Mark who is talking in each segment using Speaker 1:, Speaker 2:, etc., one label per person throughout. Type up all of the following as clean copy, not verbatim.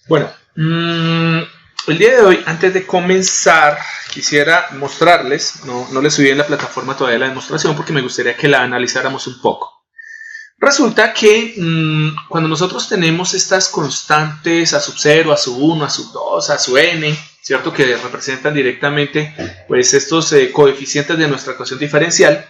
Speaker 1: Bueno, el día de hoy, antes de comenzar, quisiera mostrarles, no les subí en la plataforma todavía la demostración porque me gustaría que la analizáramos un poco. Resulta que cuando nosotros tenemos estas constantes a sub 0, a sub 1, a sub 2, a sub n, ¿cierto? Que representan directamente pues, estos coeficientes de nuestra ecuación diferencial,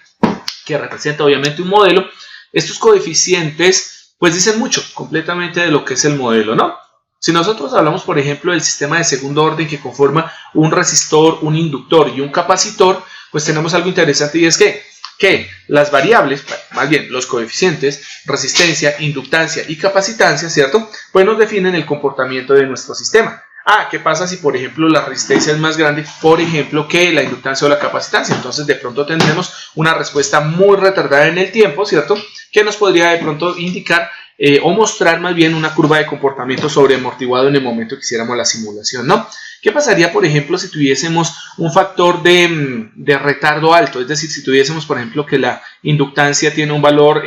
Speaker 1: que representa obviamente un modelo. Estos coeficientes pues dicen mucho completamente de lo que es el modelo, ¿no? Si nosotros hablamos, por ejemplo, del sistema de segundo orden que conforma un resistor, un inductor y un capacitor, pues tenemos algo interesante y es que las variables, más bien los coeficientes, resistencia, inductancia y capacitancia, ¿cierto? Pues nos definen el comportamiento de nuestro sistema. ¿Qué pasa si, por ejemplo, la resistencia es más grande, por ejemplo, que la inductancia o la capacitancia? Entonces, de pronto tendremos una respuesta muy retardada en el tiempo, ¿cierto? Que nos podría de pronto indicar o mostrar más bien una curva de comportamiento sobreamortiguado en el momento que hiciéramos la simulación, ¿no? ¿Qué pasaría, por ejemplo, si tuviésemos un factor de retardo alto? Es decir, si tuviésemos, por ejemplo, que la inductancia tiene un valor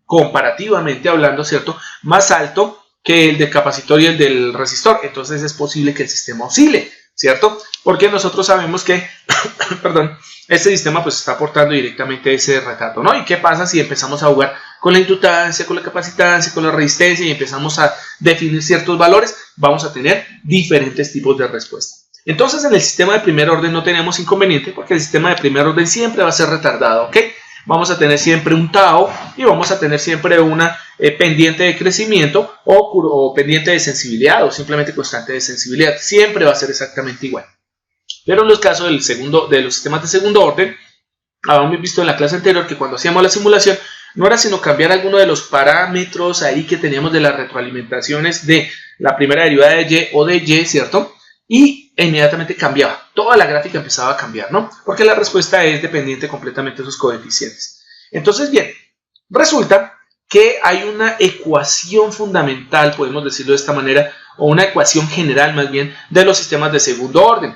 Speaker 1: comparativamente hablando, ¿cierto? Más alto que el del capacitor y el del resistor. Entonces es posible que el sistema oscile, ¿cierto? Porque nosotros sabemos que, perdón, este sistema pues está aportando directamente ese retardo, ¿no? ¿Y qué pasa si empezamos a jugar con la inductancia, con la capacitancia, con la resistencia y empezamos a definir ciertos valores? Vamos a tener diferentes tipos de respuesta. Entonces en el sistema de primer orden no tenemos inconveniente porque el sistema de primer orden siempre va a ser retardado, ¿ok? Vamos a tener siempre un tau y vamos a tener siempre una pendiente de crecimiento o pendiente de sensibilidad o simplemente constante de sensibilidad. Siempre va a ser exactamente igual. Pero en los casos de los sistemas de segundo orden, habíamos visto en la clase anterior que cuando hacíamos la simulación no era sino cambiar alguno de los parámetros ahí que teníamos de las retroalimentaciones de la primera derivada de y o de y, ¿cierto? Y inmediatamente cambiaba, toda la gráfica empezaba a cambiar, ¿no? Porque la respuesta es dependiente completamente de sus coeficientes. Entonces, bien, resulta que hay una ecuación fundamental, podemos decirlo de esta manera, o una ecuación general más bien, de los sistemas de segundo orden.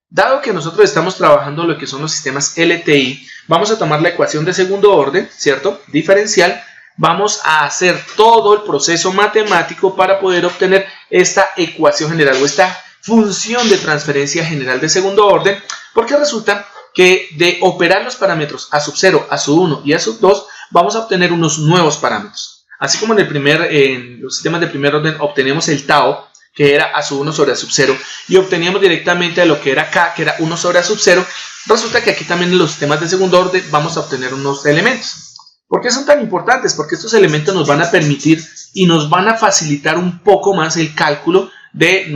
Speaker 1: Dado que nosotros estamos trabajando lo que son los sistemas LTI, vamos a tomar la ecuación de segundo orden, ¿cierto? Diferencial. Vamos a hacer todo el proceso matemático para poder obtener esta ecuación general o esta función de transferencia general de segundo orden, porque resulta que de operar los parámetros a sub 0, a sub 1 y a sub 2, vamos a obtener unos nuevos parámetros. Así como en los sistemas de primer orden obtenemos el tau, que era a sub 1 sobre a sub 0, y obteníamos directamente a lo que era k, que era 1 sobre a sub 0, resulta que aquí también en los sistemas de segundo orden vamos a obtener unos elementos. ¿Por qué son tan importantes? Porque estos elementos nos van a permitir y nos van a facilitar un poco más el cálculo de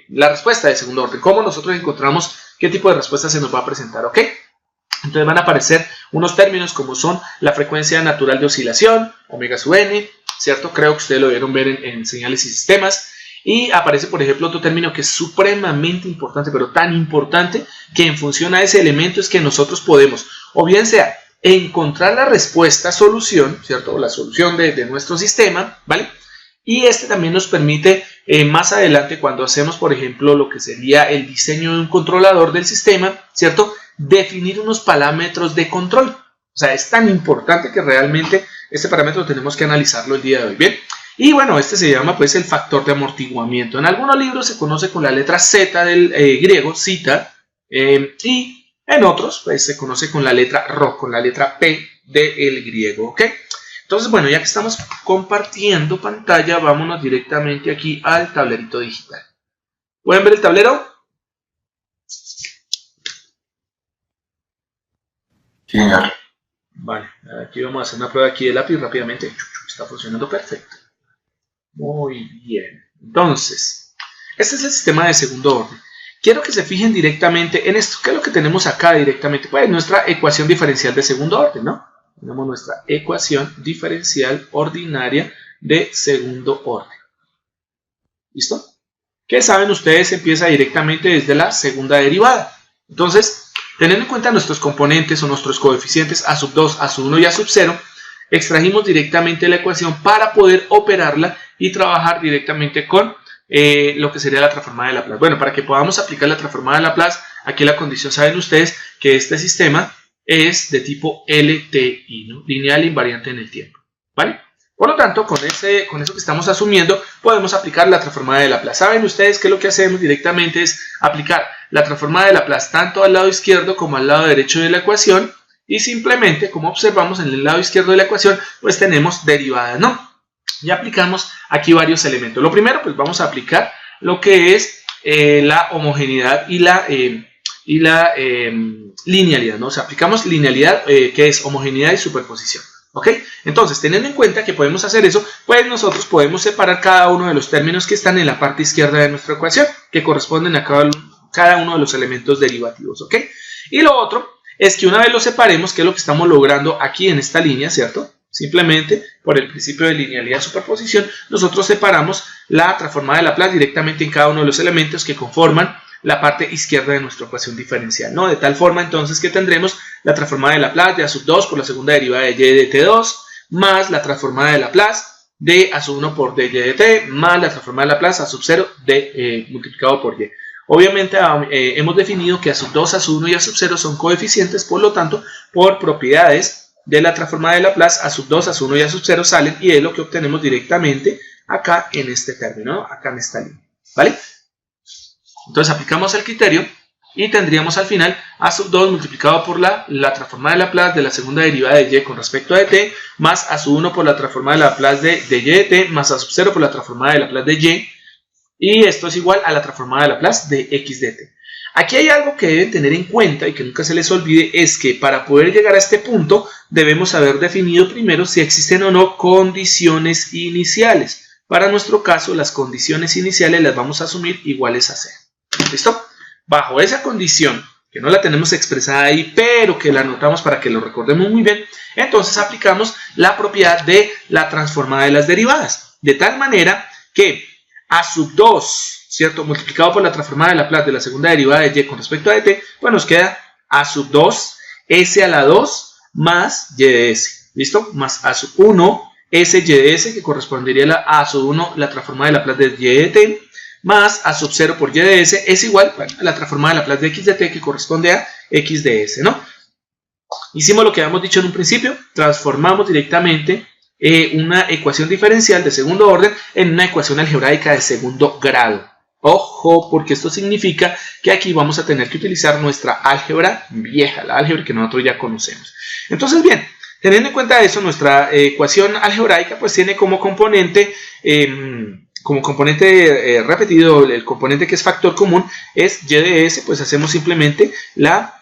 Speaker 1: la respuesta de segundo orden. Cómo nosotros encontramos qué tipo de respuesta se nos va a presentar, ¿ok? Entonces van a aparecer unos términos como son la frecuencia natural de oscilación, omega sub n, ¿cierto? Creo que ustedes lo debieron ver en señales y sistemas. Y aparece, por ejemplo, otro término que es supremamente importante, pero tan importante que en función a ese elemento es que nosotros podemos, o bien sea, encontrar la respuesta solución, ¿cierto? O la solución de nuestro sistema, ¿vale? Y este también nos permite más adelante cuando hacemos, por ejemplo, lo que sería el diseño de un controlador del sistema, ¿cierto? Definir unos parámetros de control. O sea, es tan importante que realmente este parámetro tenemos que analizarlo el día de hoy, ¿bien? Y bueno, este se llama pues el factor de amortiguamiento. En algunos libros se conoce con la letra Z del griego, zeta, y en otros pues se conoce con la letra Rho, con la letra P del griego, ¿ok? Entonces, bueno, ya que estamos compartiendo pantalla, vámonos directamente aquí al tablerito digital. ¿Pueden ver el tablero?
Speaker 2: Sí, señor.
Speaker 1: Vale, aquí vamos a hacer una prueba aquí de lápiz rápidamente. Está funcionando perfecto. Muy bien. Entonces, este es el sistema de segundo orden. Quiero que se fijen directamente en esto. ¿Qué es lo que tenemos acá directamente? Pues nuestra ecuación diferencial de segundo orden, ¿no? Tenemos nuestra ecuación diferencial ordinaria de segundo orden. ¿Listo? ¿Qué saben ustedes? Empieza directamente desde la segunda derivada. Entonces, teniendo en cuenta nuestros componentes o nuestros coeficientes a sub 2, a sub 1 y a sub 0, extrajimos directamente la ecuación para poder operarla y trabajar directamente con lo que sería la transformada de Laplace. Bueno, para que podamos aplicar la transformada de Laplace, aquí la condición, saben ustedes que este sistema es de tipo LTI, ¿no? Lineal invariante en el tiempo, ¿vale? Por lo tanto, con eso que estamos asumiendo, podemos aplicar la transformada de Laplace. ¿Saben ustedes que lo que hacemos directamente es aplicar la transformada de Laplace tanto al lado izquierdo como al lado derecho de la ecuación? Y simplemente, como observamos en el lado izquierdo de la ecuación, pues tenemos derivadas, ¿no? Y aplicamos aquí varios elementos. Lo primero, pues vamos a aplicar lo que es la homogeneidad y la linealidad, ¿no? O sea, aplicamos linealidad, que es homogeneidad y superposición. ¿Ok? Entonces, teniendo en cuenta que podemos hacer eso, pues nosotros podemos separar cada uno de los términos que están en la parte izquierda de nuestra ecuación, que corresponden a cada uno de los elementos derivativos. ¿Ok? Y lo otro es que una vez lo separemos, que es lo que estamos logrando aquí en esta línea, ¿cierto? Simplemente por el principio de linealidad y superposición, nosotros separamos la transformada de Laplace directamente en cada uno de los elementos que conforman la parte izquierda de nuestra ecuación diferencial, ¿no? De tal forma entonces que tendremos la transformada de Laplace de a sub 2 por la segunda derivada de y de t2 más la transformada de Laplace de a sub 1 por dy de t más la transformada de Laplace a sub 0 de multiplicado por y. Obviamente hemos definido que a sub 2, a sub 1 y a sub 0 son coeficientes, por lo tanto, por propiedades de la transformada de Laplace, a sub 2, a sub 1 y a sub 0 salen y es lo que obtenemos directamente acá en este término, ¿no? Acá en esta línea, ¿vale? Entonces aplicamos el criterio y tendríamos al final a sub 2 multiplicado por la transformada de Laplace de la segunda derivada de y con respecto a dt más a sub 1 por la transformada de Laplace de y de t más a sub 0 por la transformada de Laplace de y esto es igual a la transformada de Laplace de x de t. Aquí hay algo que deben tener en cuenta y que nunca se les olvide, es que para poder llegar a este punto debemos haber definido primero si existen o no condiciones iniciales. Para nuestro caso, las condiciones iniciales las vamos a asumir iguales a 0. ¿Listo? Bajo esa condición, que no la tenemos expresada ahí, pero que la anotamos para que lo recordemos muy bien, entonces aplicamos la propiedad de la transformada de las derivadas. De tal manera que a sub 2, ¿cierto? Multiplicado por la transformada de Laplace de la segunda derivada de y con respecto a dt, pues nos queda a sub 2, s a la 2 más y de s. ¿Listo? Más a sub 1, s y de s, que correspondería a a sub 1, la transformada de Laplace de y de t, más a sub 0 por y de s es igual a la transformada de Laplace de x de t, que corresponde a x de s, ¿no? Hicimos lo que habíamos dicho en un principio, transformamos directamente una ecuación diferencial de segundo orden en una ecuación algebraica de segundo grado. Ojo, porque esto significa que aquí vamos a tener que utilizar nuestra álgebra vieja, la álgebra que nosotros ya conocemos. Entonces, bien, teniendo en cuenta eso, nuestra ecuación algebraica pues tiene como componente repetido, el componente que es factor común es y de s, pues hacemos simplemente la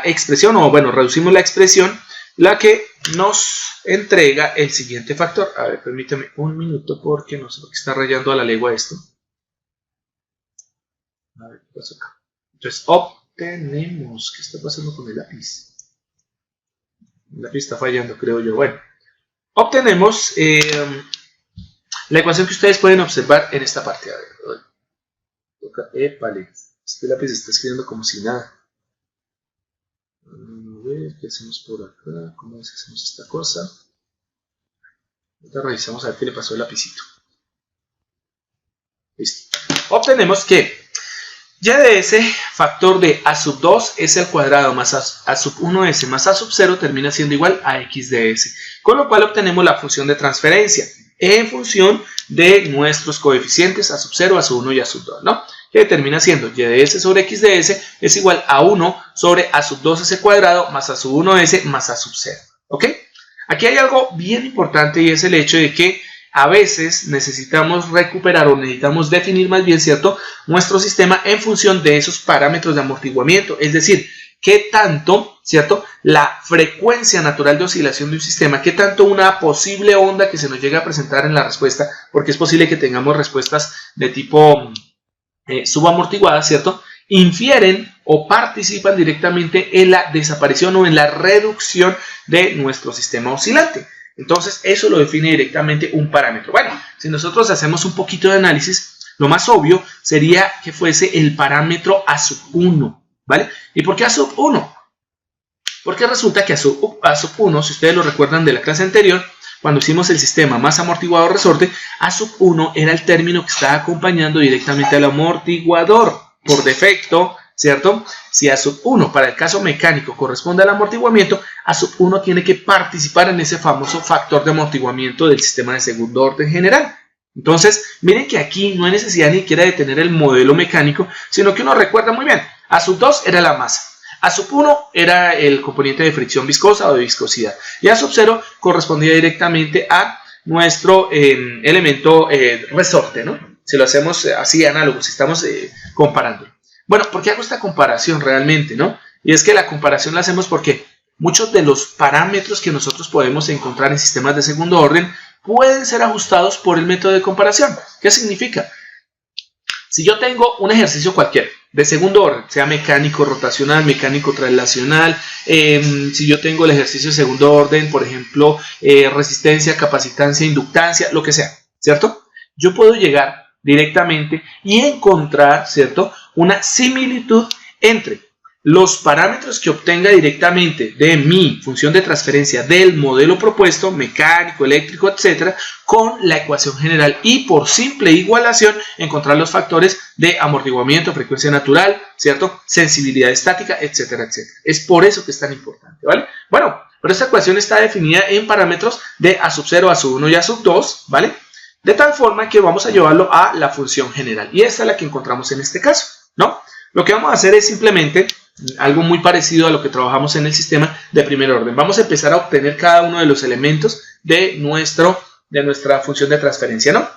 Speaker 1: expresión, o bueno, reducimos la expresión, la que nos entrega el siguiente factor. A ver, permítame un minuto porque no sé por qué está rayando a la legua esto. A ver, ¿qué pasa acá? Entonces, obtenemos... ¿Qué está pasando con el lápiz? El lápiz está fallando, creo yo. Bueno, obtenemos la ecuación que ustedes pueden observar en esta parte. A ver, vale. Este lápiz está escribiendo como si nada. A ver, ¿qué hacemos por acá? ¿Cómo hacemos esta cosa? Ahorita revisamos a ver qué le pasó al lapicito. Listo. Obtenemos que y de s factor de a sub 2 s al cuadrado más a sub 1s más a sub 0 termina siendo igual a x de s. Con lo cual obtenemos la función de transferencia en función de nuestros coeficientes a sub 0, a sub 1 y a sub 2, ¿no? Que termina siendo y de s sobre x de s es igual a 1 sobre a sub 2s cuadrado más a sub 1s más a sub 0. ¿Ok? Aquí hay algo bien importante y es el hecho de que a veces necesitamos recuperar o necesitamos definir más bien, ¿cierto?, nuestro sistema en función de esos parámetros de amortiguamiento. Es decir, qué tanto, ¿cierto?, la frecuencia natural de oscilación de un sistema, qué tanto una posible onda que se nos llegue a presentar en la respuesta, porque es posible que tengamos respuestas de tipo subamortiguadas, ¿cierto?, infieren o participan directamente en la desaparición o en la reducción de nuestro sistema oscilante. Entonces, eso lo define directamente un parámetro. Bueno, si nosotros hacemos un poquito de análisis, lo más obvio sería que fuese el parámetro a sub 1, ¿vale? ¿Y por qué a sub 1? Porque resulta que a sub 1, si ustedes lo recuerdan de la clase anterior, cuando hicimos el sistema más amortiguador resorte, a sub 1 era el término que estaba acompañando directamente al amortiguador. Por defecto, ¿cierto? Si A sub 1 para el caso mecánico corresponde al amortiguamiento, A sub 1 tiene que participar en ese famoso factor de amortiguamiento del sistema de segundo orden general. Entonces, miren que aquí no hay necesidad ni siquiera de tener el modelo mecánico, sino que uno recuerda muy bien, A sub 2 era la masa, A sub 1 era el componente de fricción viscosa o de viscosidad, y A sub 0 correspondía directamente a nuestro elemento resorte, ¿no? Si lo hacemos así análogo, si estamos comparando. Bueno, ¿por qué hago esta comparación realmente, no? Y es que la comparación la hacemos porque muchos de los parámetros que nosotros podemos encontrar en sistemas de segundo orden pueden ser ajustados por el método de comparación. ¿Qué significa? Si yo tengo un ejercicio cualquiera de segundo orden, sea mecánico rotacional, mecánico traslacional, si yo tengo el ejercicio de segundo orden, por ejemplo, resistencia, capacitancia, inductancia, lo que sea, ¿cierto? Yo puedo llegar directamente y encontrar, ¿cierto?, una similitud entre los parámetros que obtenga directamente de mi función de transferencia del modelo propuesto, mecánico, eléctrico, etcétera, con la ecuación general y por simple igualación encontrar los factores de amortiguamiento, frecuencia natural, ¿cierto?, sensibilidad estática, etcétera, etcétera. Es por eso que es tan importante, ¿vale? Bueno, pero esta ecuación está definida en parámetros de A sub 0, A sub 1 y A sub 2, ¿vale? De tal forma que vamos a llevarlo a la función general. Y esta es la que encontramos en este caso, ¿no? Lo que vamos a hacer es simplemente algo muy parecido a lo que trabajamos en el sistema de primer orden. Vamos a empezar a obtener cada uno de los elementos de nuestra función de transferencia, ¿no?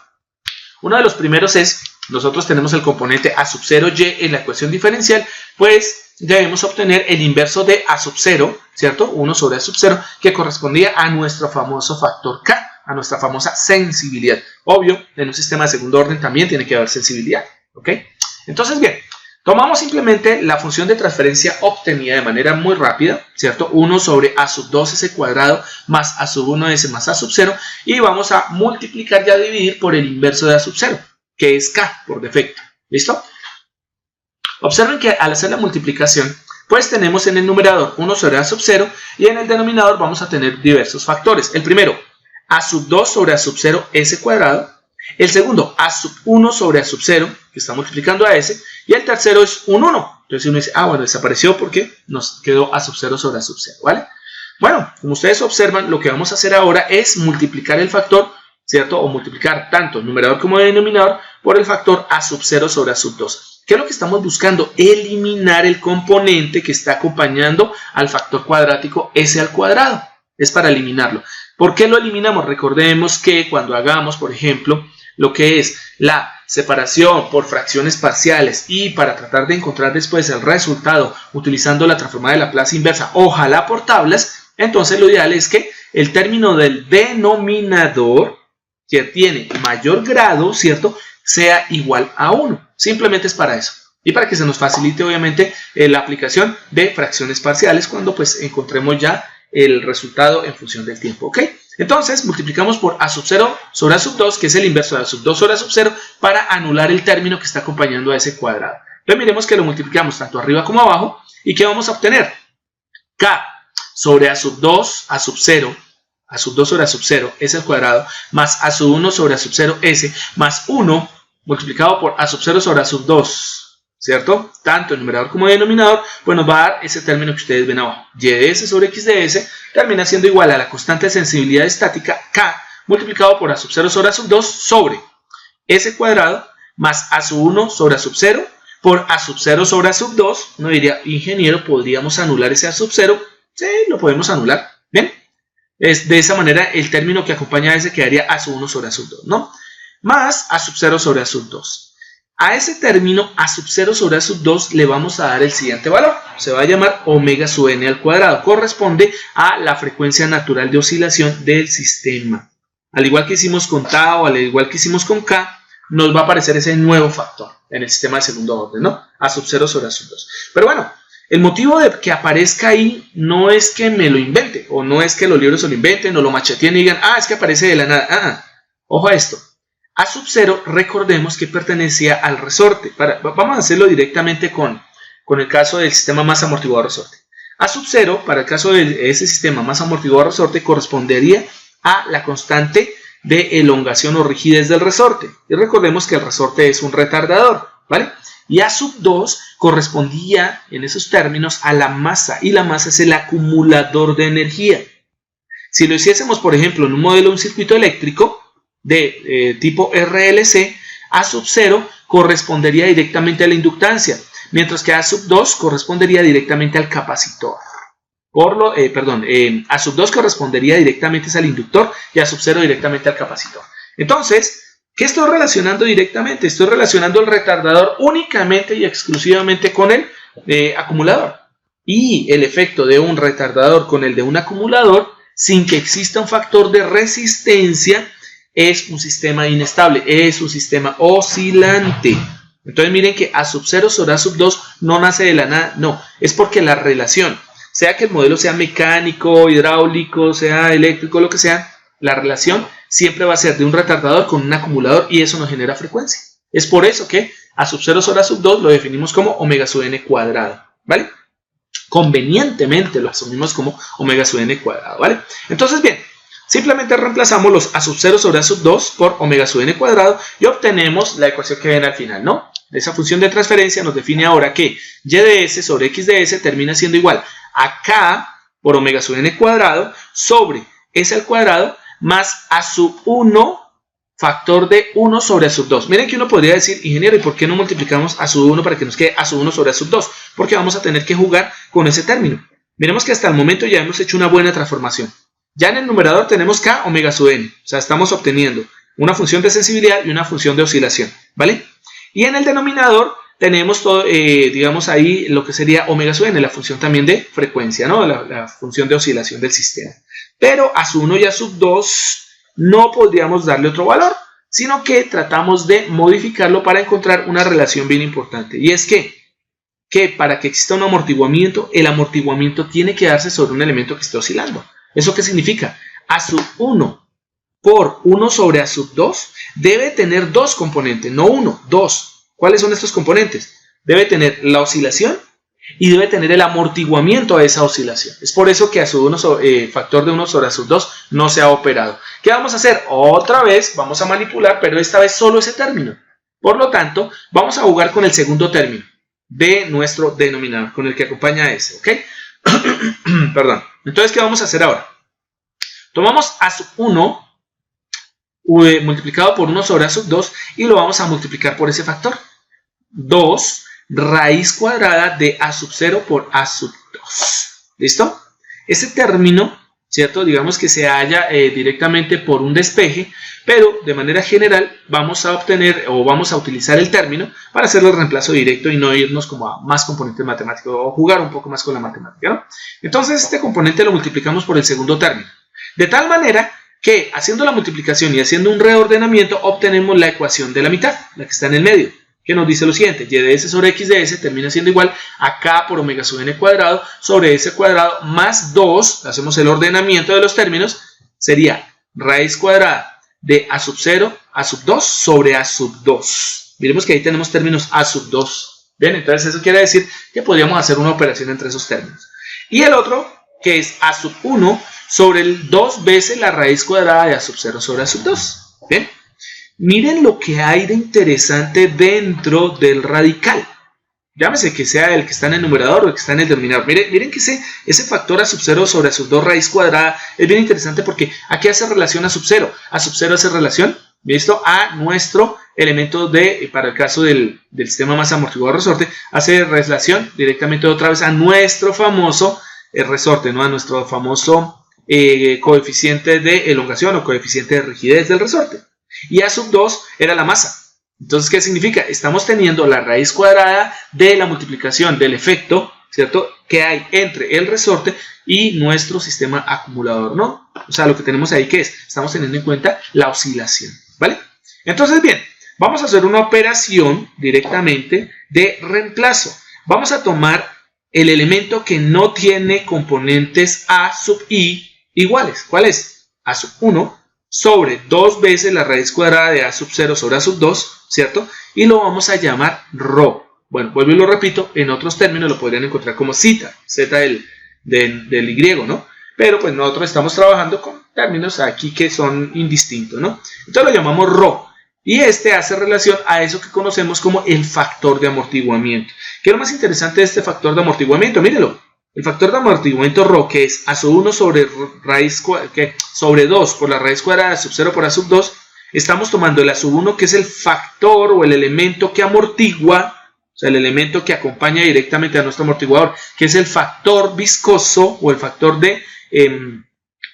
Speaker 1: Uno de los primeros es, nosotros tenemos el componente A sub 0y en la ecuación diferencial, pues debemos obtener el inverso de A sub 0, ¿cierto? 1 sobre A sub 0, que correspondía a nuestro famoso factor K, a nuestra famosa sensibilidad. Obvio, en un sistema de segundo orden también tiene que haber sensibilidad, ¿ok? Entonces, bien, tomamos simplemente la función de transferencia obtenida de manera muy rápida, ¿cierto? 1 sobre A sub 2s cuadrado más A sub 1s más A sub 0, y vamos a multiplicar y a dividir por el inverso de A sub 0, que es K por defecto, ¿listo? Observen que al hacer la multiplicación, pues tenemos en el numerador 1 sobre A sub 0 y en el denominador vamos a tener diversos factores. El primero, A sub 2 sobre A sub 0 s cuadrado. El segundo, A sub 1 sobre A sub 0, que está multiplicando a s. Y el tercero es un 1. Entonces uno dice, bueno, desapareció porque nos quedó A sub 0 sobre A sub 0, ¿vale? Bueno, como ustedes observan, lo que vamos a hacer ahora es multiplicar el factor, ¿cierto? O multiplicar tanto el numerador como el denominador por el factor A sub 0 sobre A sub 2. ¿Qué es lo que estamos buscando? Eliminar el componente que está acompañando al factor cuadrático s al cuadrado. Es para eliminarlo. ¿Por qué lo eliminamos? Recordemos que cuando hagamos, por ejemplo, lo que es la separación por fracciones parciales y para tratar de encontrar después el resultado utilizando la transformada de Laplace inversa, ojalá por tablas, entonces lo ideal es que el término del denominador, que tiene mayor grado, ¿cierto?, sea igual a 1. Simplemente es para eso. Y para que se nos facilite, obviamente, la aplicación de fracciones parciales cuando pues encontremos ya el resultado en función del tiempo, ¿ok? Entonces multiplicamos por A sub 0 sobre A sub 2, que es el inverso de A sub 2 sobre A sub 0, para anular el término que está acompañando a ese cuadrado. Entonces miremos que lo multiplicamos tanto arriba como abajo, y ¿qué vamos a obtener? K sobre A sub 2, A sub 0, A sub 2 sobre A sub 0, s al cuadrado, más A sub 1 sobre A sub 0, s, más 1 multiplicado por A sub 0 sobre A sub 2, ¿cierto? Tanto el numerador como el denominador, pues nos va a dar ese término que ustedes ven abajo. Y de s sobre x de s termina siendo igual a la constante de sensibilidad estática K multiplicado por A sub 0 sobre A sub 2 sobre s cuadrado más A sub 1 sobre A sub 0 por A sub 0 sobre A sub 2. Uno diría, ingeniero, ¿podríamos anular ese A sub 0? Sí, lo podemos anular. ¿Bien? Es de esa manera el término que acompaña a ese quedaría A sub 1 sobre A sub 2, ¿no? Más A sub 0 sobre A sub 2. A ese término, A sub 0 sobre A sub 2, le vamos a dar el siguiente valor. Se va a llamar omega sub n al cuadrado. Corresponde a la frecuencia natural de oscilación del sistema. Al igual que hicimos con tau, al igual que hicimos con K, nos va a aparecer ese nuevo factor en el sistema de segundo orden, ¿no? A sub 0 sobre A sub 2. Pero bueno, el motivo de que aparezca ahí no es que me lo invente, o no es que los libros se lo inventen, o lo macheteen y digan, es que aparece de la nada. Ojo a esto. A sub 0, recordemos que pertenecía al resorte. Vamos a hacerlo directamente con el caso del sistema masa amortiguador resorte. A sub 0, para el caso de ese sistema masa amortiguador resorte, correspondería a la constante de elongación o rigidez del resorte. Y recordemos que el resorte es un retardador, ¿vale? Y A sub 2 correspondía en esos términos a la masa, y la masa es el acumulador de energía. Si lo hiciésemos, por ejemplo, en un modelo de un circuito eléctrico de tipo RLC, A sub 0 correspondería directamente a la inductancia, mientras que A sub 2 correspondería directamente al capacitor. A sub 2 correspondería directamente al inductor y A sub 0 directamente al capacitor. Entonces, ¿qué estoy relacionando directamente? Estoy relacionando el retardador únicamente y exclusivamente con el acumulador. Y el efecto de un retardador con el de un acumulador, sin que exista un factor de resistencia, es un sistema inestable, es un sistema oscilante. Entonces miren que A sub 0 sobre A sub 2 no nace de la nada, no, es porque la relación, sea que el modelo sea mecánico, hidráulico, sea eléctrico, lo que sea, la relación siempre va a ser de un retardador con un acumulador y eso nos genera frecuencia. Es por eso que A sub 0 sobre A sub 2 lo definimos como omega sub n cuadrado, ¿vale? Convenientemente lo asumimos como omega sub n cuadrado, ¿vale? Entonces, bien, simplemente reemplazamos los A sub 0 sobre A sub 2 por omega sub n cuadrado y obtenemos la ecuación que ven al final, ¿no? Esa función de transferencia nos define ahora que y de s sobre x de s termina siendo igual a k por omega sub n cuadrado sobre s al cuadrado más A sub 1 factor de 1 sobre A sub 2. Miren que uno podría decir, ingeniero, ¿y por qué no multiplicamos A sub 1 para que nos quede A sub 1 sobre A sub 2? Porque vamos a tener que jugar con ese término. Miremos que hasta el momento ya hemos hecho una buena transformación. Ya en el numerador tenemos k omega sub n, o sea, estamos obteniendo una función de sensibilidad y una función de oscilación, ¿vale? Y en el denominador tenemos todo, digamos ahí lo que sería omega sub n, la función también de frecuencia, ¿no? La función de oscilación del sistema. Pero a sub 1 y a sub 2 no podríamos darle otro valor, sino que tratamos de modificarlo para encontrar una relación bien importante. Y es que para que exista un amortiguamiento, el amortiguamiento tiene que darse sobre un elemento que esté oscilando. ¿Eso qué significa? A sub 1 por 1 sobre A sub 2 debe tener dos componentes, no uno, dos. ¿Cuáles son estos componentes? Debe tener la oscilación y debe tener el amortiguamiento a esa oscilación. Es por eso que A sub 1 factor de 1 sobre A sub 2 no se ha operado. ¿Qué vamos a hacer? Otra vez vamos a manipular, pero esta vez solo ese término. Por lo tanto, vamos a jugar con el segundo término de nuestro denominador, con el que acompaña a ese, ¿ok? Perdón. Entonces, ¿qué vamos a hacer ahora? Tomamos A sub 1 multiplicado por 1 sobre A sub 2 y lo vamos a multiplicar por ese factor. 2 raíz cuadrada de A sub 0 por A sub 2. ¿Listo? Este término, ¿cierto? Digamos que se halla directamente por un despeje, pero de manera general vamos a obtener o vamos a utilizar el término para hacer el reemplazo directo y no irnos como a más componentes matemáticos o jugar un poco más con la matemática, ¿no? Entonces este componente lo multiplicamos por el segundo término. De tal manera que haciendo la multiplicación y haciendo un reordenamiento obtenemos la ecuación de la mitad, la que está en el medio, que nos dice lo siguiente: y de s sobre x de s termina siendo igual a k por omega sub n cuadrado sobre s cuadrado más 2, hacemos el ordenamiento de los términos, sería raíz cuadrada de A sub 0, A sub 2 sobre A sub 2. Miremos que ahí tenemos términos A sub 2. Bien, entonces eso quiere decir que podríamos hacer una operación entre esos términos. Y el otro, que es A sub 1 sobre el 2 veces la raíz cuadrada de A sub 0 sobre A sub 2. Bien. Miren lo que hay de interesante dentro del radical. Llámese que sea el que está en el numerador o el que está en el denominador. Miren que ese factor A sub 0 sobre A sub 2 raíz cuadrada es bien interesante porque aquí hace relación a sub 0. A sub 0 hace relación, ¿listo?, a nuestro elemento para el caso del sistema masa amortiguador resorte, hace relación directamente otra vez a nuestro famoso resorte, ¿no? A nuestro famoso coeficiente de elongación o coeficiente de rigidez del resorte. Y A sub 2 era la masa. Entonces, ¿qué significa? Estamos teniendo la raíz cuadrada de la multiplicación del efecto, ¿cierto?, que hay entre el resorte y nuestro sistema acumulador, ¿no? O sea, lo que tenemos ahí, ¿qué es? Estamos teniendo en cuenta la oscilación, ¿vale? Entonces, bien, vamos a hacer una operación directamente de reemplazo. Vamos a tomar el elemento que no tiene componentes A sub i iguales. ¿Cuál es? A sub 1 sobre 2 veces la raíz cuadrada de A sub 0 sobre A sub 2, ¿cierto? Y lo vamos a llamar ρ. Bueno, vuelvo y lo repito, en otros términos lo podrían encontrar como zeta del Y, ¿no? Pero pues nosotros estamos trabajando con términos aquí que son indistintos, ¿no? Entonces lo llamamos ρ. Y este hace relación a eso que conocemos como el factor de amortiguamiento. ¿Qué es lo más interesante de este factor de amortiguamiento? Mírelo. El factor de amortiguamiento ρ, que es a sub 1 sobre 2 por la raíz cuadrada de sub 0 por a sub 2, estamos tomando el a sub 1, que es el factor o el elemento que amortigua, o sea, el elemento que acompaña directamente a nuestro amortiguador, que es el factor viscoso o el factor de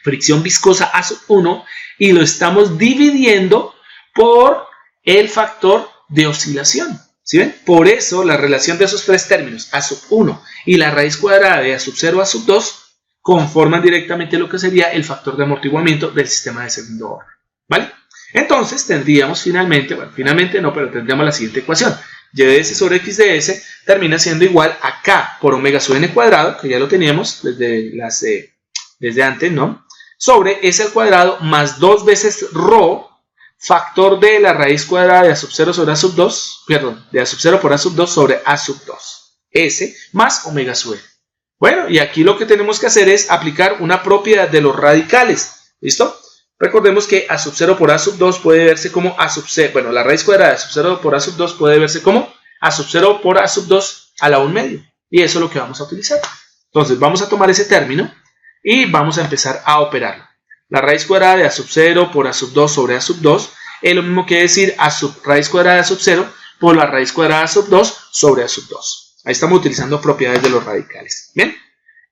Speaker 1: fricción viscosa a sub 1, y lo estamos dividiendo por el factor de oscilación. ¿Sí ven? Por eso la relación de esos tres términos, a sub 1 y la raíz cuadrada de a sub 0 a sub 2, conforman directamente lo que sería el factor de amortiguamiento del sistema de segundo orden. ¿Vale? Entonces tendríamos finalmente, bueno, finalmente no, pero tendríamos la siguiente ecuación. Y de s sobre x de s termina siendo igual a k por omega sub n cuadrado, que ya lo teníamos desde antes, ¿no? Sobre s al cuadrado más 2 veces ρ, factor de la raíz cuadrada de a sub 0 sobre a sub 2, perdón, de a sub 0 por a sub 2 sobre a sub 2, s más omega sub n. Bueno, y aquí lo que tenemos que hacer es aplicar una propiedad de los radicales, ¿listo? Recordemos que a sub 0 por a sub 2 puede verse como a sub 0, bueno, la raíz cuadrada de a sub 0 por a sub 2 puede verse como a sub 0 por a sub 2 a la 1 medio, y eso es lo que vamos a utilizar. Entonces vamos a tomar ese término y vamos a empezar a operarlo. La raíz cuadrada de a sub 0 por a sub 2 sobre a sub 2 es lo mismo que decir a sub raíz cuadrada de a sub 0 por la raíz cuadrada de a sub 2 sobre a sub 2. Ahí estamos utilizando propiedades de los radicales. Bien,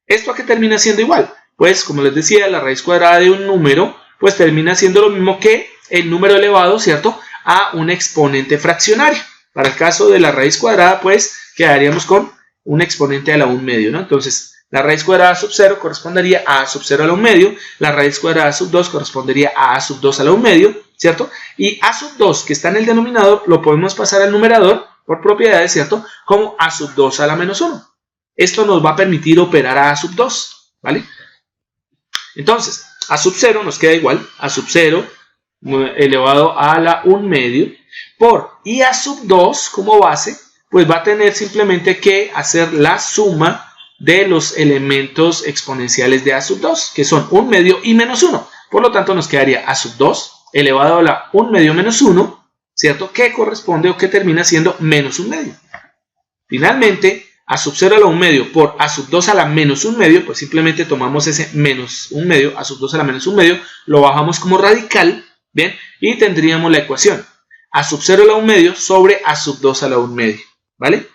Speaker 1: ¿esto a qué termina siendo igual? Pues como les decía, la raíz cuadrada de un número pues termina siendo lo mismo que el número elevado, ¿cierto?, a un exponente fraccionario. Para el caso de la raíz cuadrada pues quedaríamos con un exponente a la 1 medio, ¿no? Entonces la raíz cuadrada sub 0 correspondería a sub 0 a la 1 medio, la raíz cuadrada sub 2 correspondería a sub 2 a la 1 medio, ¿cierto? Y a sub 2 que está en el denominador lo podemos pasar al numerador por propiedades, ¿cierto? Como a sub 2 a la menos 1. Esto nos va a permitir operar a sub 2, ¿vale? Entonces, a sub 0 nos queda igual, a sub 0 elevado a la 1 medio por y a sub 2 como base, pues va a tener simplemente que hacer la suma de los elementos exponenciales de a sub 2, que son 1 medio y menos 1. Por lo tanto, nos quedaría a sub 2 elevado a la 1 medio menos 1, ¿cierto? Que corresponde o que termina siendo menos 1 medio. Finalmente, a sub 0 a la 1 medio por a sub 2 a la menos 1 medio, pues simplemente tomamos ese menos 1 medio, a sub 2 a la menos 1 medio, lo bajamos como radical, ¿bien? Y tendríamos la ecuación a sub 0 a la 1 medio sobre a sub 2 a la 1 medio, ¿vale?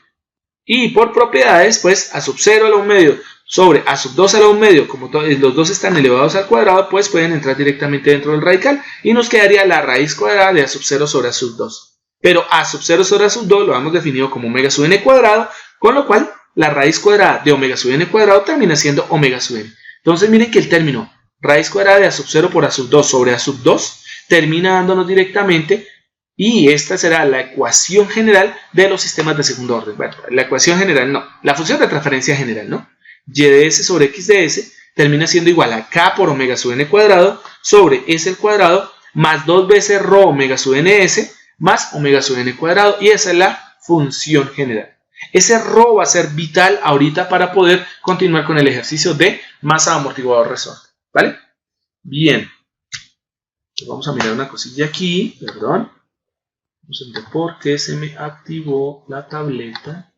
Speaker 1: Y por propiedades, pues a sub 0 a la 1 medio sobre a sub 2 a la 1 medio, como los dos están elevados al cuadrado, pues pueden entrar directamente dentro del radical y nos quedaría la raíz cuadrada de a sub 0 sobre a sub 2. Pero a sub 0 sobre a sub 2 lo hemos definido como omega sub n cuadrado, con lo cual la raíz cuadrada de omega sub n cuadrado termina siendo omega sub n. Entonces miren que el término raíz cuadrada de a sub 0 por a sub 2 sobre a sub 2 termina dándonos directamente, y esta será la ecuación general de los sistemas de segundo orden. Bueno, la ecuación general no, la función de transferencia general, ¿no? Y de s sobre x de s termina siendo igual a k por omega sub n cuadrado sobre s al cuadrado más 2 veces ρ omega sub ns más omega sub n cuadrado, y esa es la función general. Ese ρ va a ser vital ahorita para poder continuar con el ejercicio de masa amortiguador resorte, ¿vale? Bien, vamos a mirar una cosilla aquí, perdón. Vamos a ver por qué se me activó la tableta.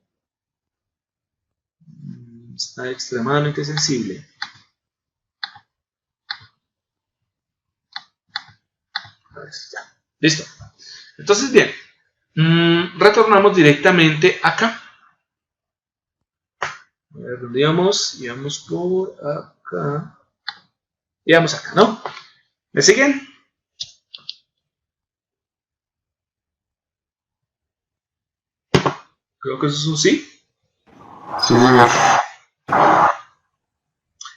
Speaker 1: Está extremadamente sensible. Ya. Listo. Entonces, bien. Retornamos directamente acá. A ver, ¿dónde íbamos? Íbamos por acá. Íbamos acá, ¿no? ¿Me siguen? Creo que eso es un sí.
Speaker 2: Sí.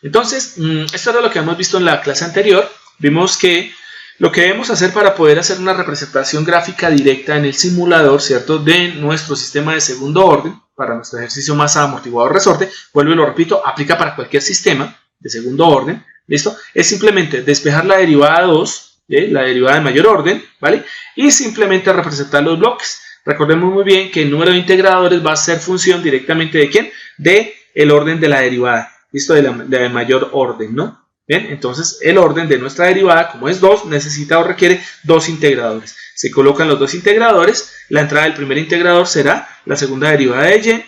Speaker 1: Entonces, esto era lo que hemos visto en la clase anterior. Vimos que lo que debemos hacer para poder hacer una representación gráfica directa en el simulador, ¿cierto?, de nuestro sistema de segundo orden, para nuestro ejercicio masa amortiguador resorte, vuelvo y lo repito, aplica para cualquier sistema de segundo orden, ¿listo? Es simplemente despejar la derivada 2, la derivada de mayor orden, ¿vale? Y simplemente representar los bloques. Recordemos muy bien que el número de integradores va a ser función directamente de ¿quién? De el orden de la derivada, ¿listo? De mayor orden, ¿no? Bien, entonces el orden de nuestra derivada, como es 2, necesita o requiere dos integradores. Se colocan los dos integradores, la entrada del primer integrador será la segunda derivada de y,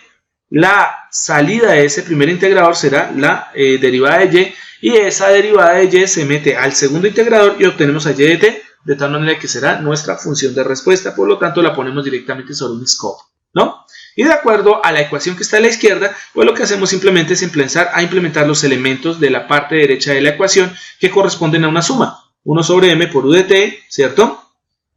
Speaker 1: la salida de ese primer integrador será la derivada de y esa derivada de y se mete al segundo integrador y obtenemos a y de t, de tal manera que será nuestra función de respuesta, por lo tanto la ponemos directamente sobre un scope, ¿no? Y de acuerdo a la ecuación que está a la izquierda, pues lo que hacemos simplemente es empezar a implementar los elementos de la parte derecha de la ecuación que corresponden a una suma. 1 sobre m por u de t, ¿cierto?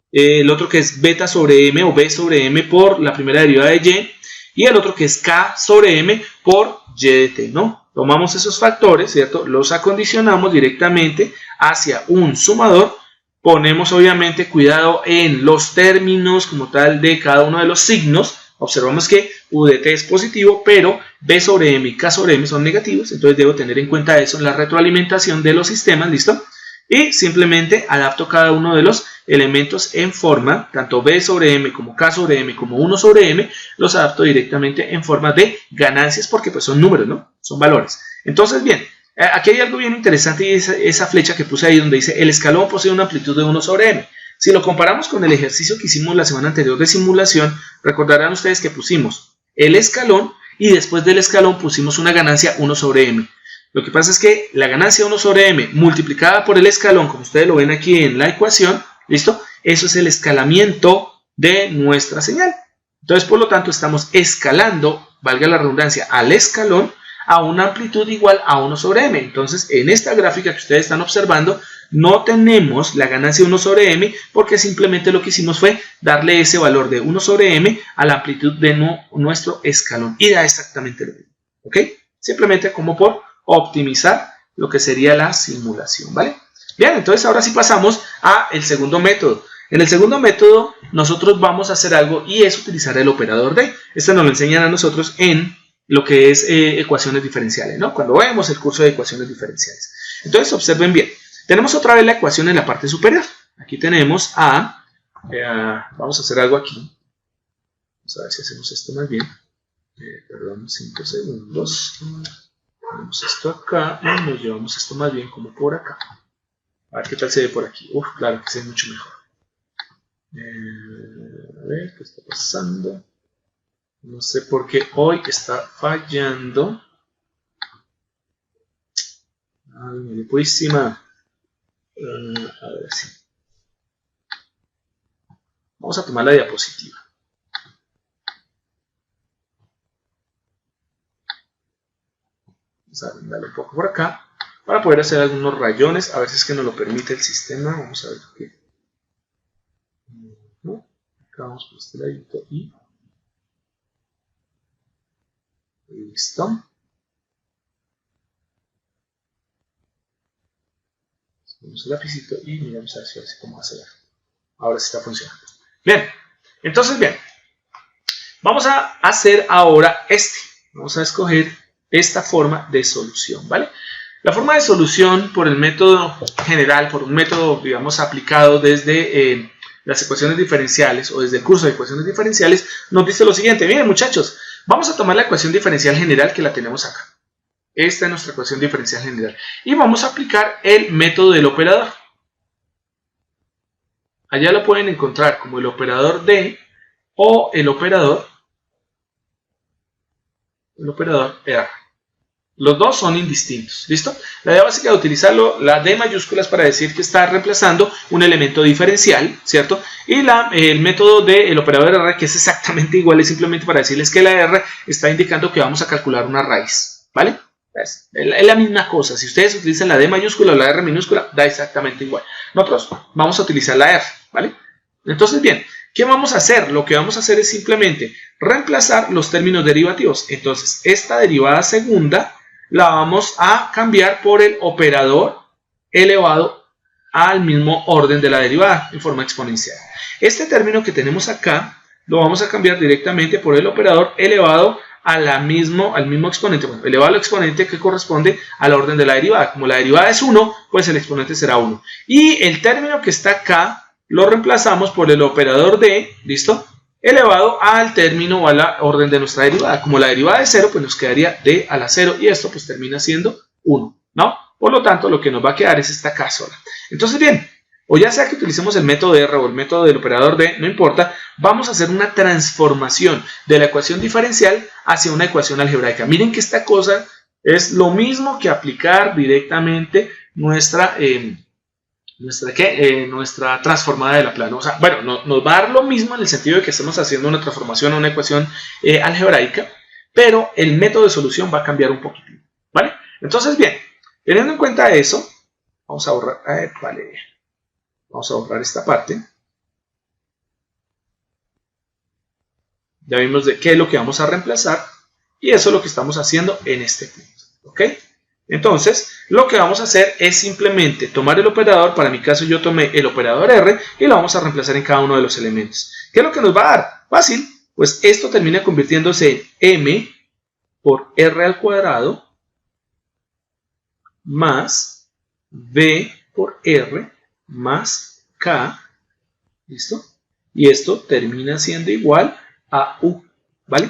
Speaker 1: El otro que es beta sobre m o b sobre m por la primera derivada de y el otro que es k sobre m por y de t, ¿no? Tomamos esos factores, ¿cierto? Los acondicionamos directamente hacia un sumador. Ponemos obviamente cuidado en los términos como tal de cada uno de los signos. Observamos que u de t es positivo, pero b sobre m y k sobre m son negativos, entonces debo tener en cuenta eso en la retroalimentación de los sistemas, ¿listo? Y simplemente adapto cada uno de los elementos en forma, tanto b sobre m como k sobre m como 1 sobre m, los adapto directamente en forma de ganancias porque pues son números, ¿no? Son valores. Entonces, bien, aquí hay algo bien interesante y es esa flecha que puse ahí donde dice el escalón posee una amplitud de 1 sobre m. Si lo comparamos con el ejercicio que hicimos la semana anterior de simulación, recordarán ustedes que pusimos el escalón y después del escalón pusimos una ganancia 1 sobre m. Lo que pasa es que la ganancia 1 sobre m multiplicada por el escalón, como ustedes lo ven aquí en la ecuación, ¿listo? Eso es el escalamiento de nuestra señal. Entonces, por lo tanto, estamos escalando, valga la redundancia, al escalón a una amplitud igual a 1 sobre m. Entonces, en esta gráfica que ustedes están observando, no tenemos la ganancia 1 sobre m porque simplemente lo que hicimos fue darle ese valor de 1 sobre m a la amplitud de nuestro escalón y da exactamente lo mismo, ¿ok? Simplemente como por optimizar lo que sería la simulación, ¿vale? Bien, entonces ahora sí pasamos al segundo método. En el segundo método nosotros vamos a hacer algo y es utilizar el operador de. Esto nos lo enseñan a nosotros en lo que es ecuaciones diferenciales, ¿no? Cuando vemos el curso de ecuaciones diferenciales. Entonces observen bien. Tenemos otra vez la ecuación en la parte superior. Aquí tenemos vamos a hacer algo aquí. Vamos a ver si hacemos esto más bien. Perdón, 5 segundos. Ponemos esto acá y nos llevamos esto más bien como por acá. A ver qué tal se ve por aquí. Uf, claro que se ve mucho mejor. A ver qué está pasando. No sé por qué hoy está fallando. Ay, mire, purísima. A ver si. Vamos a tomar la diapositiva. Vamos a darle un poco por acá para poder hacer algunos rayones. A ver si es que nos lo permite el sistema. Vamos a ver qué. Acá vamos por este ladito y. Listo. Ponemos el lapicito y miramos a ver si cómo hacer. Ahora sí está funcionando. Bien, entonces bien. Vamos a hacer ahora Vamos a escoger esta forma de solución, ¿vale? La forma de solución por el método general, por un método, digamos, aplicado desde las ecuaciones diferenciales o desde el curso de ecuaciones diferenciales, nos dice lo siguiente. Miren, muchachos, vamos a tomar la ecuación diferencial general que la tenemos acá. Esta es nuestra ecuación diferencial general. Y vamos a aplicar el método del operador. Allá lo pueden encontrar como el operador de o el operador R. Los dos son indistintos, ¿listo? La idea básica de utilizarlo, la D mayúscula es para decir que está reemplazando un elemento diferencial, ¿cierto? Y el método del operador R, que es exactamente igual, es simplemente para decirles que la R está indicando que vamos a calcular una raíz, ¿vale? Es la misma cosa. Si ustedes utilizan la D mayúscula o la R minúscula, da exactamente igual. Nosotros vamos a utilizar la R, ¿vale? Entonces, bien, ¿qué vamos a hacer? Lo que vamos a hacer es simplemente reemplazar los términos derivativos. Entonces, esta derivada segunda la vamos a cambiar por el operador elevado al mismo orden de la derivada en forma exponencial. Este término que tenemos acá lo vamos a cambiar directamente por el operador elevado al mismo exponente, bueno, elevado al exponente que corresponde al orden de la derivada. Como la derivada es 1, pues el exponente será 1. Y el término que está acá lo reemplazamos por el operador de, ¿listo?, elevado al término o a la orden de nuestra derivada. Como la derivada es 0, pues nos quedaría d a la 0 y esto pues termina siendo 1, ¿no? Por lo tanto, lo que nos va a quedar es esta K sola. Entonces, bien, o ya sea que utilicemos el método R o el método del operador D, no importa, vamos a hacer una transformación de la ecuación diferencial hacia una ecuación algebraica. Miren que esta cosa es lo mismo que aplicar directamente nuestra transformada de Laplace, ¿no? O sea, bueno, nos va a dar lo mismo en el sentido de que estamos haciendo una transformación a una ecuación algebraica, pero el método de solución va a cambiar un poquitito, ¿vale? Entonces, bien, teniendo en cuenta eso, vamos a borrar, vamos a borrar esta parte. Ya vimos de qué es lo que vamos a reemplazar y eso es lo que estamos haciendo en este punto, ¿ok? Entonces, lo que vamos a hacer es simplemente tomar el operador, para mi caso yo tomé el operador R y lo vamos a reemplazar en cada uno de los elementos. ¿Qué es lo que nos va a dar? Fácil, pues esto termina convirtiéndose en M por R al cuadrado más V por R más K, ¿listo? Y esto termina siendo igual a U, ¿vale?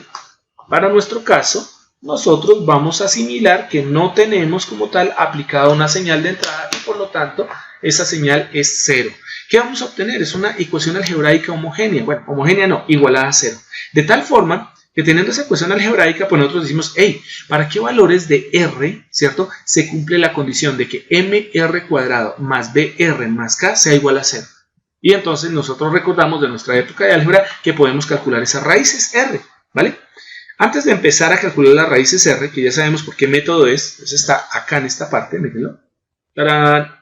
Speaker 1: Para nuestro caso, nosotros vamos a asimilar que no tenemos como tal aplicada una señal de entrada y por lo tanto esa señal es 0. ¿Qué vamos a obtener? Es una ecuación algebraica homogénea. Bueno, homogénea no, igualada a 0. De tal forma que teniendo esa ecuación algebraica, pues nosotros decimos, hey, ¿para qué valores de R, cierto? Se cumple la condición de que MR cuadrado más BR más K sea igual a 0. Y entonces nosotros recordamos de nuestra época de álgebra que podemos calcular esas raíces R, ¿vale? Antes de empezar a calcular las raíces R, que ya sabemos por qué método es, pues está acá en esta parte, mírenlo.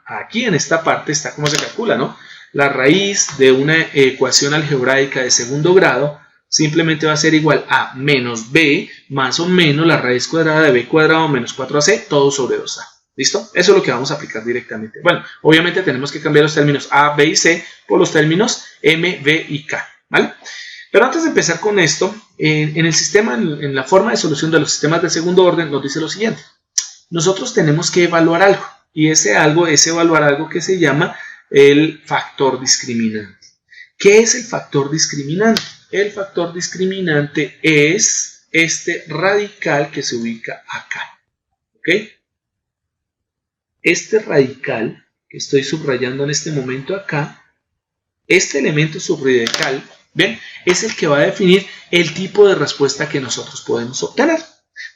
Speaker 1: Aquí en esta parte está cómo se calcula, ¿no? La raíz de una ecuación algebraica de segundo grado simplemente va a ser igual a menos b más o menos la raíz cuadrada de b cuadrado menos 4ac, todo sobre 2a. ¿Listo? Eso es lo que vamos a aplicar directamente. Bueno, obviamente tenemos que cambiar los términos a, b y c por los términos m, b y k, ¿vale? Pero antes de empezar con esto, en el sistema, en la forma de solución de los sistemas de segundo orden, nos dice lo siguiente. Nosotros tenemos que evaluar algo, y ese algo es evaluar algo que se llama el factor discriminante. ¿Qué es el factor discriminante? El factor discriminante es este radical que se ubica acá, ¿ok? Este radical que estoy subrayando en este momento acá, este elemento subradical, ¿ven? Es el que va a definir el tipo de respuesta que nosotros podemos obtener.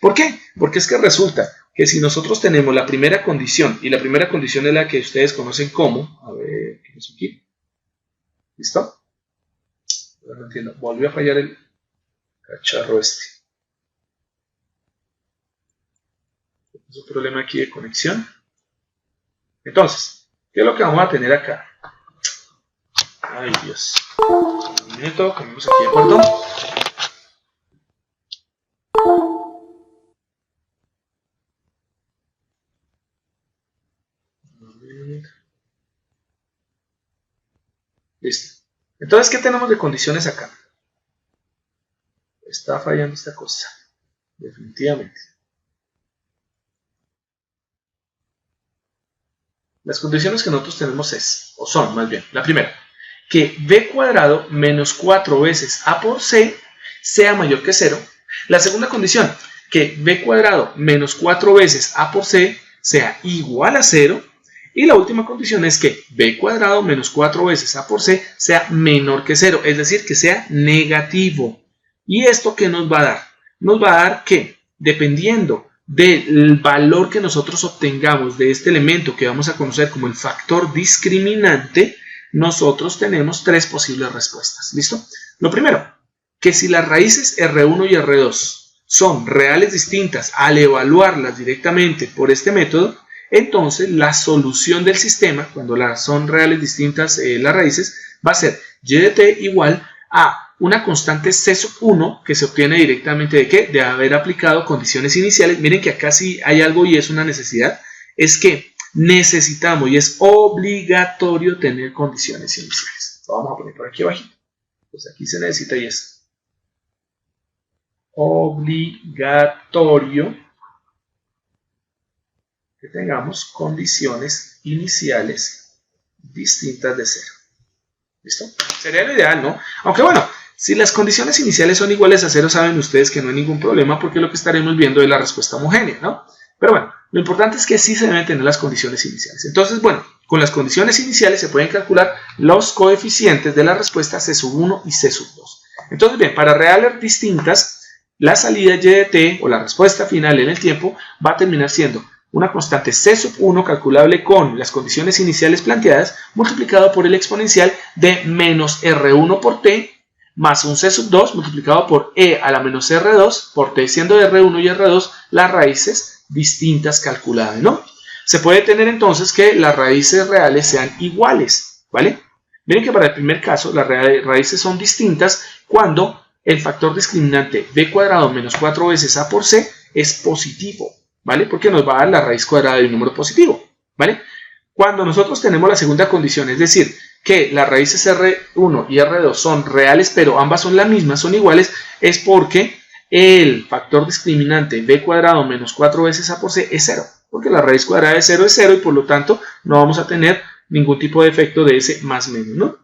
Speaker 1: ¿Por qué? Porque es que resulta que si nosotros tenemos la primera condición, y la primera condición es la que ustedes conocen como, a ver, ¿qué es aquí? ¿Listo? No entiendo, volvió a fallar el cacharro este. Es un problema aquí de conexión. Entonces, ¿qué es lo que vamos a tener acá? Ay, Dios. Un minuto, cambiamos aquí de acuerdo. Listo. Entonces, ¿qué tenemos de condiciones acá? Está fallando esta cosa. Definitivamente. Las condiciones que nosotros tenemos son más bien, la primera, que b cuadrado menos 4 veces a por c sea mayor que 0. La segunda condición, que b cuadrado menos 4 veces a por c sea igual a 0. Y la última condición es que b cuadrado menos 4 veces a por c sea menor que 0, es decir, que sea negativo. ¿Y esto qué nos va a dar? Nos va a dar que, dependiendo del valor que nosotros obtengamos de este elemento que vamos a conocer como el factor discriminante, nosotros tenemos 3 posibles respuestas. ¿Listo? Lo primero, que si las raíces R1 y R2 son reales distintas al evaluarlas directamente por este método, entonces la solución del sistema, cuando son reales distintas las raíces, va a ser y de t igual a una constante C sub 1 que se obtiene directamente ¿de qué? De haber aplicado condiciones iniciales. Miren que acá sí hay algo y es una necesidad. Es que necesitamos y es obligatorio tener condiciones iniciales. Lo vamos a poner por aquí abajito. Pues aquí se necesita y es obligatorio que tengamos condiciones iniciales distintas de 0. ¿Listo? Sería lo ideal, ¿no? Aunque bueno, si las condiciones iniciales son iguales a 0, saben ustedes que no hay ningún problema porque lo que estaremos viendo es la respuesta homogénea, ¿no? Pero bueno, Lo importante es que sí se deben tener las condiciones iniciales. Entonces, bueno, con las condiciones iniciales se pueden calcular los coeficientes de la respuesta C1 y C2. Entonces, bien, para reales distintas, la salida y de t, o la respuesta final en el tiempo, va a terminar siendo una constante C1 calculable con las condiciones iniciales planteadas, multiplicado por el exponencial de menos R1 por t, más un C2 multiplicado por e a la menos R2 por t, siendo R1 y R2 las raíces distintas calculadas, ¿no? Se puede tener entonces que las raíces reales sean iguales, ¿vale? Miren que para el primer caso las raíces son distintas cuando el factor discriminante b cuadrado menos 4 veces a por c es positivo, ¿vale? Porque nos va a dar la raíz cuadrada de un número positivo, ¿vale? Cuando nosotros tenemos la segunda condición, es decir, que las raíces R1 y R2 son reales, pero ambas son la misma, son iguales, es porque el factor discriminante b cuadrado menos 4 veces a por c es 0, porque la raíz cuadrada de 0 es 0 y por lo tanto no vamos a tener ningún tipo de efecto de ese más menos, ¿no?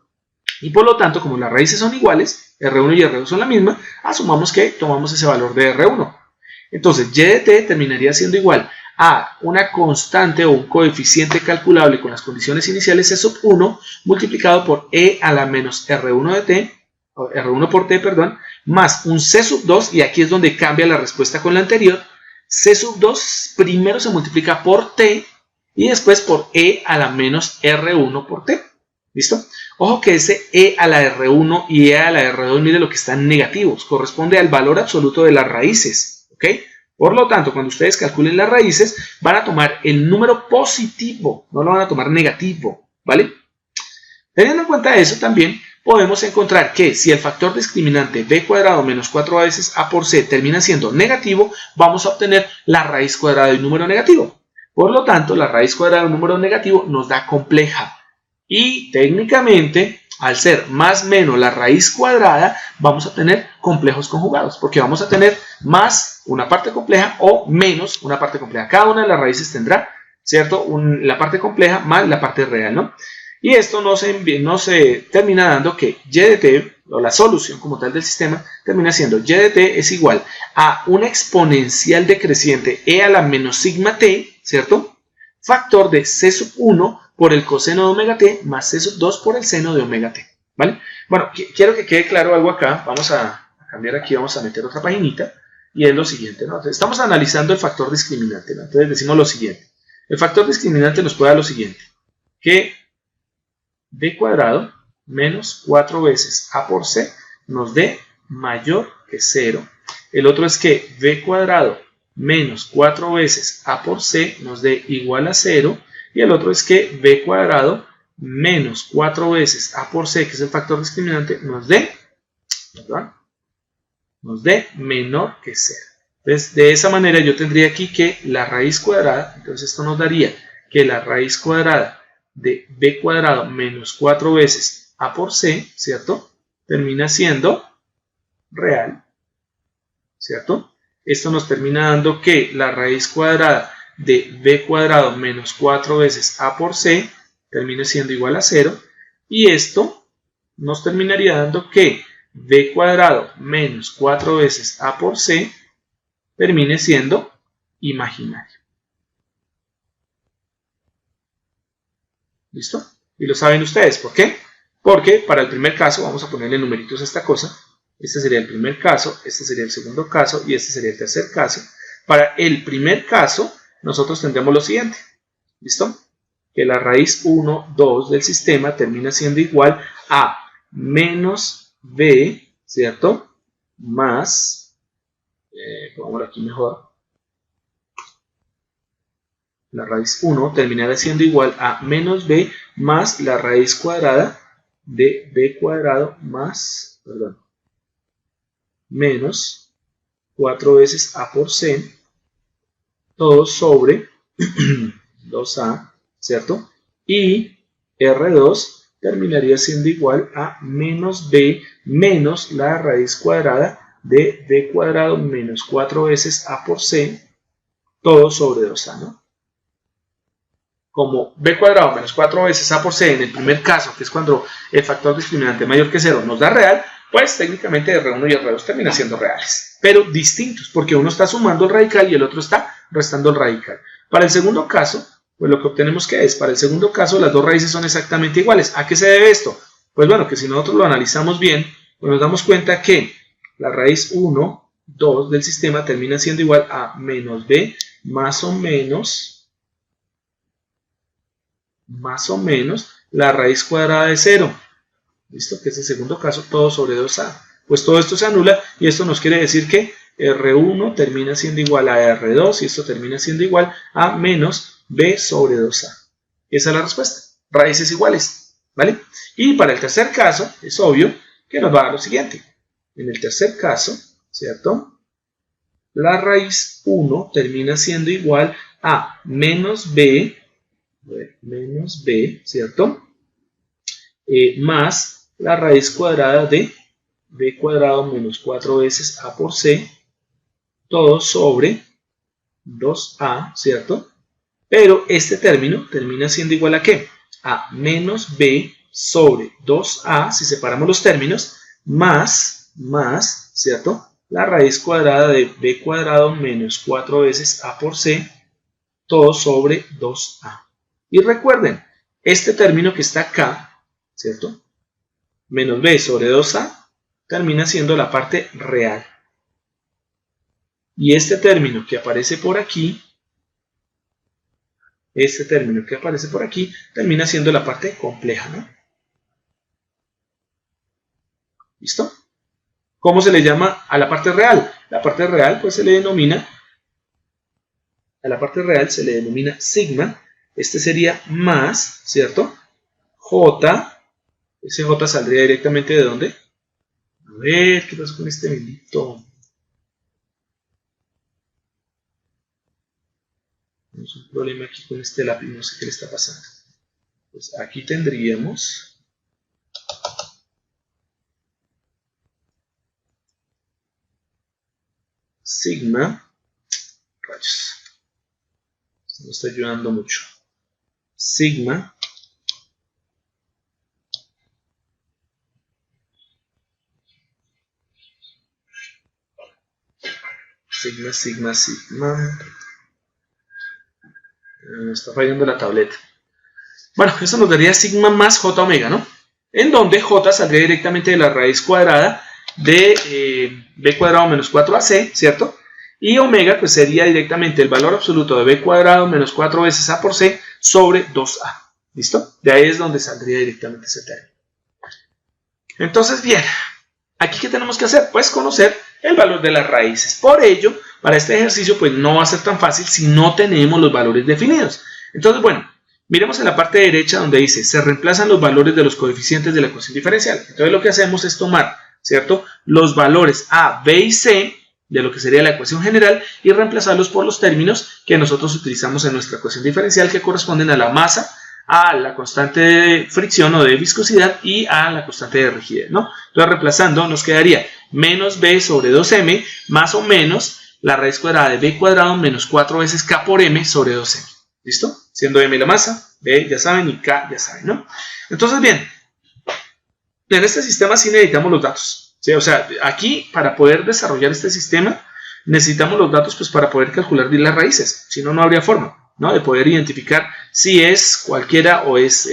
Speaker 1: Y por lo tanto, como las raíces son iguales, R1 y R2 son la misma, asumamos que tomamos ese valor de R1. Entonces, y de t terminaría siendo igual a una constante o un coeficiente calculable con las condiciones iniciales C1 multiplicado por e a la menos R1 de t, o R1 por t, perdón, más un C2, y aquí es donde cambia la respuesta con la anterior. C2 primero se multiplica por t y después por e a la menos R1 por t. ¿Listo? Ojo que ese e a la R1 y e a la R2, mire lo que están negativos, corresponde al valor absoluto de las raíces, ¿ok? Por lo tanto, cuando ustedes calculen las raíces, van a tomar el número positivo, no lo van a tomar negativo, ¿vale? Teniendo en cuenta eso también, podemos encontrar que si el factor discriminante b cuadrado menos 4 veces a por c termina siendo negativo, vamos a obtener la raíz cuadrada de un número negativo. Por lo tanto, la raíz cuadrada de un número negativo nos da compleja. Y técnicamente, al ser más menos la raíz cuadrada, vamos a tener complejos conjugados, porque vamos a tener más una parte compleja o menos una parte compleja. Cada una de las raíces tendrá, ¿cierto? La parte compleja más la parte real, ¿no? Y esto no se termina dando que y de t, o la solución como tal del sistema, termina siendo y de t es igual a una exponencial decreciente e a la menos sigma t, ¿cierto? Factor de C1 por el coseno de omega t más C2 por el seno de omega t, ¿vale? Bueno, quiero que quede claro algo acá. Vamos a cambiar aquí, vamos a meter otra paginita, y es lo siguiente, ¿no? Entonces, estamos analizando el factor discriminante, ¿no? Entonces decimos lo siguiente. El factor discriminante nos puede dar lo siguiente, que b cuadrado menos 4 veces a por c nos dé mayor que 0. El otro es que b cuadrado menos 4 veces a por c nos dé igual a 0. Y el otro es que b cuadrado menos 4 veces a por c, que es el factor discriminante, nos dé menor que 0. Entonces, de esa manera yo tendría aquí que la raíz cuadrada, entonces esto nos daría que la raíz cuadrada de b cuadrado menos 4 veces a por c, ¿cierto? Termina siendo real, ¿cierto? Esto nos termina dando que la raíz cuadrada de b cuadrado menos 4 veces a por c termina siendo igual a 0. Y esto nos terminaría dando que b cuadrado menos 4 veces a por c termine siendo imaginario. ¿Listo? Y lo saben ustedes, ¿por qué? Porque para el primer caso, vamos a ponerle numeritos a esta cosa. Este sería el primer caso, este sería el segundo caso y este sería el tercer caso. Para el primer caso, nosotros tendremos lo siguiente. ¿Listo? Que la raíz 1, 2 del sistema termina siendo igual a menos b, ¿cierto? Más, pongámoslo aquí mejor. La raíz 1 terminará siendo igual a menos b más la raíz cuadrada de b cuadrado más, menos 4 veces a por c, todo sobre 2a, ¿cierto? Y R2 terminaría siendo igual a menos b menos la raíz cuadrada de b cuadrado menos 4 veces a por c, todo sobre 2a, ¿no? Como b cuadrado menos 4 veces a por c en el primer caso, que es cuando el factor discriminante mayor que 0 nos da real, pues técnicamente R1 y R2 terminan siendo reales, pero distintos, porque uno está sumando el radical y el otro está restando el radical. Para el segundo caso, pues lo que obtenemos que es, para el segundo caso las dos raíces son exactamente iguales. ¿A qué se debe esto? Pues bueno, que si nosotros lo analizamos bien, pues nos damos cuenta que la raíz 1, 2 del sistema termina siendo igual a menos b más o menos la raíz cuadrada de 0. ¿Listo? Que es el segundo caso, todo sobre 2a. Pues todo esto se anula y esto nos quiere decir que R1 termina siendo igual a R2 y esto termina siendo igual a menos b sobre 2a. Esa es la respuesta. Raíces iguales. ¿Vale? Y para el tercer caso, es obvio que nos va a dar lo siguiente. En el tercer caso, ¿cierto? La raíz 1 termina siendo igual a menos b, ¿cierto? Más la raíz cuadrada de b cuadrado menos 4 veces a por c, todo sobre 2a, ¿cierto? Pero este término termina siendo igual a ¿qué? A menos b sobre 2a, si separamos los términos, más, ¿cierto? La raíz cuadrada de b cuadrado menos 4 veces a por c, todo sobre 2a. Y recuerden, este término que está acá, ¿cierto? Menos b sobre 2a, termina siendo la parte real. Y este término que aparece por aquí, termina siendo la parte compleja, ¿no? ¿Listo? ¿Cómo se le llama a la parte real? La parte real, pues se le denomina sigma. Este sería más, ¿cierto? J. Ese J saldría directamente ¿de dónde? A ver, ¿qué pasa con este bendito? Tenemos un problema aquí con este lápiz, no sé qué le está pasando. Pues aquí tendríamos sigma, rayos, no está ayudando mucho, sigma me está fallando la tableta. Bueno, eso nos daría sigma más j omega, ¿no? En donde j saldría directamente de la raíz cuadrada de b cuadrado menos 4ac, ¿cierto? Y omega pues sería directamente el valor absoluto de b cuadrado menos 4 veces a por c sobre 2a. ¿Listo? De ahí es donde saldría directamente ese término. Entonces, bien, ¿aquí qué tenemos que hacer? Pues conocer el valor de las raíces. Por ello, para este ejercicio pues no va a ser tan fácil si no tenemos los valores definidos. Entonces, bueno, miremos en la parte derecha donde dice se reemplazan los valores de los coeficientes de la ecuación diferencial. Entonces lo que hacemos es tomar, ¿cierto?, los valores a, b y c de lo que sería la ecuación general y reemplazarlos por los términos que nosotros utilizamos en nuestra ecuación diferencial, que corresponden a la masa, a la constante de fricción o de viscosidad y a la constante de rigidez, ¿no? Entonces reemplazando nos quedaría menos b sobre 2m más o menos la raíz cuadrada de b cuadrado menos 4 veces k por m sobre 2m. ¿Listo? Siendo m la masa, b ya saben y k ya saben, ¿no? Entonces, bien, en este sistema sí necesitamos los datos, ¿sí? O sea, aquí para poder desarrollar este sistema necesitamos los datos pues para poder calcular bien las raíces, si no, no habría forma, ¿no?, de poder identificar si es cualquiera o es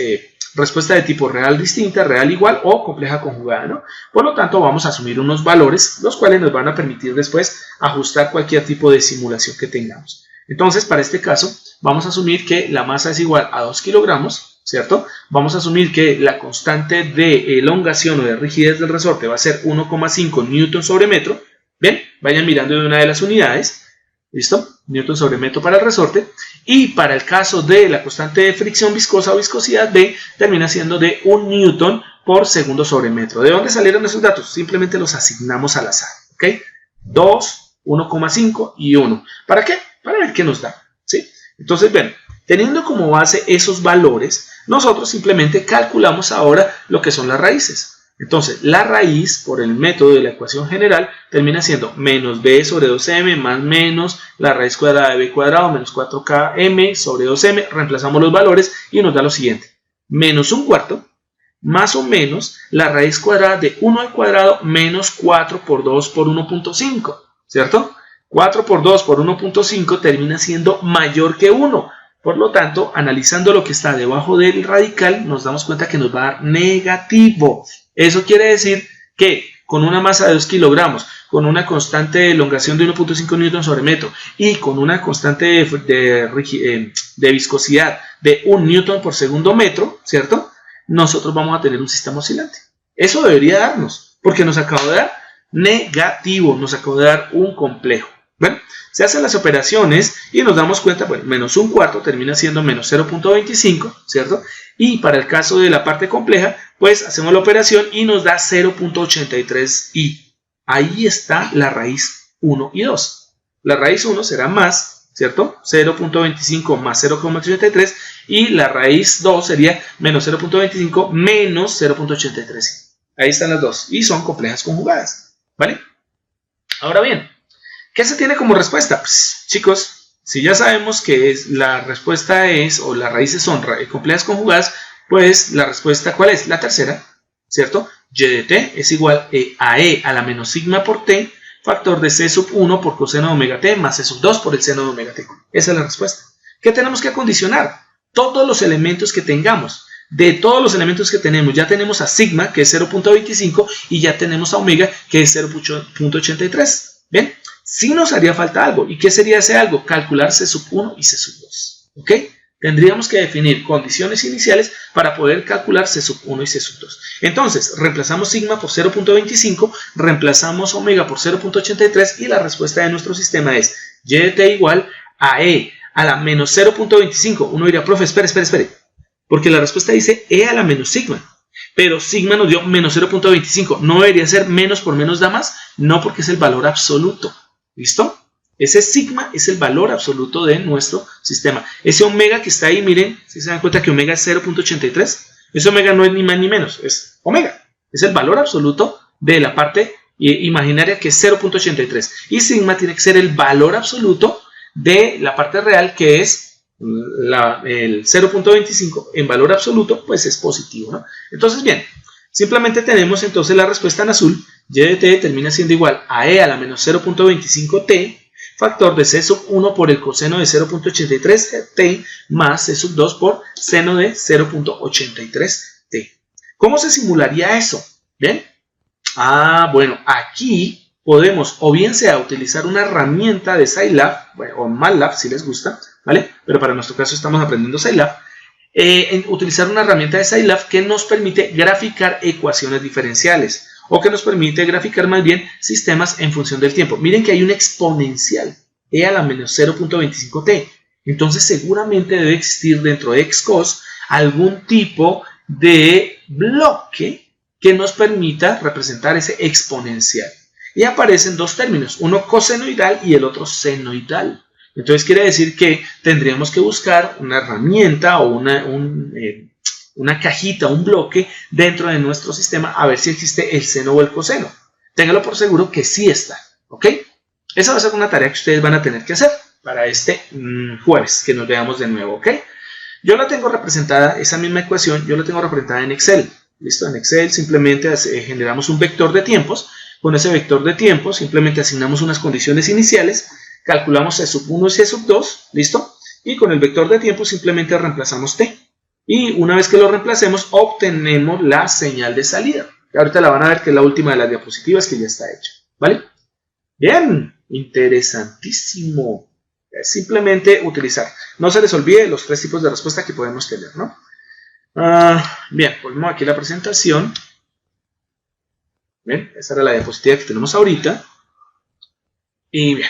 Speaker 1: respuesta de tipo real distinta, real igual o compleja conjugada, ¿no? Por lo tanto, vamos a asumir unos valores, los cuales nos van a permitir después ajustar cualquier tipo de simulación que tengamos. Entonces, para este caso, vamos a asumir que la masa es igual a 2 kilogramos, ¿cierto? Vamos a asumir que la constante de elongación o de rigidez del resorte va a ser 1,5 newton sobre metro. Bien, vayan mirando de una de las unidades. ¿Listo? Newton sobre metro para el resorte. Y para el caso de la constante de fricción viscosa o viscosidad B, termina siendo de 1 newton por segundo sobre metro. ¿De dónde salieron esos datos? Simplemente los asignamos al azar. ¿Ok? 2, 1,5 y 1. ¿Para qué? Para ver qué nos da. ¿Sí? Entonces, ven, teniendo como base esos valores, nosotros simplemente calculamos ahora lo que son las raíces. Entonces, la raíz por el método de la ecuación general termina siendo menos b sobre 2m más menos la raíz cuadrada de b cuadrado menos 4km sobre 2m. Reemplazamos los valores y nos da lo siguiente. Menos 1/4 más o menos la raíz cuadrada de 1 al cuadrado menos 4 por 2 por 1.5. ¿Cierto? 4 por 2 por 1.5 termina siendo mayor que 1. Por lo tanto, analizando lo que está debajo del radical, nos damos cuenta que nos va a dar negativo. Eso quiere decir que con una masa de 2 kilogramos, con una constante de elongación de 1.5 newton sobre metro y con una constante de viscosidad de 1 newton por segundo metro, ¿cierto? Nosotros vamos a tener un sistema oscilante. Eso debería darnos, porque nos acaba de dar negativo, nos acaba de dar un complejo. Bueno, se hacen las operaciones y nos damos cuenta, bueno, menos un cuarto termina siendo menos 0.25, ¿cierto? Y para el caso de la parte compleja, pues hacemos la operación y nos da 0.83i. Ahí está la raíz 1 y 2. La raíz 1 será más, ¿cierto? 0.25 más 0.83 y la raíz 2 sería menos 0.25 menos 0.83i. Ahí están las dos y son complejas conjugadas, ¿vale? Ahora bien, ¿qué se tiene como respuesta? Pues, chicos, si ya sabemos que la respuesta es, o las raíces son complejas conjugadas, pues la respuesta, ¿cuál es? La tercera, ¿cierto? Y de t es igual a e a la menos sigma por t, factor de c sub 1 por coseno de omega t más c sub 2 por el seno de omega t. Esa es la respuesta. ¿Qué tenemos que acondicionar? Todos los elementos que tengamos. De todos los elementos que tenemos, ya tenemos a sigma, que es 0.25, y ya tenemos a omega, que es 0.83. ¿Bien? Sí nos haría falta algo. ¿Y qué sería ese algo? Calcular C sub 1 y C sub 2. ¿Ok? Tendríamos que definir condiciones iniciales para poder calcular C sub 1 y C sub 2. Entonces, reemplazamos sigma por 0.25, reemplazamos omega por 0.83 y la respuesta de nuestro sistema es y de t igual a e a la menos 0.25. Uno diría, profe, espere. Porque la respuesta dice e a la menos sigma. Pero sigma nos dio menos 0.25. ¿No debería ser menos por menos da más? No, porque es el valor absoluto. ¿Listo? Ese sigma es el valor absoluto de nuestro sistema. Ese omega que está ahí, miren, si se dan cuenta que omega es 0.83, ese omega no es ni más ni menos, es omega. Es el valor absoluto de la parte imaginaria que es 0.83. Y sigma tiene que ser el valor absoluto de la parte real que es el 0.25 en valor absoluto, pues es positivo, ¿no? Entonces, bien, simplemente tenemos entonces la respuesta en azul. Y de t termina siendo igual a e a la menos 0.25t, factor de c sub 1 por el coseno de 0.83t más c sub 2 por seno de 0.83t. ¿Cómo se simularía eso? ¿Bien? Bueno, aquí podemos o bien sea utilizar una herramienta de Scilab, o MATLAB si les gusta, ¿vale? Pero para nuestro caso estamos aprendiendo Scilab. Utilizar una herramienta de Scilab que nos permite graficar ecuaciones diferenciales o que nos permite graficar más bien sistemas en función del tiempo. Miren que hay una exponencial, e a la menos 0.25t. Entonces seguramente debe existir dentro de Xcos algún tipo de bloque que nos permita representar ese exponencial. Y aparecen dos términos, uno cosenoidal y el otro senoidal. Entonces quiere decir que tendríamos que buscar una herramienta o una cajita, un bloque dentro de nuestro sistema a ver si existe el seno o el coseno. Téngalo por seguro que sí está, ¿ok? Esa va a ser una tarea que ustedes van a tener que hacer para este jueves, que nos veamos de nuevo, ¿ok? Yo la tengo representada, esa misma ecuación, yo la tengo representada en Excel. ¿Listo? En Excel simplemente generamos un vector de tiempos. Con ese vector de tiempos simplemente asignamos unas condiciones iniciales, calculamos C sub 1 y C sub 2, ¿listo? Y con el vector de tiempo simplemente reemplazamos t. Y una vez que lo reemplacemos, obtenemos la señal de salida. Ahorita la van a ver, que es la última de las diapositivas que ya está hecha, ¿vale? Bien, interesantísimo. Es simplemente utilizar. No se les olvide los tres tipos de respuesta que podemos tener, ¿no? Bien, ponemos aquí la presentación. Bien, esa era la diapositiva que tenemos ahorita. Y bien.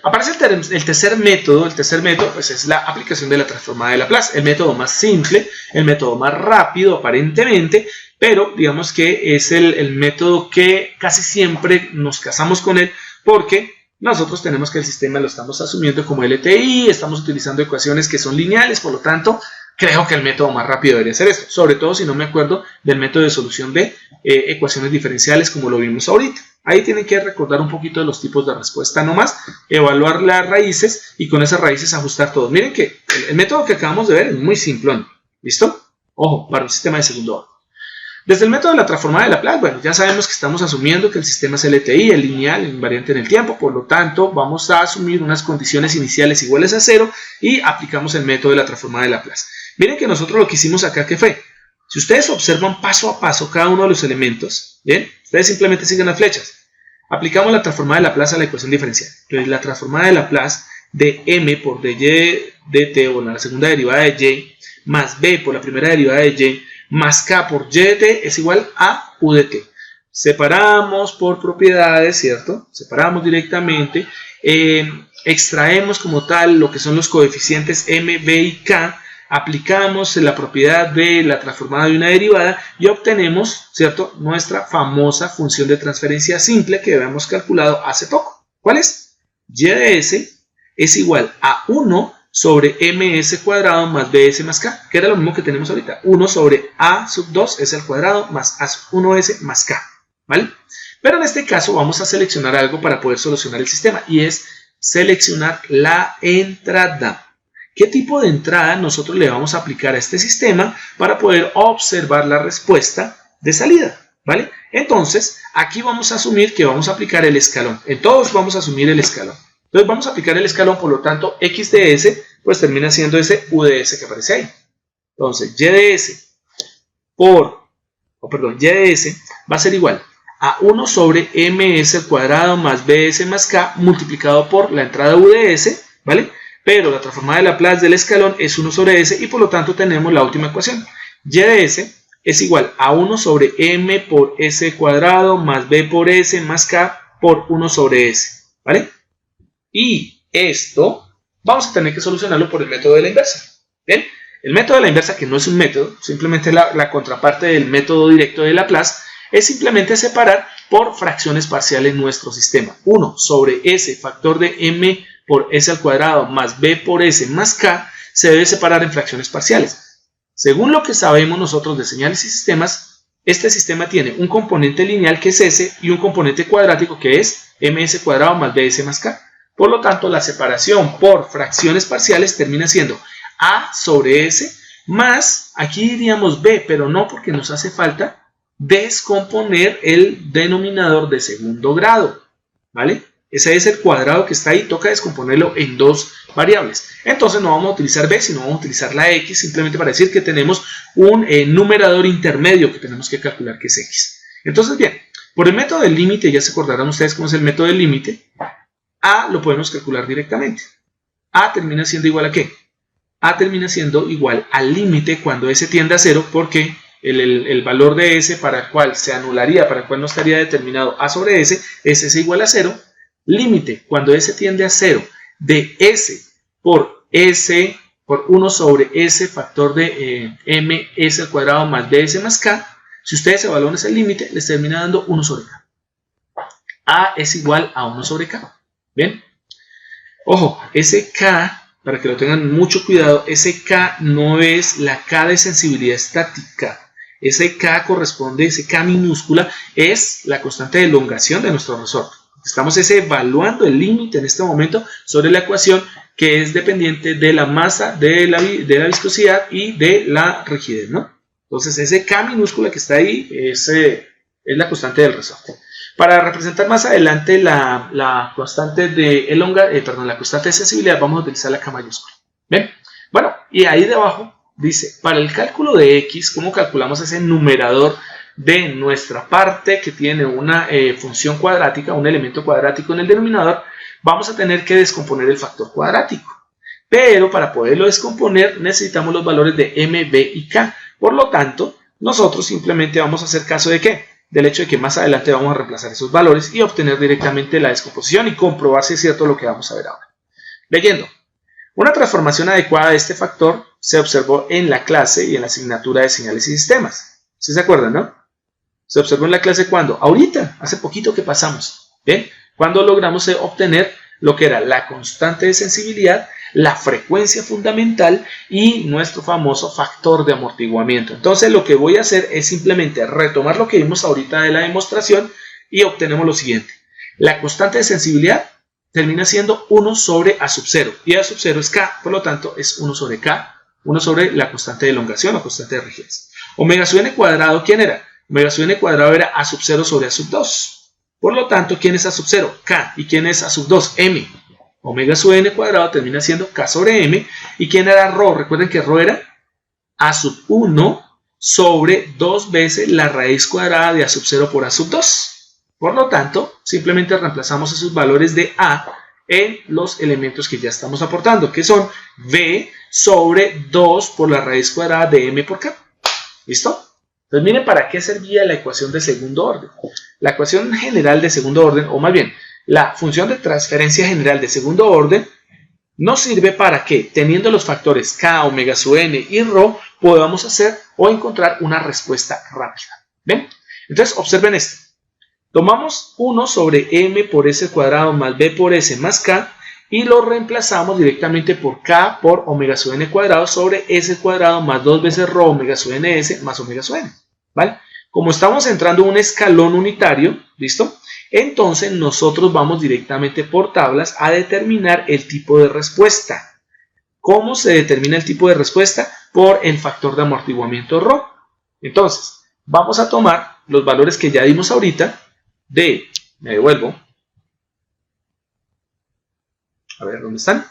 Speaker 1: Aparece el tercer método. El tercer método pues, es la aplicación de la transformada de Laplace. El método más simple, el método más rápido aparentemente, pero digamos que es el método que casi siempre nos casamos con él porque nosotros tenemos que el sistema lo estamos asumiendo como LTI, estamos utilizando ecuaciones que son lineales, por lo tanto creo que el método más rápido debería ser esto, sobre todo si no me acuerdo del método de solución de ecuaciones diferenciales como lo vimos ahorita. Ahí tienen que recordar un poquito de los tipos de respuesta nomás, evaluar las raíces y con esas raíces ajustar todo. Miren que el método que acabamos de ver es muy simplón, ¿listo? Ojo, para un sistema de segundo orden. Desde el método de la transformada de Laplace, bueno, ya sabemos que estamos asumiendo que el sistema es LTI, es lineal, invariante en el tiempo, por lo tanto, vamos a asumir unas condiciones iniciales iguales a 0 y aplicamos el método de la transformada de Laplace. Miren que nosotros lo que hicimos acá, ¿qué fue? Si ustedes observan paso a paso cada uno de los elementos, ¿bien? Ustedes simplemente siguen las flechas. Aplicamos la transformada de Laplace a la ecuación diferencial. Entonces, la transformada de Laplace de m por dy dt, o la segunda derivada de y, más b por la primera derivada de y, más k por y de t es igual a u de t. Separamos por propiedades, ¿cierto? Separamos directamente, extraemos como tal lo que son los coeficientes m, b y k, aplicamos la propiedad de la transformada de una derivada y obtenemos, ¿cierto?, nuestra famosa función de transferencia simple que habíamos calculado hace poco. ¿Cuál es? Y de s es igual a 1 sobre ms cuadrado más bs más k, que era lo mismo que tenemos ahorita. 1 sobre a sub 2 s al cuadrado más a sub 1s más k, ¿vale? Pero en este caso vamos a seleccionar algo para poder solucionar el sistema, y es seleccionar la entrada. ¿Qué tipo de entrada nosotros le vamos a aplicar a este sistema para poder observar la respuesta de salida? ¿Vale? Entonces, aquí vamos a asumir que vamos a aplicar el escalón. En todos vamos a asumir el escalón. Entonces vamos a aplicar el escalón, por lo tanto, x de s, pues termina siendo ese u de s que aparece ahí. Entonces, y de s y de s va a ser igual a 1 sobre ms al cuadrado más bs más k multiplicado por la entrada u de s, ¿vale? Pero la transformada de Laplace del escalón es 1 sobre s y por lo tanto tenemos la última ecuación. Y de s es igual a 1 sobre m por s cuadrado más b por s más k por 1 sobre s, ¿vale? Y esto vamos a tener que solucionarlo por el método de la inversa. ¿Bien? El método de la inversa, que no es un método, simplemente la contraparte del método directo de Laplace, es simplemente separar por fracciones parciales nuestro sistema. 1 sobre s factor de m por s al cuadrado más b por s más k se debe separar en fracciones parciales. Según lo que sabemos nosotros de señales y sistemas, este sistema tiene un componente lineal que es s y un componente cuadrático que es ms cuadrado más bs más k. Por lo tanto, la separación por fracciones parciales termina siendo a sobre s más, aquí diríamos b, pero no, porque nos hace falta descomponer el denominador de segundo grado, ¿vale? Ese es el cuadrado que está ahí, toca descomponerlo en dos variables. Entonces no vamos a utilizar b, sino vamos a utilizar la x, simplemente para decir que tenemos un numerador intermedio que tenemos que calcular, que es x. Entonces, bien, por el método del límite, ya se acordarán ustedes cómo es el método del límite. A lo podemos calcular directamente. A termina siendo igual a ¿qué? A termina siendo igual al límite cuando s tiende a 0, porque el valor de s para el cual se anularía, para el cual no estaría determinado a sobre s, es s igual a 0. Límite cuando s tiende a 0 de s por 1 sobre s factor de ms al cuadrado más bs más k. Si ustedes evalúan ese límite, les termina dando 1 sobre k. A es igual a 1 sobre k. ¿Bien? Ojo, ese K, para que lo tengan mucho cuidado, ese K no es la K de sensibilidad estática. Ese K corresponde, ese K minúscula, es la constante de elongación de nuestro resorte. Estamos evaluando el límite en este momento sobre la ecuación que es dependiente de la masa, de la viscosidad y de la rigidez, ¿no? Entonces, ese K minúscula que está ahí es la constante del resorte. Para representar más adelante la constante de la constante de sensibilidad, vamos a utilizar la K mayúscula. ¿Bien? Bueno, y ahí debajo dice, para el cálculo de x, ¿cómo calculamos ese numerador de nuestra parte que tiene una función cuadrática, un elemento cuadrático en el denominador? Vamos a tener que descomponer el factor cuadrático. Pero para poderlo descomponer necesitamos los valores de m, b y k. Por lo tanto, nosotros simplemente vamos a hacer caso de ¿qué? Del hecho de que más adelante vamos a reemplazar esos valores y obtener directamente la descomposición y comprobar si es cierto lo que vamos a ver ahora. Leyendo. Una transformación adecuada de este factor se observó en la clase y en la asignatura de señales y sistemas. ¿Sí se acuerdan, no? Se observó en la clase ¿cuándo? Ahorita, hace poquito que pasamos. ¿Bien? Cuando logramos obtener lo que era la constante de sensibilidad, la frecuencia fundamental y nuestro famoso factor de amortiguamiento. Entonces lo que voy a hacer es simplemente retomar lo que vimos ahorita de la demostración y obtenemos lo siguiente. La constante de sensibilidad termina siendo 1 sobre A sub 0 y A sub 0 es K, por lo tanto es 1 sobre K, 1 sobre la constante de elongación o constante de rigidez. Omega sub n cuadrado, ¿quién era? omega sub n cuadrado era a sub 0 sobre a sub 2. Por lo tanto, ¿quién es a sub 0? K. ¿Y quién es a sub 2? M. Omega sub n cuadrado termina siendo K sobre M. ¿Y quién era ρ? Recuerden que ρ era a sub 1 sobre 2 veces la raíz cuadrada de a sub 0 por a sub 2. Por lo tanto, simplemente reemplazamos esos valores de A en los elementos que ya estamos aportando, que son V sobre 2 por la raíz cuadrada de M por K. ¿Listo? Entonces miren para qué servía la ecuación de segundo orden. La ecuación general de segundo orden, o más bien, la función de transferencia general de segundo orden, nos sirve para que, teniendo los factores K, omega sub n y ρ, podamos hacer o encontrar una respuesta rápida. ¿Ven? Entonces observen esto. Tomamos 1 sobre m por s cuadrado más b por s más k y lo reemplazamos directamente por k por omega sub n cuadrado sobre s cuadrado más 2 veces ρ omega sub ns más omega sub n. ¿Vale? Como estamos entrando en un escalón unitario, ¿listo? Entonces nosotros vamos directamente por tablas a determinar el tipo de respuesta. ¿Cómo se determina el tipo de respuesta? Por el factor de amortiguamiento ρ. Entonces, vamos a tomar los valores que ya dimos ahorita de, me devuelvo, a ver, ¿dónde están?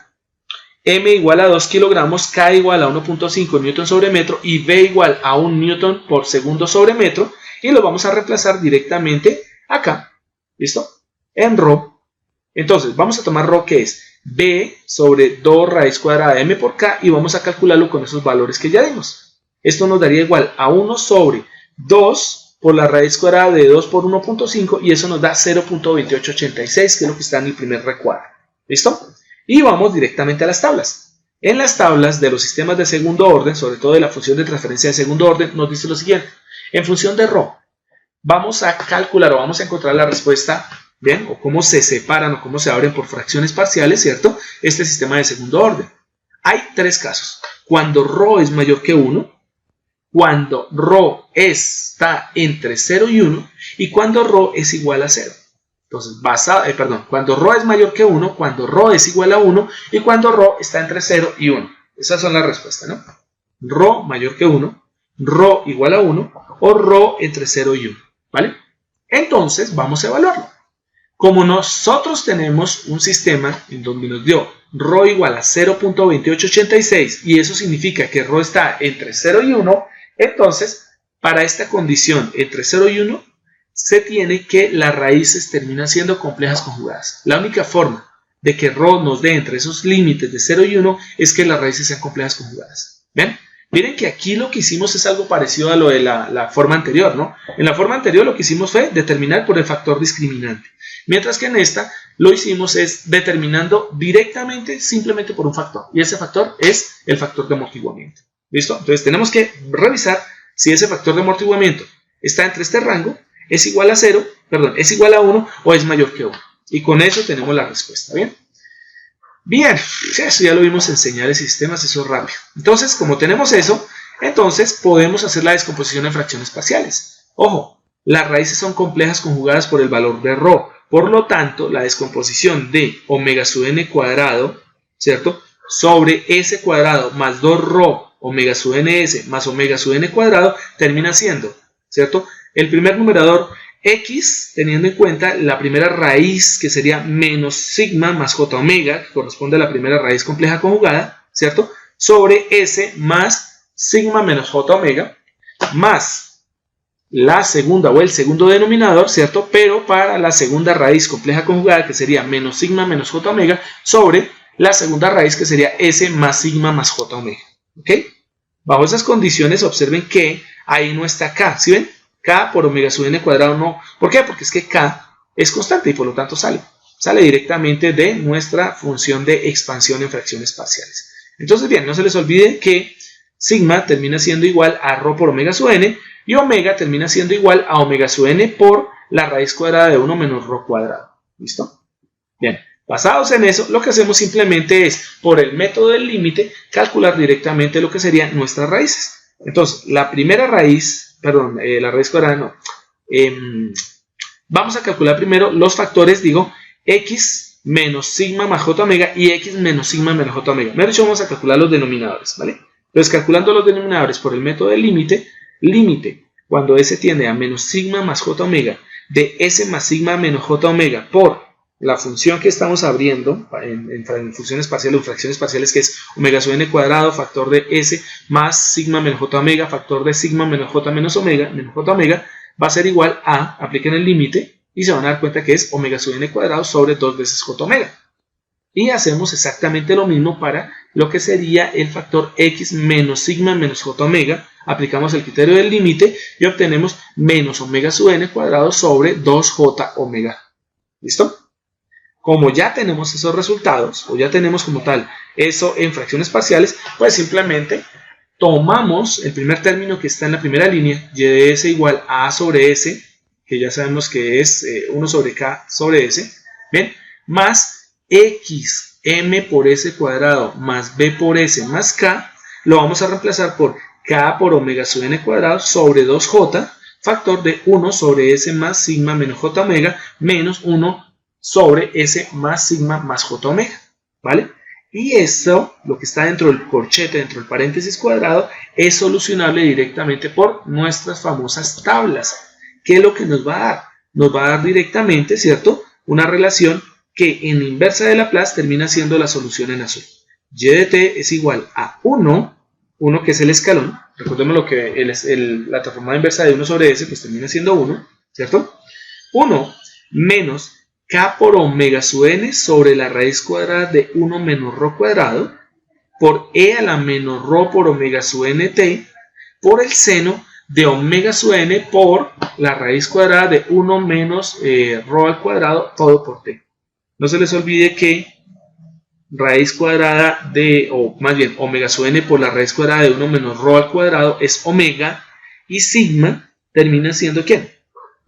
Speaker 1: M igual a 2 kilogramos, K igual a 1.5 newton sobre metro y V igual a 1 newton por segundo sobre metro, y lo vamos a reemplazar directamente acá, ¿listo? En ρ. Entonces, vamos a tomar ρ, que es B sobre 2 raíz cuadrada de M por K, y vamos a calcularlo con esos valores que ya dimos. Esto nos daría igual a 1 sobre 2 por la raíz cuadrada de 2 por 1.5, y eso nos da 0.2886, que es lo que está en el primer recuadro. ¿Listo? Y vamos directamente a las tablas. En las tablas de los sistemas de segundo orden, sobre todo de la función de transferencia de segundo orden, nos dice lo siguiente. En función de ρ, vamos a calcular o vamos a encontrar la respuesta, ¿bien? O cómo se separan o cómo se abren por fracciones parciales, ¿cierto? Este sistema de segundo orden. Hay tres casos. Cuando ρ es mayor que 1, cuando ρ está entre 0 y 1 y cuando ρ es igual a 0. Entonces, cuando ρ es mayor que 1, cuando ρ es igual a 1 y cuando ρ está entre 0 y 1. Esas son las respuestas, ¿no? ρ mayor que 1, ρ igual a 1 o ρ entre 0 y 1, ¿vale? Entonces, vamos a evaluarlo. Como nosotros tenemos un sistema en donde nos dio ρ igual a 0.2886 y eso significa que ρ está entre 0 y 1, entonces, para esta condición entre 0 y 1, se tiene que las raíces terminan siendo complejas conjugadas. La única forma de que ρ nos dé entre esos límites de 0 y 1 es que las raíces sean complejas conjugadas. ¿Ven? Miren que aquí lo que hicimos es algo parecido a lo de la forma anterior, ¿no? En la forma anterior lo que hicimos fue determinar por el factor discriminante. Mientras que en esta lo hicimos es determinando directamente, simplemente por un factor. Y ese factor es el factor de amortiguamiento. ¿Listo? Entonces tenemos que revisar si ese factor de amortiguamiento está entre este rango, es igual a 0, perdón, es igual a 1 o es mayor que 1. Y con eso tenemos la respuesta, ¿bien? Bien, eso ya lo vimos en señales y sistemas, eso es rápido. Entonces, como tenemos eso, entonces podemos hacer la descomposición en fracciones parciales. Ojo, las raíces son complejas conjugadas por el valor de ρ. Por lo tanto, la descomposición de omega sub n cuadrado, ¿cierto? Sobre s cuadrado más 2ρ omega sub ns más omega sub n cuadrado termina siendo, ¿cierto? El primer numerador x, teniendo en cuenta la primera raíz, que sería menos sigma más j omega, que corresponde a la primera raíz compleja conjugada, ¿cierto? Sobre s más sigma menos j omega, más la segunda o el segundo denominador, ¿cierto? Pero para la segunda raíz compleja conjugada, que sería menos sigma menos j omega, sobre la segunda raíz, que sería s más sigma más j omega. ¿Ok? Bajo esas condiciones, observen que ahí no está k, ¿sí ven? K por omega sub n cuadrado no. ¿Por qué? Porque es que K es constante y por lo tanto sale directamente de nuestra función de expansión en fracciones parciales. Entonces, bien, no se les olvide que sigma termina siendo igual a ρ por omega sub n y omega termina siendo igual a omega sub n por la raíz cuadrada de 1 menos ρ cuadrado. ¿Listo? Bien, basados en eso, lo que hacemos simplemente es, por el método del límite, calcular directamente lo que serían nuestras raíces. Entonces, la primera raíz, la raíz cuadrada no. Vamos a calcular primero los factores, digo, x menos sigma más j omega y x menos sigma menos j omega. Mejor dicho, vamos a calcular los denominadores, ¿vale? Entonces, calculando los denominadores por el método del límite, cuando S tiende a menos sigma más j omega de S más sigma menos j omega por la función que estamos abriendo en funciones parciales o fracciones parciales, que es omega sub n cuadrado, factor de S más sigma menos j omega, factor de sigma menos j omega, va a ser igual a, apliquen el límite y se van a dar cuenta que es omega sub n cuadrado sobre 2 veces j omega. Y hacemos exactamente lo mismo para lo que sería el factor x menos sigma menos j omega. Aplicamos el criterio del límite y obtenemos menos omega sub n cuadrado sobre 2j omega. ¿Listo? Como ya tenemos esos resultados, o ya tenemos como tal eso en fracciones parciales, pues simplemente tomamos el primer término que está en la primera línea, y de s igual a a sobre s, que ya sabemos que es 1 sobre k sobre s, ¿bien? Más x m por s cuadrado más b por s más k, lo vamos a reemplazar por k por omega sub n cuadrado sobre 2j, factor de 1 sobre s más sigma menos j omega, menos 1 sobre s más sigma más j omega, ¿vale? Y esto, lo que está dentro del corchete, dentro del paréntesis cuadrado, es solucionable directamente por nuestras famosas tablas. ¿Qué es lo que nos va a dar? Nos va a dar directamente, ¿cierto?, una relación que en inversa de Laplace termina siendo la solución en azul. Y de t es igual a 1 que es el escalón. Recordemos lo que la transformada inversa de 1 sobre s, pues termina siendo 1, ¿cierto? 1 menos k por omega sub n sobre la raíz cuadrada de 1 menos rho cuadrado por e a la menos rho por omega sub nt por el seno de omega sub n por la raíz cuadrada de 1 menos rho al cuadrado todo por t. No se les olvide que raíz cuadrada de, o más bien omega sub n por la raíz cuadrada de 1 menos rho al cuadrado es omega, y sigma termina siendo ¿quién?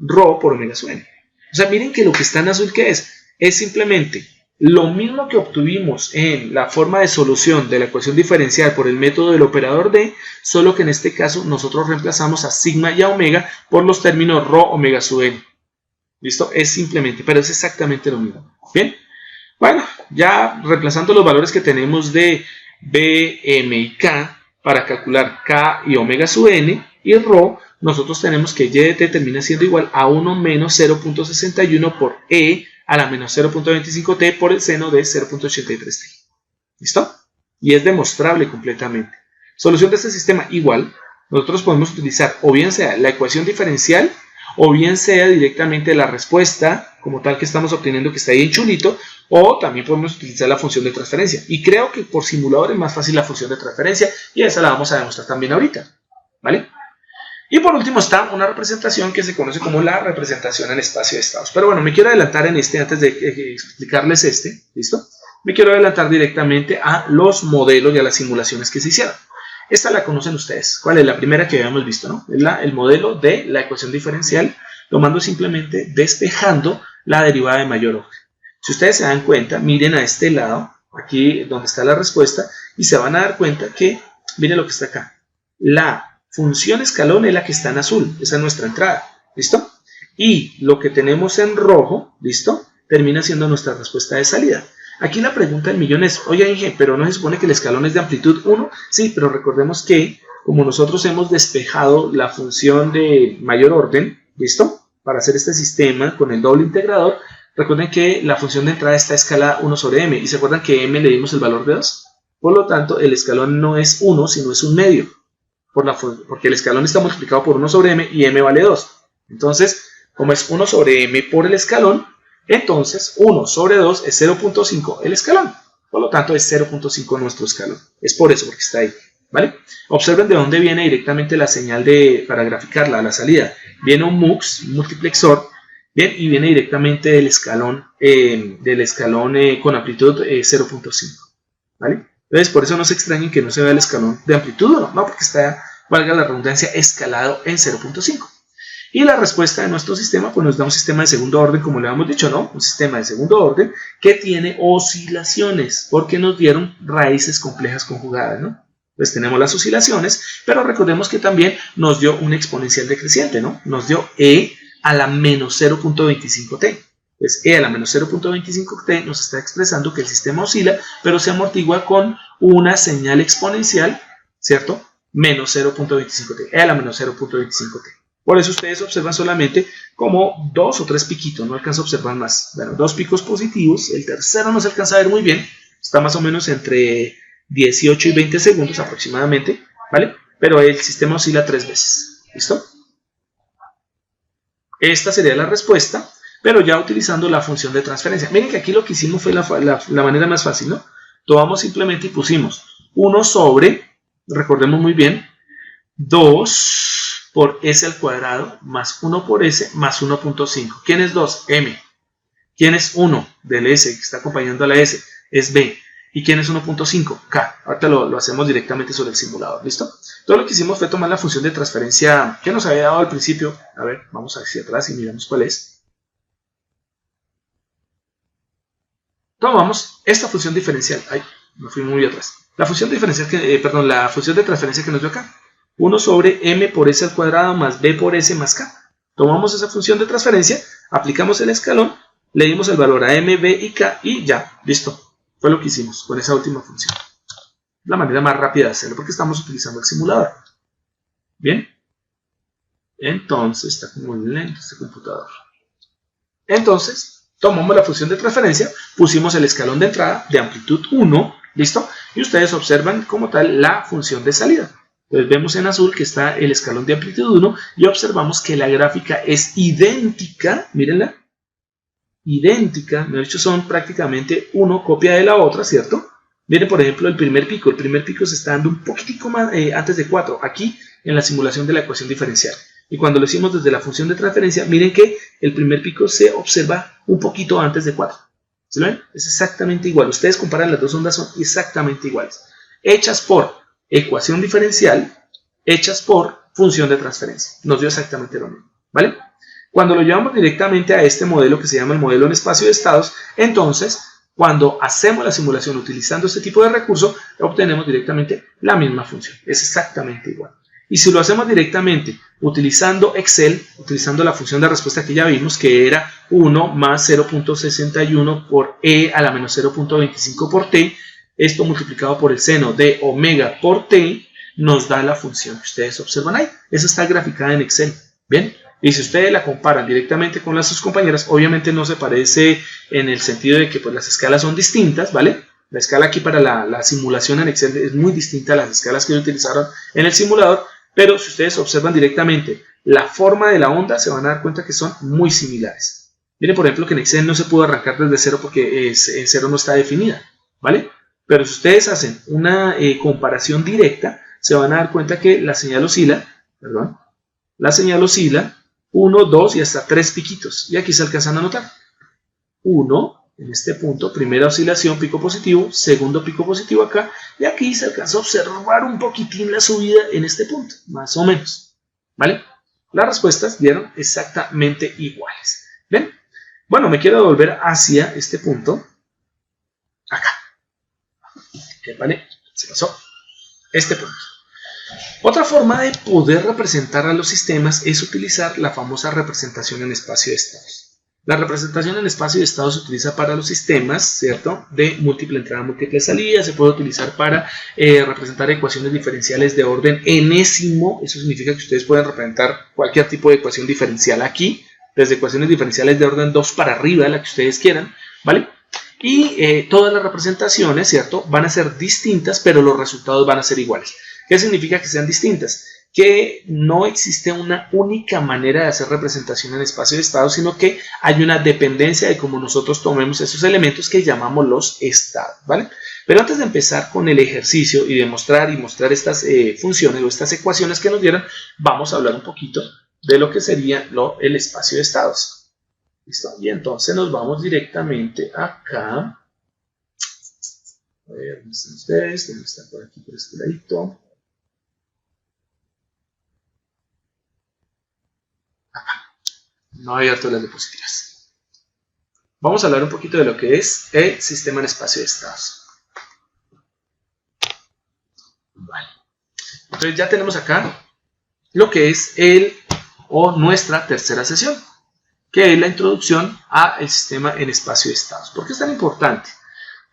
Speaker 1: Rho por omega sub n. O sea, miren que lo que está en azul, ¿qué es? Es simplemente lo mismo que obtuvimos en la forma de solución de la ecuación diferencial por el método del operador D, solo que en este caso nosotros reemplazamos a sigma y a omega por los términos rho omega sub n. ¿Listo? Es simplemente, pero es exactamente lo mismo. ¿Bien? Bueno, ya reemplazando los valores que tenemos de B, M y K para calcular K y omega sub n y rho, nosotros tenemos que y de t termina siendo igual a 1 menos 0.61 por e a la menos 0.25t por el seno de 0.83t. ¿Listo? Y es demostrable completamente. Solución de este sistema igual, nosotros podemos utilizar o bien sea la ecuación diferencial o bien sea directamente la respuesta como tal que estamos obteniendo, que está ahí en chulito, o también podemos utilizar la función de transferencia. Y creo que por simulador es más fácil la función de transferencia, y esa la vamos a demostrar también ahorita, ¿vale? Y por último está una representación que se conoce como la representación en espacio de estados. Pero bueno, me quiero adelantar en antes de explicarles ¿listo? Me quiero adelantar directamente a los modelos y a las simulaciones que se hicieron. Esta la conocen ustedes. ¿Cuál es? La primera que habíamos visto, ¿no? Es el modelo de la ecuación diferencial, tomando simplemente, despejando la derivada de mayor orden. Si ustedes se dan cuenta, miren a este lado, aquí donde está la respuesta, y se van a dar cuenta que, miren lo que está acá. La función escalón es la que está en azul, esa es nuestra entrada, ¿listo? Y lo que tenemos en rojo, ¿listo? Termina siendo nuestra respuesta de salida. Aquí la pregunta del millón es, oye Inge, pero ¿no se supone que el escalón es de amplitud 1? Sí, pero recordemos que como nosotros hemos despejado la función de mayor orden, ¿listo? Para hacer este sistema con el doble integrador, recuerden que la función de entrada está escalada 1 sobre m, y se acuerdan que m le dimos el valor de 2. Por lo tanto, el escalón no es 1, sino es un medio. Porque el escalón está multiplicado por 1 sobre m y m vale 2. Entonces, como es 1 sobre m por el escalón, entonces 1 sobre 2 es 0.5 el escalón. Por lo tanto, es 0.5 nuestro escalón. Es por eso, porque está ahí, ¿vale? Observen de dónde viene directamente la señal para graficarla a la salida. Viene un MUX, un multiplexor, ¿bien? Y viene directamente del escalón con amplitud 0.5, ¿vale? Entonces, por eso no se extrañen que no se vea el escalón de amplitud 1, no, porque está, valga la redundancia, escalado en 0.5. Y la respuesta de nuestro sistema, pues nos da un sistema de segundo orden, como le habíamos dicho, ¿no? Un sistema de segundo orden que tiene oscilaciones, porque nos dieron raíces complejas conjugadas, ¿no? Pues tenemos las oscilaciones, pero recordemos que también nos dio un exponencial decreciente, ¿no? Nos dio e a la menos 0.25t. Pues e a la menos 0.25t nos está expresando que el sistema oscila, pero se amortigua con una señal exponencial, ¿cierto? Menos 0.25t, e a la menos 0.25t. Por eso ustedes observan solamente como 2 o 3 piquitos, no alcanza a observar más. Bueno, 2 picos positivos, el tercero no se alcanza a ver muy bien, está más o menos entre 18 y 20 segundos aproximadamente, ¿vale? Pero el sistema oscila 3 veces, ¿listo? Esta sería la respuesta, pero ya utilizando la función de transferencia. Miren que aquí lo que hicimos fue la manera más fácil, ¿no? Tomamos simplemente y pusimos 1 sobre, recordemos muy bien, 2 por S al cuadrado más 1 por S más 1.5. ¿Quién es 2? M. ¿Quién es 1 del S que está acompañando a la S? Es B. ¿Y quién es 1.5? K. Ahorita lo hacemos directamente sobre el simulador. ¿Listo? Todo lo que hicimos fue tomar la función de transferencia que nos había dado al principio. A ver, vamos hacia atrás y miramos cuál es. Tomamos esta función diferencial. Ay, me fui muy atrás. La función diferencial la función de transferencia que nos dio acá. 1 sobre m por s al cuadrado más b por s más k. Tomamos esa función de transferencia, aplicamos el escalón, le dimos el valor a m, b y k y ya, listo. Fue lo que hicimos con esa última función. La manera más rápida de hacerlo porque estamos utilizando el simulador. Bien. Entonces, está como lento este computador. Entonces, tomamos la función de transferencia, pusimos el escalón de entrada de amplitud 1, listo, y ustedes observan como tal la función de salida. Entonces vemos en azul que está el escalón de amplitud 1 y observamos que la gráfica es idéntica, mírenla, idéntica, mejor dicho son prácticamente uno copia de la otra, ¿cierto? Miren por ejemplo el primer pico se está dando un poquitico más antes de 4, aquí en la simulación de la ecuación diferencial. Y cuando lo hicimos desde la función de transferencia, miren que el primer pico se observa un poquito antes de 4. ¿Se lo ven? Es exactamente igual, ustedes comparan las dos ondas, son exactamente iguales, hechas por ecuación diferencial, hechas por función de transferencia. Nos dio exactamente lo mismo, ¿vale? Cuando lo llevamos directamente a este modelo que se llama el modelo en espacio de estados, entonces, cuando hacemos la simulación utilizando este tipo de recurso, obtenemos directamente la misma función. Es exactamente igual. Y si lo hacemos directamente utilizando Excel, utilizando la función de respuesta que ya vimos, que era 1 más 0.61 por E a la menos 0.25 por T, esto multiplicado por el seno de omega por t nos da la función que ustedes observan ahí. Esa está graficada en Excel. ¿Bien? Y si ustedes la comparan directamente con las sus compañeras, obviamente no se parece en el sentido de que pues, las escalas son distintas, ¿vale? La escala aquí para la simulación en Excel es muy distinta a las escalas que utilizaron en el simulador, pero si ustedes observan directamente la forma de la onda, se van a dar cuenta que son muy similares. Miren, por ejemplo, que en Excel no se pudo arrancar desde cero porque en cero no está definida, ¿vale? Pero si ustedes hacen una comparación directa, se van a dar cuenta que la señal oscila, la señal oscila 1, 2 y hasta 3 piquitos. Y aquí se alcanzan a notar. 1, en este punto, primera oscilación, pico positivo, segundo pico positivo acá, y aquí se alcanza a observar un poquitín la subida en este punto, más o menos. ¿Vale? Las respuestas dieron exactamente iguales. ¿Ven? Bueno, me quiero volver hacia este punto, acá. ¿Vale? Se pasó este punto. Otra forma de poder representar a los sistemas es utilizar la famosa representación en espacio de estados. La representación en espacio de estados se utiliza para los sistemas, ¿cierto? De múltiple entrada, múltiple salida. Se puede utilizar para representar ecuaciones diferenciales de orden enésimo. Eso significa que ustedes pueden representar cualquier tipo de ecuación diferencial aquí, desde ecuaciones diferenciales de orden 2 para arriba, la que ustedes quieran, ¿vale? Y todas las representaciones, ¿cierto? Van a ser distintas, pero los resultados van a ser iguales. ¿Qué significa que sean distintas? Que no existe una única manera de hacer representación en espacio de estados, sino que hay una dependencia de cómo nosotros tomemos esos elementos que llamamos los estados, ¿vale? Pero antes de empezar con el ejercicio y mostrar estas funciones o estas ecuaciones que nos dieron, vamos a hablar un poquito de lo que sería el espacio de estados. ¿Listo? Y entonces nos vamos directamente acá. A ver, ¿dónde están ustedes? ¿Dónde están por aquí, por este ladito? Acá. No hay abierto las diapositivas. Vamos a hablar un poquito de lo que es el sistema en espacio de estados. Vale. Entonces ya tenemos acá lo que es nuestra tercera sesión, que es la introducción al sistema en espacio de estados. ¿Por qué es tan importante?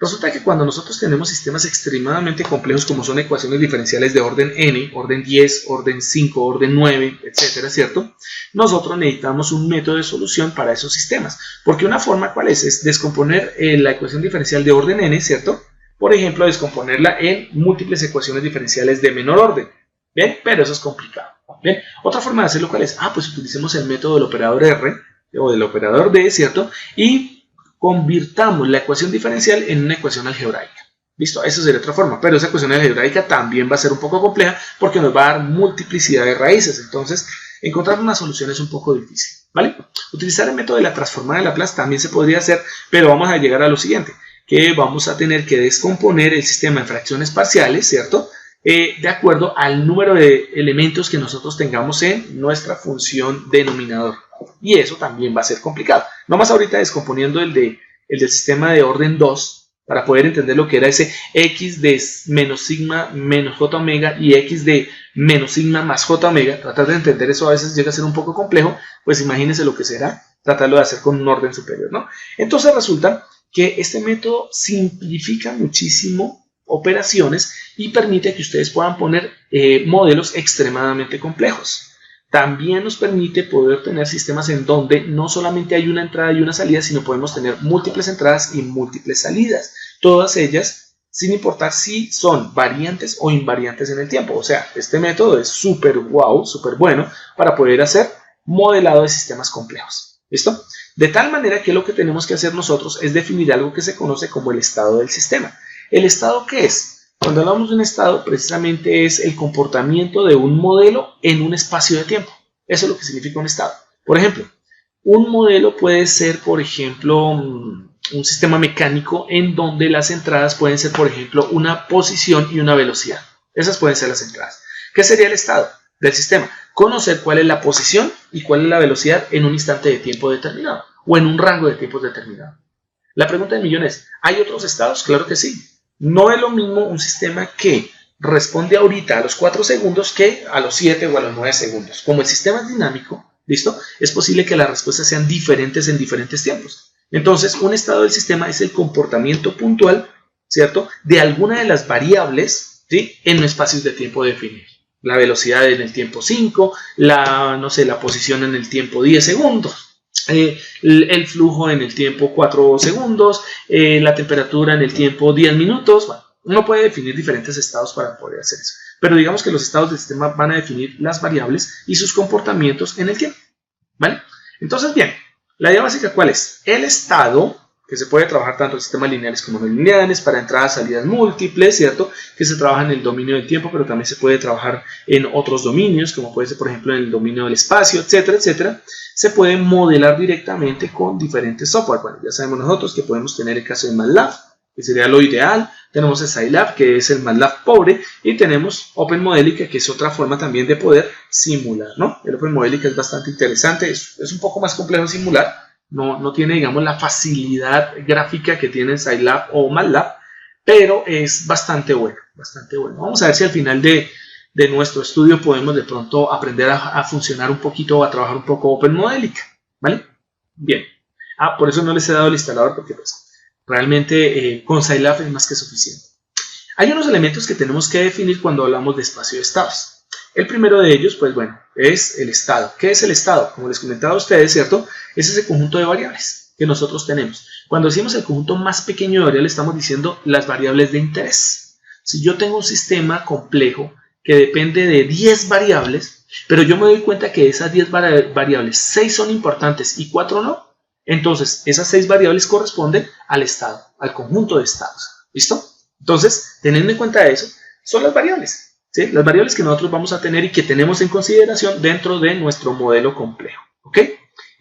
Speaker 1: Resulta que cuando nosotros tenemos sistemas extremadamente complejos como son ecuaciones diferenciales de orden n, orden 10, orden 5, orden 9, etcétera, ¿cierto? Nosotros necesitamos un método de solución para esos sistemas. Porque una forma, ¿cuál es? Es descomponer la ecuación diferencial de orden n, ¿cierto? Por ejemplo, descomponerla en múltiples ecuaciones diferenciales de menor orden. ¿Bien? Pero eso es complicado. ¿Bien? Otra forma de hacerlo, ¿cuál es? Pues utilicemos el método del operador R o del operador D, ¿cierto? Y convirtamos la ecuación diferencial en una ecuación algebraica. ¿Listo? Esa sería otra forma, pero esa ecuación algebraica también va a ser un poco compleja porque nos va a dar multiplicidad de raíces. Entonces, encontrar una solución es un poco difícil, ¿vale? Utilizar el método de la transformada de Laplace también se podría hacer, pero vamos a llegar a lo siguiente, que vamos a tener que descomponer el sistema en fracciones parciales, ¿cierto? De acuerdo al número de elementos que nosotros tengamos en nuestra función denominador. Y eso también va a ser complicado. Vamos ahorita descomponiendo el del sistema de orden 2 para poder entender lo que era ese x de menos sigma menos j omega y x de menos sigma más j omega. Tratar de entender eso a veces llega a ser un poco complejo, pues imagínense lo que será tratarlo de hacer con un orden superior, ¿no? Entonces resulta que este método simplifica muchísimo operaciones y permite que ustedes puedan poner modelos extremadamente complejos. También nos permite poder tener sistemas en donde no solamente hay una entrada y una salida, sino podemos tener múltiples entradas y múltiples salidas. Todas ellas sin importar si son variantes o invariantes en el tiempo. O sea, este método es súper wow, súper bueno para poder hacer modelado de sistemas complejos. ¿Listo? De tal manera que lo que tenemos que hacer nosotros es definir algo que se conoce como el estado del sistema. ¿El estado qué es? Cuando hablamos de un estado, precisamente es el comportamiento de un modelo en un espacio de tiempo. Eso es lo que significa un estado. Por ejemplo, un modelo puede ser, por ejemplo, un sistema mecánico en donde las entradas pueden ser, por ejemplo, una posición y una velocidad. Esas pueden ser las entradas. ¿Qué sería el estado del sistema? Conocer cuál es la posición y cuál es la velocidad en un instante de tiempo determinado o en un rango de tiempos determinado. La pregunta del millón es, ¿hay otros estados? Claro que sí. No es lo mismo un sistema que responde ahorita a los 4 segundos que a los 7 o a los 9 segundos. Como el sistema es dinámico, ¿listo? Es posible que las respuestas sean diferentes en diferentes tiempos. Entonces, un estado del sistema es el comportamiento puntual, ¿cierto?, de alguna de las variables, ¿sí?, en espacios de tiempo definidos. La velocidad en el tiempo 5, la posición en el tiempo 10 segundos. El flujo en el tiempo 4 segundos, la temperatura en el tiempo 10 minutos. Bueno, uno puede definir diferentes estados para poder hacer eso. Pero digamos que los estados del sistema van a definir las variables y sus comportamientos en el tiempo. ¿Vale? Entonces, bien, la idea básica, ¿cuál es? El estado, que se puede trabajar tanto en sistemas lineales como no lineales, para entradas, salidas múltiples, ¿cierto? Que se trabaja en el dominio del tiempo, pero también se puede trabajar en otros dominios, como puede ser, por ejemplo, en el dominio del espacio, etcétera, etcétera. Se puede modelar directamente con diferentes software. Bueno, ya sabemos nosotros que podemos tener el caso de MATLAB, que sería lo ideal. Tenemos el Scilab, que es el MATLAB pobre, y tenemos OpenModelica, que es otra forma también de poder simular, ¿no? El OpenModelica es bastante interesante, es un poco más complejo simular, no tiene, digamos, la facilidad gráfica que tiene el Scilab o MATLAB, pero es bastante bueno, bastante bueno. Vamos a ver si al final de nuestro estudio podemos de pronto aprender a funcionar un poquito o a trabajar un poco OpenModelica, ¿vale? Bien. Por eso no les he dado el instalador, porque pues realmente con Scilab es más que suficiente. Hay unos elementos que tenemos que definir cuando hablamos de espacio de estados. El primero de ellos, pues bueno, es el estado. ¿Qué es el estado? Como les comentaba a ustedes, ¿cierto? Es ese conjunto de variables que nosotros tenemos. Cuando decimos el conjunto más pequeño de variables, estamos diciendo las variables de interés. Si yo tengo un sistema complejo que depende de 10 variables, pero yo me doy cuenta que de esas 10 variables, 6 son importantes y 4 no, entonces esas 6 variables corresponden al estado, al conjunto de estados. ¿Listo? Entonces, teniendo en cuenta eso, son las variables, ¿sí? Las variables que nosotros vamos a tener y que tenemos en consideración dentro de nuestro modelo complejo. ¿Ok?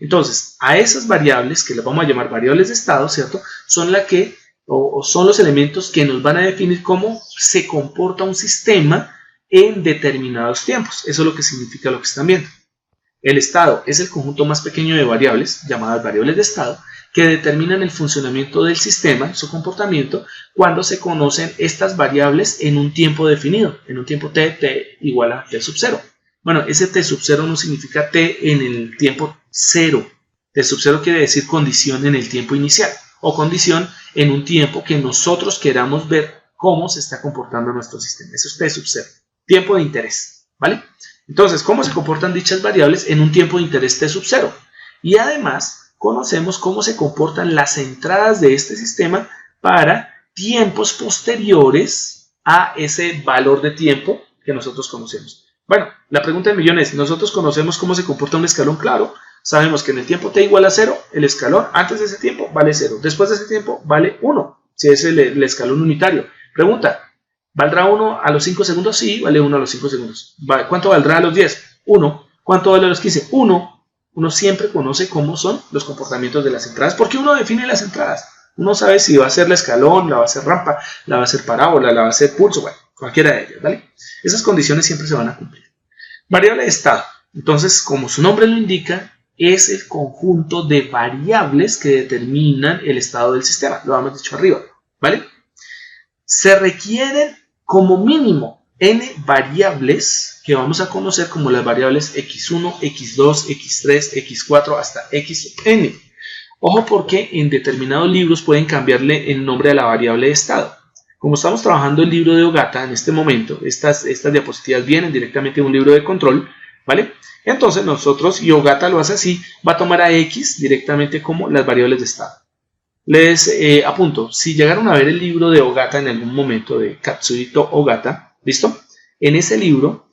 Speaker 1: Entonces, a esas variables, que las vamos a llamar variables de estado, ¿cierto?, son las que, o son los elementos que nos van a definir cómo se comporta un sistema en determinados tiempos. Eso es lo que significa lo que están viendo. El estado es el conjunto más pequeño de variables, llamadas variables de estado, que determinan el funcionamiento del sistema, su comportamiento, cuando se conocen estas variables en un tiempo definido, en un tiempo t igual a t sub 0. Bueno, ese t sub 0 no significa t en el tiempo 0. T sub 0 quiere decir condición en el tiempo inicial. o condición en un tiempo que nosotros queramos ver cómo se está comportando nuestro sistema. Eso ustedes observen. Tiempo de interés, ¿vale? Entonces, ¿cómo se comportan dichas variables en un tiempo de interés t sub 0? Y además, conocemos cómo se comportan las entradas de este sistema para tiempos posteriores a ese valor de tiempo que nosotros conocemos. Bueno, la pregunta del millón es, ¿nosotros conocemos cómo se comporta un escalón? Claro, sabemos que en el tiempo t igual a 0, el escalón antes de ese tiempo vale 0, después de ese tiempo vale 1, si es el escalón unitario. Pregunta, ¿valdrá 1 a los 5 segundos? Sí, vale 1 a los 5 segundos. ¿Cuánto valdrá a los 10? 1. ¿Cuánto vale a los 15? 1. Uno siempre conoce cómo son los comportamientos de las entradas, porque uno define las entradas. Uno sabe si va a ser la escalón, la va a ser rampa, la va a ser parábola, la va a ser pulso, bueno, cualquiera de ellas, ¿vale? Esas condiciones siempre se van a cumplir. Variable de estado. Entonces, como su nombre lo indica, es el conjunto de variables que determinan el estado del sistema. Lo hemos dicho arriba, ¿vale? Se requieren como mínimo n variables que vamos a conocer como las variables x1, x2, x3, x4 hasta xn. Ojo porque en determinados libros pueden cambiarle el nombre a la variable de estado. Como estamos trabajando el libro de Ogata en este momento, estas diapositivas vienen directamente de un libro de control, ¿vale? Entonces nosotros, y Ogata lo hace así, va a tomar a x directamente como las variables de estado. Les apunto, si llegaron a ver el libro de Ogata en algún momento, de Katsuhito Ogata, ¿listo? En ese libro,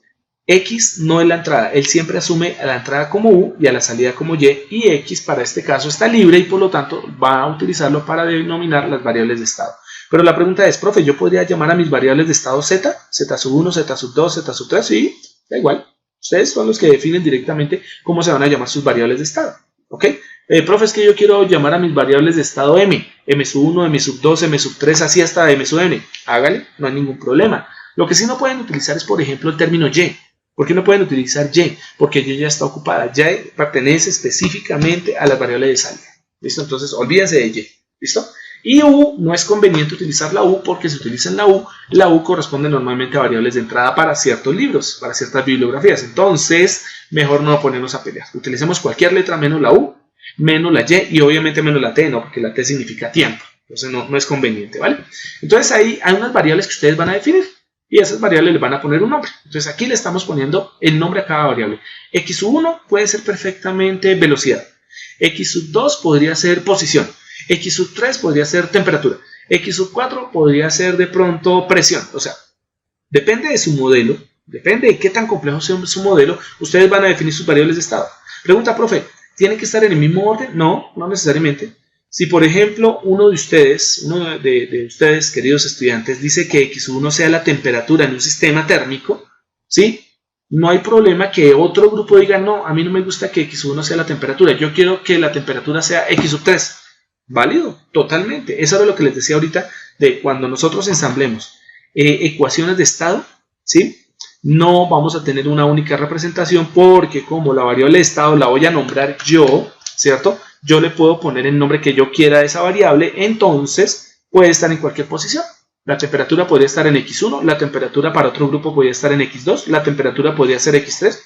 Speaker 1: x no es la entrada, él siempre asume a la entrada como u y a la salida como y x para este caso está libre y por lo tanto va a utilizarlo para denominar las variables de estado. Pero la pregunta es, profe, ¿yo podría llamar a mis variables de estado z? Z sub 1, z sub 2, z sub 3, sí, da igual. Ustedes son los que definen directamente cómo se van a llamar sus variables de estado, ¿ok? Profe, es que yo quiero llamar a mis variables de estado m sub 1, m sub 2, m sub 3, así hasta m sub n. Hágale, no hay ningún problema. Lo que sí no pueden utilizar es, por ejemplo, el término y. ¿Por qué no pueden utilizar y? Porque y ya está ocupada. Y pertenece específicamente a las variables de salida. ¿Listo? Entonces, olvídense de y. ¿Listo? Y u, no es conveniente utilizar la u porque si utilizan la u corresponde normalmente a variables de entrada para ciertos libros, para ciertas bibliografías. Entonces, mejor no ponernos a pelear. Utilicemos cualquier letra menos la u, menos la y obviamente menos la t, ¿no? Porque la t significa tiempo. Entonces, no es conveniente, ¿vale? Entonces, ahí hay unas variables que ustedes van a definir. Y a esas variables les van a poner un nombre. Entonces aquí le estamos poniendo el nombre a cada variable. X sub 1 puede ser perfectamente velocidad. X sub 2 podría ser posición. X sub 3 podría ser temperatura. X sub 4 podría ser de pronto presión. O sea, depende de su modelo, depende de qué tan complejo sea su modelo, ustedes van a definir sus variables de estado. Pregunta, profe, ¿tiene que estar en el mismo orden? No, no necesariamente. Si, por ejemplo, uno de ustedes, queridos estudiantes, dice que x1 sea la temperatura en un sistema térmico, ¿sí? No hay problema que otro grupo diga, no, a mí no me gusta que x1 sea la temperatura, yo quiero que la temperatura sea x sub 3. Válido, totalmente. Eso era lo que les decía ahorita de cuando nosotros ensamblemos ecuaciones de estado, ¿sí? No vamos a tener una única representación porque como la variable de estado la voy a nombrar yo, ¿cierto? Yo le puedo poner el nombre que yo quiera a esa variable, entonces puede estar en cualquier posición. La temperatura podría estar en x1, la temperatura para otro grupo podría estar en x2, la temperatura podría ser x3.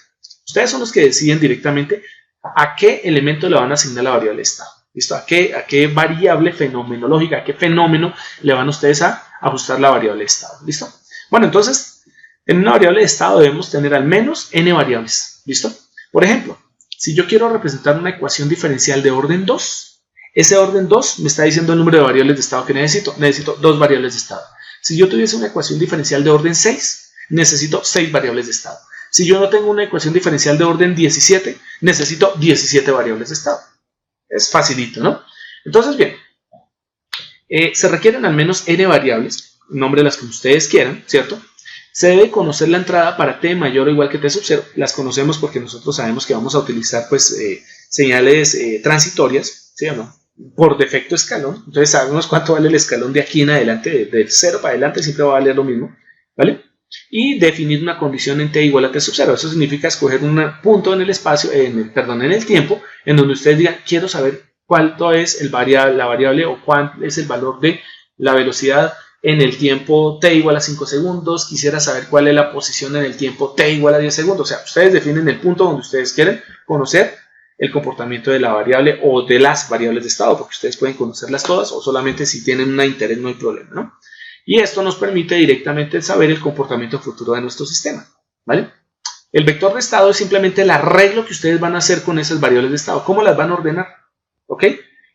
Speaker 1: Ustedes son los que deciden directamente a qué elemento le van a asignar la variable de estado. ¿Listo? ¿A qué variable fenomenológica, a qué fenómeno le van ustedes a ajustar la variable de estado? ¿Listo? Bueno, entonces, en una variable de estado debemos tener al menos n variables. ¿Listo? Por ejemplo, si yo quiero representar una ecuación diferencial de orden 2, ese orden 2 me está diciendo el número de variables de estado que necesito. Necesito 2 variables de estado. Si yo tuviese una ecuación diferencial de orden 6, necesito 6 variables de estado. Si yo no tengo una ecuación diferencial de orden 17, necesito 17 variables de estado. Es facilito, ¿no? Entonces, bien, se requieren al menos n variables, nombre de las que ustedes quieran, ¿cierto? Se debe conocer la entrada para t mayor o igual que t sub 0. Las conocemos porque nosotros sabemos que vamos a utilizar pues, señales transitorias, ¿sí o no? Por defecto escalón. Entonces sabemos cuánto vale el escalón de aquí en adelante, del 0 para adelante siempre va a valer lo mismo, ¿vale? Y definir una condición en t igual a t sub 0. Eso significa escoger un punto en el espacio, en el tiempo, en donde ustedes digan, quiero saber cuánto es la variable o cuál es el valor de la velocidad en el tiempo t igual a 5 segundos, quisiera saber cuál es la posición en el tiempo t igual a 10 segundos. O sea, ustedes definen el punto donde ustedes quieren conocer el comportamiento de la variable o de las variables de estado, porque ustedes pueden conocerlas todas o solamente si tienen un interés no hay problema, ¿no? Y esto nos permite directamente saber el comportamiento futuro de nuestro sistema, ¿vale? El vector de estado es simplemente el arreglo que ustedes van a hacer con esas variables de estado. ¿Cómo las van a ordenar? ¿Ok?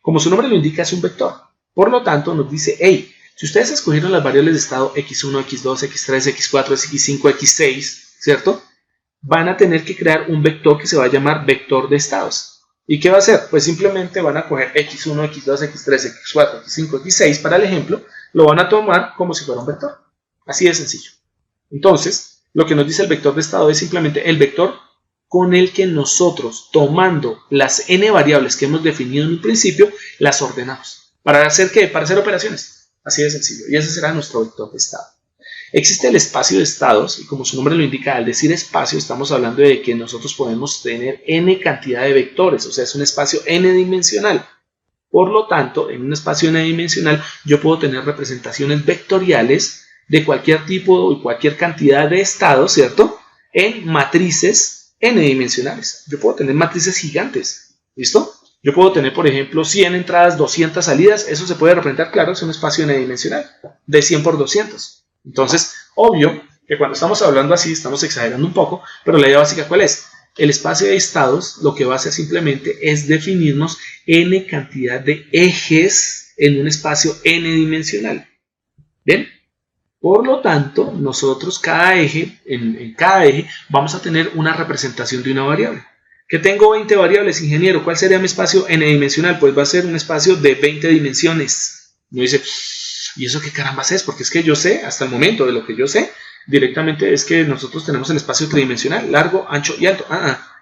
Speaker 1: Como su nombre lo indica, es un vector. Por lo tanto, nos dice, hey, si ustedes escogieron las variables de estado x1, x2, x3, x4, x5, x6, ¿cierto? Van a tener que crear un vector que se va a llamar vector de estados. ¿Y qué va a hacer? Pues simplemente van a coger x1, x2, x3, x4, x5, x6 para el ejemplo, lo van a tomar como si fuera un vector. Así de sencillo. Entonces, lo que nos dice el vector de estado es simplemente el vector con el que nosotros, tomando las n variables que hemos definido en un principio, las ordenamos. ¿Para hacer qué? Para hacer operaciones. Así de sencillo. Y ese será nuestro vector de estado. Existe el espacio de estados, y como su nombre lo indica, al decir espacio, estamos hablando de que nosotros podemos tener n cantidad de vectores, o sea, es un espacio n dimensional. Por lo tanto, en un espacio n dimensional, yo puedo tener representaciones vectoriales de cualquier tipo y cualquier cantidad de estados, ¿cierto? En matrices n dimensionales. Yo puedo tener matrices gigantes, ¿listo? Yo puedo tener, por ejemplo, 100 entradas, 200 salidas. Eso se puede representar, claro, es un espacio n dimensional de 100 por 200. Entonces, obvio que cuando estamos hablando así, estamos exagerando un poco, pero la idea básica, ¿cuál es? El espacio de estados lo que va a hacer simplemente es definirnos n cantidad de ejes en un espacio n dimensional. ¿Bien? Por lo tanto, nosotros en cada eje vamos a tener una representación de una variable. Que tengo 20 variables, ingeniero, ¿cuál sería mi espacio n dimensional? Pues va a ser un espacio de 20 dimensiones. Uno dice, ¿y eso qué carambas es? Porque es que yo sé, hasta el momento de lo que yo sé, directamente es que nosotros tenemos el espacio tridimensional, largo, ancho y alto.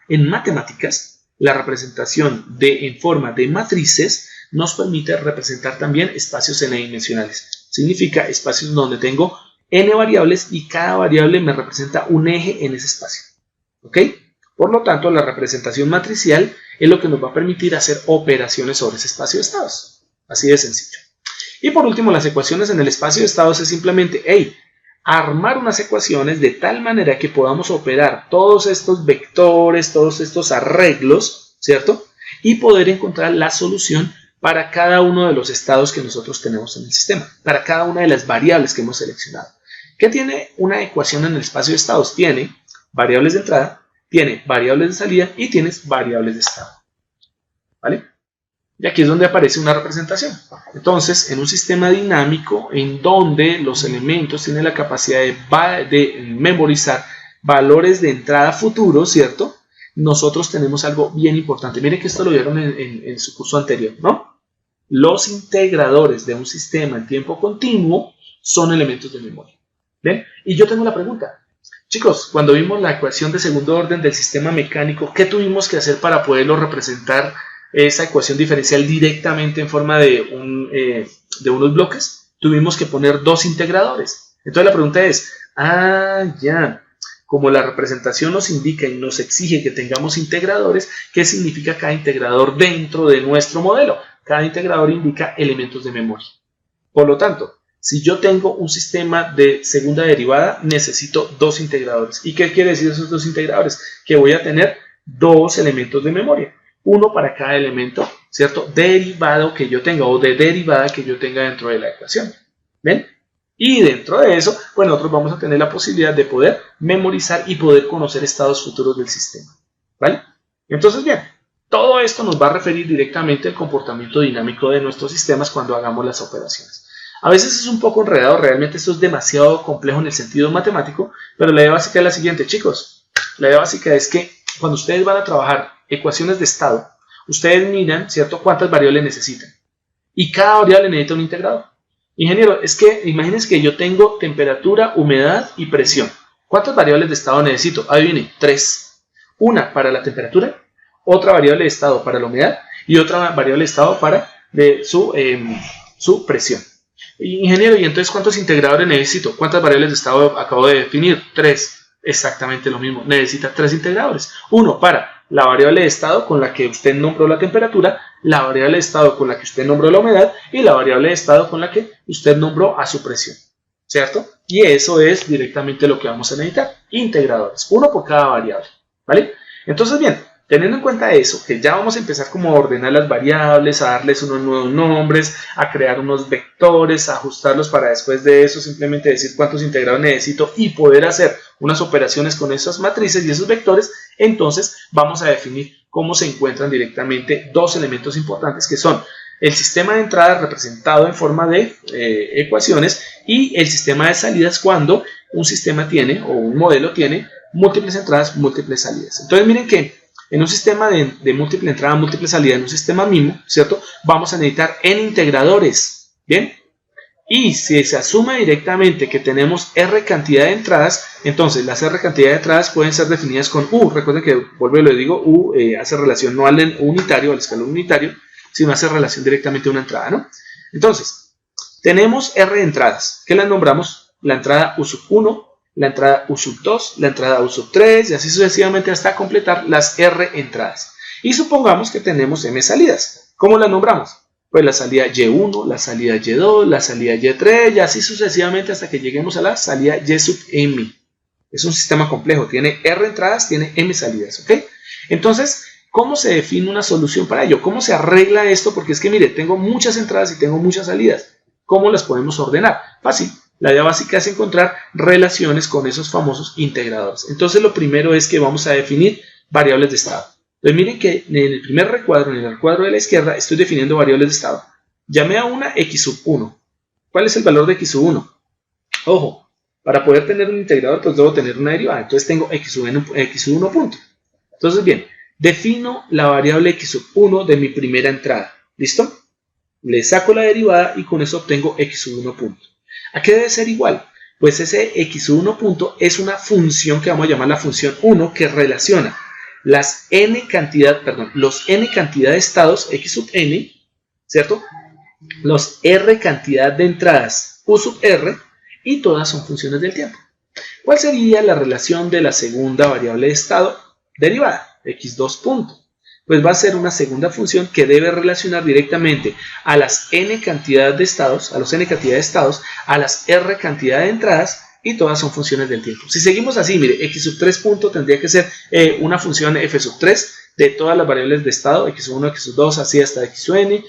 Speaker 1: En matemáticas, la representación en forma de matrices nos permite representar también espacios n dimensionales. Significa espacios donde tengo n variables y cada variable me representa un eje en ese espacio. ¿Ok? Por lo tanto, la representación matricial es lo que nos va a permitir hacer operaciones sobre ese espacio de estados. Así de sencillo. Y por último, las ecuaciones en el espacio de estados es simplemente, armar unas ecuaciones de tal manera que podamos operar todos estos vectores, todos estos arreglos, ¿cierto? Y poder encontrar la solución para cada uno de los estados que nosotros tenemos en el sistema, para cada una de las variables que hemos seleccionado. ¿Qué tiene una ecuación en el espacio de estados? Tiene variables de entrada, tiene variables de salida y tienes variables de estado. ¿Vale? Y aquí es donde aparece una representación. Entonces, en un sistema dinámico en donde los elementos tienen la capacidad de memorizar valores de entrada futuros, ¿cierto? Nosotros tenemos algo bien importante. Miren que esto lo vieron en su curso anterior, ¿no? Los integradores de un sistema en tiempo continuo son elementos de memoria. ¿Ven? Y yo tengo la pregunta. Chicos, cuando vimos la ecuación de segundo orden del sistema mecánico, ¿qué tuvimos que hacer para poderlo representar esa ecuación diferencial directamente en forma de unos bloques? Tuvimos que poner dos integradores. Entonces la pregunta es, como la representación nos indica y nos exige que tengamos integradores, ¿qué significa cada integrador dentro de nuestro modelo? Cada integrador indica elementos de memoria. Por lo tanto, si yo tengo un sistema de segunda derivada, necesito dos integradores. ¿Y qué quiere decir esos dos integradores? Que voy a tener dos elementos de memoria. Uno para cada elemento, ¿cierto? Derivado que yo tenga o de derivada que yo tenga dentro de la ecuación. ¿Ven? Y dentro de eso, pues nosotros vamos a tener la posibilidad de poder memorizar y poder conocer estados futuros del sistema. ¿Vale? Entonces, bien, todo esto nos va a referir directamente al comportamiento dinámico de nuestros sistemas cuando hagamos las operaciones. A veces es un poco enredado, realmente esto es demasiado complejo en el sentido matemático, pero la idea básica es la siguiente, chicos. La idea básica es que cuando ustedes van a trabajar ecuaciones de estado, ustedes miran, ¿cierto?, cuántas variables necesitan. Y cada variable necesita un integrador. Ingeniero, es que imagínense que yo tengo temperatura, humedad y presión. ¿Cuántas variables de estado necesito? Adivinen, 3. Una para la temperatura, otra variable de estado para la humedad y otra variable de estado para su presión. Ingeniero, ¿y entonces cuántos integradores necesito? ¿Cuántas variables de estado acabo de definir? 3. Exactamente lo mismo. Necesita 3 integradores. Uno para la variable de estado con la que usted nombró la temperatura, la variable de estado con la que usted nombró la humedad y la variable de estado con la que usted nombró a su presión. ¿Cierto? Y eso es directamente lo que vamos a necesitar. Integradores. Uno por cada variable. ¿Vale? Entonces, bien, teniendo en cuenta eso, que ya vamos a empezar como a ordenar las variables, a darles unos nuevos nombres, a crear unos vectores, a ajustarlos para después de eso simplemente decir cuántos integrados necesito y poder hacer unas operaciones con esas matrices y esos vectores, entonces vamos a definir cómo se encuentran directamente dos elementos importantes que son el sistema de entradas representado en forma de ecuaciones y el sistema de salidas cuando un sistema tiene o un modelo tiene múltiples entradas, múltiples salidas. Entonces miren que en un sistema de múltiple entrada, múltiple salida, en un sistema MIMO, ¿cierto? Vamos a necesitar n integradores, ¿bien? Y si se asume directamente que tenemos R cantidad de entradas, entonces las R cantidad de entradas pueden ser definidas con U. Recuerden que, vuelvo y lo digo, U hace relación no al unitario, al escalón unitario, sino hace relación directamente a una entrada, ¿no? Entonces, tenemos R entradas, que las nombramos la entrada U1, la entrada U2, la entrada U3 y así sucesivamente hasta completar las R entradas. Y supongamos que tenemos M salidas. ¿Cómo las nombramos? Pues la salida Y1, la salida Y2, la salida Y3 y así sucesivamente hasta que lleguemos a la salida Y sub M. Es un sistema complejo, tiene R entradas, tiene M salidas, ¿ok? Entonces, ¿cómo se define una solución para ello? ¿Cómo se arregla esto? Porque es que, mire, tengo muchas entradas y tengo muchas salidas. ¿Cómo las podemos ordenar? Fácil. La idea básica es encontrar relaciones con esos famosos integradores. Entonces, lo primero es que vamos a definir variables de estado. Entonces, miren que en el primer recuadro, en el recuadro de la izquierda, estoy definiendo variables de estado. Llamé a una x sub 1. ¿Cuál es el valor de x sub 1? Ojo, para poder tener un integrador, pues debo tener una derivada. Entonces, tengo x sub 1 punto. Entonces, bien, defino la variable x sub 1 de mi primera entrada. ¿Listo? Le saco la derivada y con eso obtengo x sub 1 punto. ¿A qué debe ser igual? Pues ese x sub 1 punto es una función que vamos a llamar la función 1 que relaciona los n cantidad de estados x sub n, ¿cierto? Los r cantidad de entradas u sub r y todas son funciones del tiempo. ¿Cuál sería la relación de la segunda variable de estado derivada? x2 punto. Pues va a ser una segunda función que debe relacionar directamente a las n cantidad de estados, a los n cantidad de estados, a las r cantidad de entradas y todas son funciones del tiempo. Si seguimos así, mire, x sub 3 punto tendría que ser una función f sub 3 de todas las variables de estado, x sub 1, x sub 2, así hasta x sub n,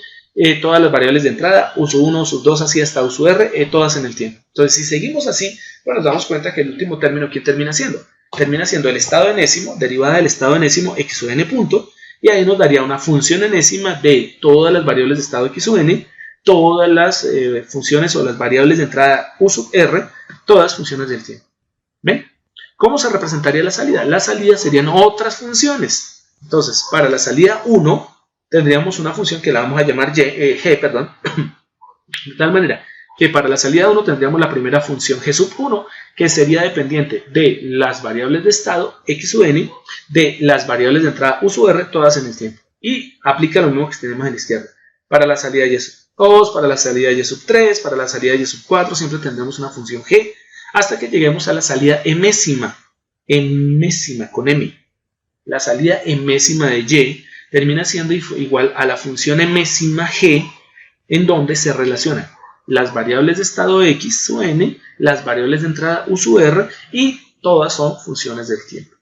Speaker 1: todas las variables de entrada, u sub 1, u sub 2, así hasta u sub r, todas en el tiempo. Entonces, si seguimos así, bueno, nos damos cuenta que el último término, ¿qué termina siendo? Termina siendo el estado enésimo, derivada del estado enésimo, x sub n punto, y ahí nos daría una función enésima de todas las variables de estado x sub n, todas las funciones o las variables de entrada u sub r, todas funciones del tiempo. ¿Ven? ¿Cómo se representaría la salida? La salida serían otras funciones. Entonces, para la salida 1, tendríamos una función que la vamos a llamar g, de tal manera que para la salida 1 tendríamos la primera función g sub 1, que sería dependiente de las variables de estado x sub n, de las variables de entrada u sub r, todas en el tiempo. Y aplica lo mismo que tenemos en la izquierda. Para la salida y sub 2, para la salida y sub 3, para la salida y sub 4, siempre tendremos una función g, hasta que lleguemos a la salida emésima con m. La salida emésima de y termina siendo igual a la función emésima g, en donde se relacionan las variables de estado x sub n, las variables de entrada u sub r, y todas son funciones del tiempo.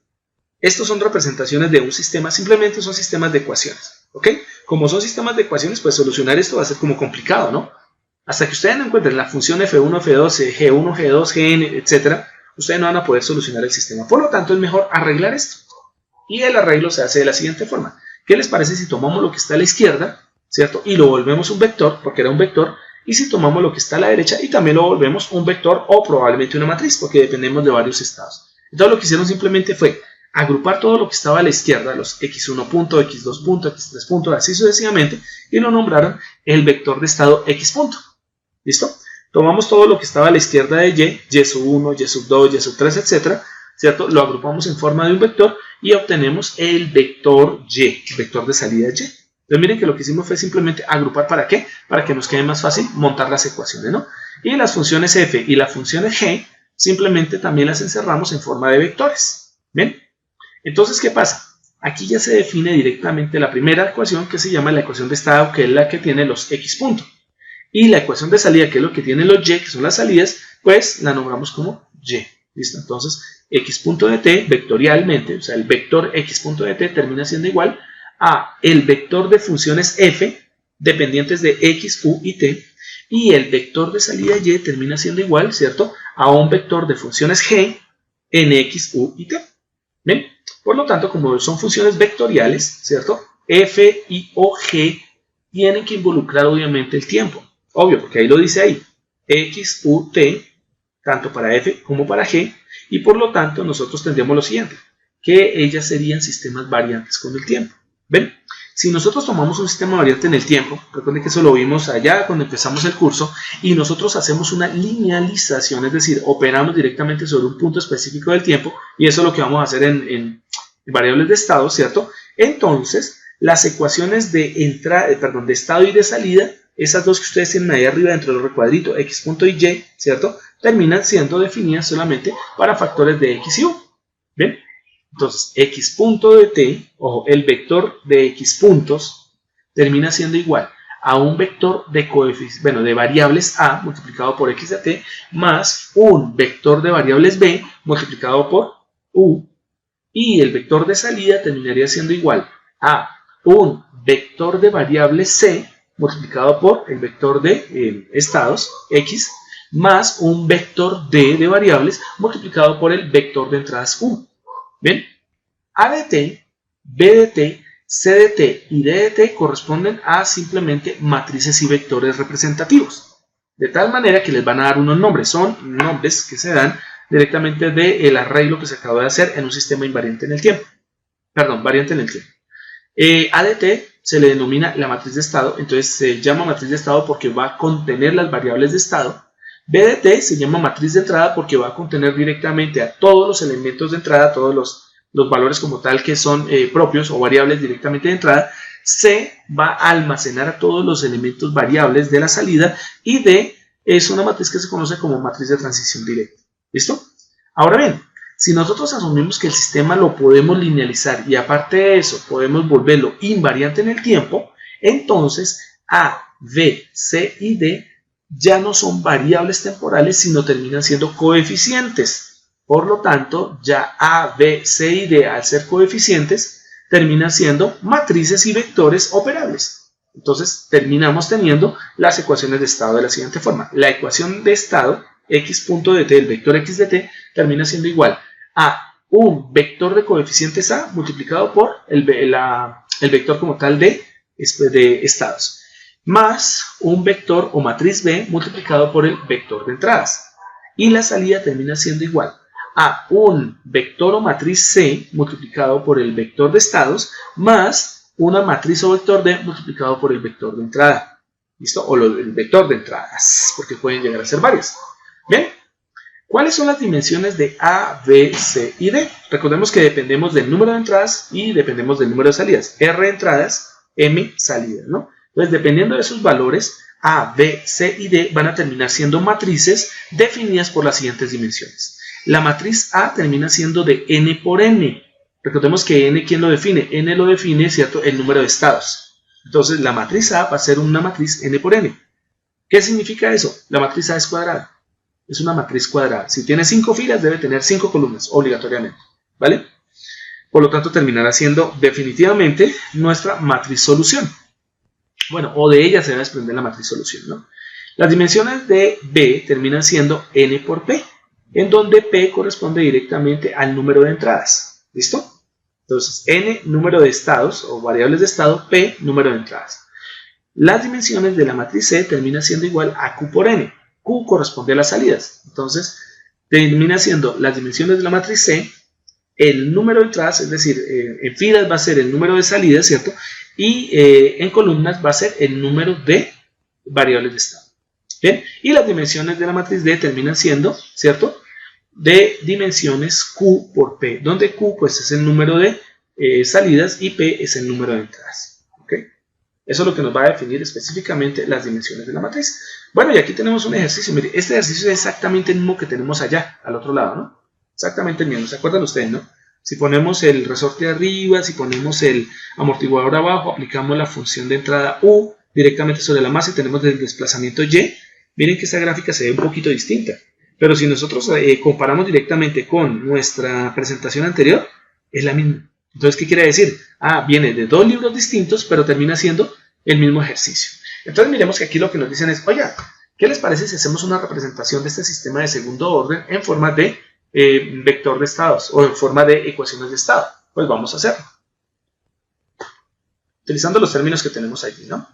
Speaker 1: Estos son representaciones de un sistema, simplemente son sistemas de ecuaciones, ¿ok? Como son sistemas de ecuaciones, pues solucionar esto va a ser como complicado, ¿no? Hasta que ustedes no encuentren la función f1, f2, g1, g2, gn, etc., ustedes no van a poder solucionar el sistema. Por lo tanto, es mejor arreglar esto. Y el arreglo se hace de la siguiente forma. ¿Qué les parece si tomamos lo que está a la izquierda, ¿cierto? Y lo volvemos un vector, porque era un vector, y si tomamos lo que está a la derecha y también lo volvemos un vector o probablemente una matriz, porque dependemos de varios estados. Entonces lo que hicieron simplemente fue agrupar todo lo que estaba a la izquierda, los x1 punto, x2 punto, x3 punto, así sucesivamente, y lo nombraron el vector de estado x punto. ¿Listo? Tomamos todo lo que estaba a la izquierda de y sub 1, y sub 2, y sub 3, etc., ¿cierto? Lo agrupamos en forma de un vector y obtenemos el vector y, vector de salida y. Entonces miren que lo que hicimos fue simplemente agrupar, ¿para qué? Para que nos quede más fácil montar las ecuaciones, ¿no? Y las funciones f y las funciones g simplemente también las encerramos en forma de vectores. ¿Ven? Entonces, ¿qué pasa? Aquí ya se define directamente la primera ecuación, que se llama la ecuación de estado, que es la que tiene los x puntos. Y la ecuación de salida, que es lo que tiene los y, que son las salidas, pues la nombramos como y. ¿Listo? Entonces, x punto de t vectorialmente, o sea, el vector x punto de t termina siendo igual a el vector de funciones f dependientes de x, u y t, y el vector de salida y termina siendo igual, ¿cierto?, a un vector de funciones g en x, u y t. ¿Bien? Por lo tanto, como son funciones vectoriales, ¿cierto?, f y o g tienen que involucrar obviamente el tiempo. Obvio, porque ahí lo dice ahí, x, u, t, tanto para f como para g, y por lo tanto nosotros tendríamos lo siguiente, que ellas serían sistemas variantes con el tiempo. ¿Ven? Si nosotros tomamos un sistema variante en el tiempo, recuerden que eso lo vimos allá cuando empezamos el curso, y nosotros hacemos una linealización, es decir, operamos directamente sobre un punto específico del tiempo, y eso es lo que vamos a hacer en variables de estado, ¿cierto? Entonces, las ecuaciones de estado y de salida, esas dos que ustedes tienen ahí arriba dentro del recuadrito, x punto y y, ¿cierto?, terminan siendo definidas solamente para factores de x y u. ¿Bien? Entonces, x punto de t, ojo, el vector de x puntos termina siendo igual a un vector de variables a multiplicado por x de t más un vector de variables b multiplicado por u, y el vector de salida terminaría siendo igual a un vector de variables c multiplicado por el vector de estados x más un vector d de variables multiplicado por el vector de entradas u. ¿Bien? A de t, b de t, c de t y d de t corresponden a simplemente matrices y vectores representativos. De tal manera que les van a dar unos nombres. Son nombres que se dan directamente del arreglo que se acabó de hacer en un sistema invariante en el tiempo. Perdón, variante en el tiempo. A de t se le denomina la matriz de estado, entonces se llama matriz de estado porque va a contener las variables de estado. B de t se llama matriz de entrada porque va a contener directamente a todos los elementos de entrada, todos los valores como tal que son propios o variables directamente de entrada. C va a almacenar a todos los elementos variables de la salida, y D es una matriz que se conoce como matriz de transición directa. ¿Listo? Ahora bien, si nosotros asumimos que el sistema lo podemos linealizar y aparte de eso podemos volverlo invariante en el tiempo, entonces A, B, C y D ya no son variables temporales, sino terminan siendo coeficientes. Por lo tanto, ya A, B, C y D, al ser coeficientes, terminan siendo matrices y vectores operables. Entonces, terminamos teniendo las ecuaciones de estado de la siguiente forma. La ecuación de estado, x punto de t, el vector x de t, termina siendo igual a un vector de coeficientes a multiplicado por el vector como tal de estados, más un vector o matriz B multiplicado por el vector de entradas. Y la salida termina siendo igual a un vector o matriz C multiplicado por el vector de estados más una matriz o vector D multiplicado por el vector de entrada. ¿Listo? O el vector de entradas, porque pueden llegar a ser varias. Bien, ¿cuáles son las dimensiones de A, B, C y D? Recordemos que dependemos del número de entradas y dependemos del número de salidas. R entradas, M salidas, ¿no? Entonces, dependiendo de sus valores, A, B, C y D van a terminar siendo matrices definidas por las siguientes dimensiones. La matriz A termina siendo de n por n. Recordemos que n, ¿quién lo define? N lo define, ¿cierto?, el número de estados. Entonces, la matriz A va a ser una matriz n por n. ¿Qué significa eso? La matriz A es cuadrada. Es una matriz cuadrada. Si tiene 5 filas, debe tener 5 columnas, obligatoriamente. ¿Vale? Por lo tanto, terminará siendo definitivamente nuestra matriz solución. Bueno, o de ella se va a desprender la matriz solución, ¿no? Las dimensiones de B terminan siendo n por P, en donde P corresponde directamente al número de entradas. ¿Listo? Entonces, n número de estados o variables de estado, P número de entradas. Las dimensiones de la matriz C terminan siendo igual a Q por n. Q corresponde a las salidas. Entonces, termina siendo las dimensiones de la matriz C, el número de entradas, es decir, en filas va a ser el número de salidas, ¿cierto? Y en columnas va a ser el número de variables de estado. ¿Bien? Y las dimensiones de la matriz D terminan siendo, ¿cierto?, de dimensiones Q por P, donde Q pues es el número de salidas y P es el número de entradas. ¿Ok? Eso es lo que nos va a definir específicamente las dimensiones de la matriz. Bueno, y aquí tenemos un ejercicio. Mire, este ejercicio es exactamente el mismo que tenemos allá, al otro lado, ¿no? Exactamente el mismo. ¿Se acuerdan ustedes, no? Si ponemos el resorte arriba, si ponemos el amortiguador abajo, aplicamos la función de entrada U directamente sobre la masa y tenemos el desplazamiento Y. Miren que esta gráfica se ve un poquito distinta. Pero si nosotros comparamos directamente con nuestra presentación anterior, es la misma. Entonces, ¿qué quiere decir? Viene de dos libros distintos, pero termina siendo el mismo ejercicio. Entonces, miremos que aquí lo que nos dicen es, oiga, ¿qué les parece si hacemos una representación de este sistema de segundo orden en forma de vector de estados o en forma de ecuaciones de estado? Pues vamos a hacerlo. Utilizando los términos que tenemos allí, ¿no?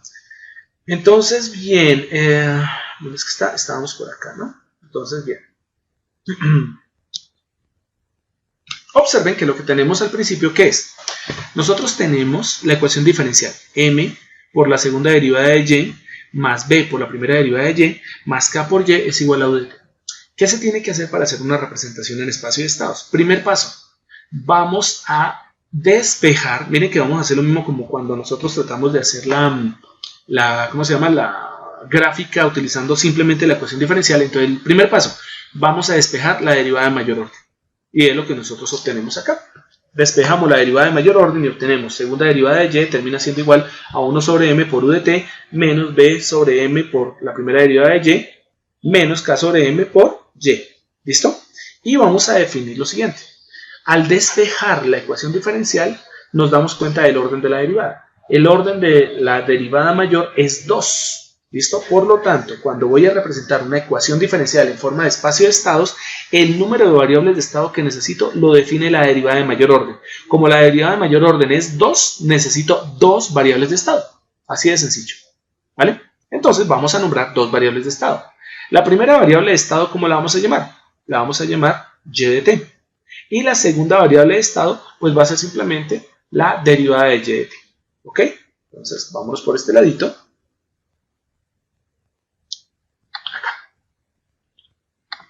Speaker 1: Entonces, bien, ¿dónde es que está? Estábamos por acá, ¿no? Entonces, bien. Observen que lo que tenemos al principio, ¿qué es? Nosotros tenemos la ecuación diferencial m por la segunda derivada de y más b por la primera derivada de y más k por y es igual a u de t. ¿Qué se tiene que hacer para hacer una representación en espacio de estados? Primer paso, vamos a despejar. Miren que vamos a hacer lo mismo como cuando nosotros tratamos de hacer ¿cómo se llama? La gráfica utilizando simplemente la ecuación diferencial. Entonces, el primer paso, vamos a despejar la derivada de mayor orden. Y es lo que nosotros obtenemos acá. Despejamos la derivada de mayor orden y obtenemos segunda derivada de y termina siendo igual a 1 sobre m por u de t menos b sobre m por la primera derivada de y menos k sobre m por y. ¿Listo? Y vamos a definir lo siguiente. Al despejar la ecuación diferencial nos damos cuenta del orden de la derivada. El orden de la derivada mayor es 2. ¿Listo? Por lo tanto, cuando voy a representar una ecuación diferencial en forma de espacio de estados, el número de variables de estado que necesito lo define la derivada de mayor orden. Como la derivada de mayor orden es 2, necesito 2 variables de estado. Así de sencillo. ¿Vale? Entonces vamos a nombrar 2 variables de estado. La primera variable de estado, ¿cómo la vamos a llamar? La vamos a llamar y de t. Y la segunda variable de estado, pues va a ser simplemente la derivada de y de t. ¿Ok? Entonces, vámonos por este ladito.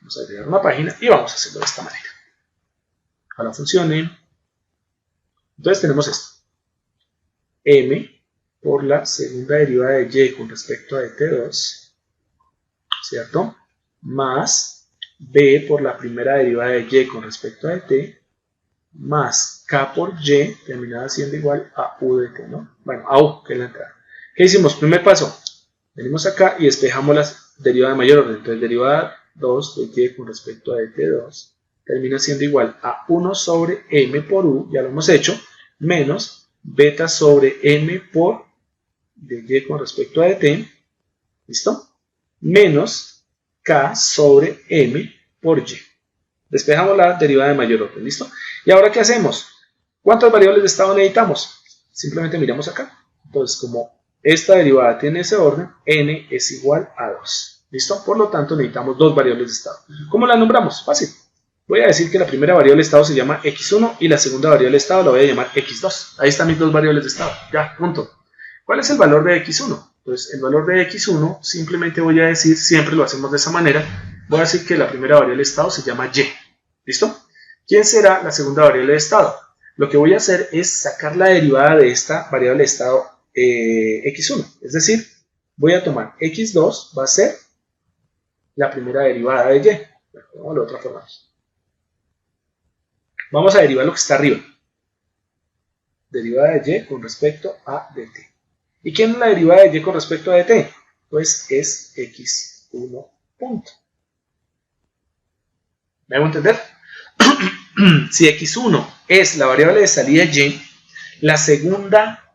Speaker 1: Vamos a agregar una página y vamos a hacerlo de esta manera. Ojalá funcione. Entonces tenemos esto. M por la segunda derivada de y con respecto a dt2, ¿cierto? Más b por la primera derivada de y con respecto a dt, más k por y terminada siendo igual a u de t, ¿no? Bueno, a u, que es la entrada. ¿Qué hicimos? Primer paso. Venimos acá y despejamos la derivada de mayor orden. Entonces, derivada 2 de y con respecto a dt2 termina siendo igual a 1 sobre m por u, ya lo hemos hecho, menos beta sobre m por de y con respecto a dt, ¿listo? Menos k sobre m por y. Despejamos la derivada de mayor orden, ¿listo? ¿Y ahora qué hacemos? ¿Cuántas variables de estado necesitamos? Simplemente miramos acá. Entonces, como esta derivada tiene ese orden, n es igual a 2. ¿Listo? Por lo tanto, necesitamos 2 variables de estado. ¿Cómo las nombramos? Fácil. Voy a decir que la primera variable de estado se llama x1 y la segunda variable de estado la voy a llamar x2. Ahí están mis 2 variables de estado. Ya, punto. ¿Cuál es el valor de x1? Pues el valor de x1 simplemente voy a decir, siempre lo hacemos de esa manera, voy a decir que la primera variable de estado se llama y. ¿Listo? ¿Quién será la segunda variable de estado? Lo que voy a hacer es sacar la derivada de esta variable de estado x1. Es decir, voy a tomar x2, va a ser la primera derivada de y. Vamos a otra forma. Vamos a derivar lo que está arriba. Derivada de y con respecto a dt. ¿Y quién es la derivada de y con respecto a dt? Pues es x1 punto. ¿Me hago entender? Si x1 es la variable de salida y, la segunda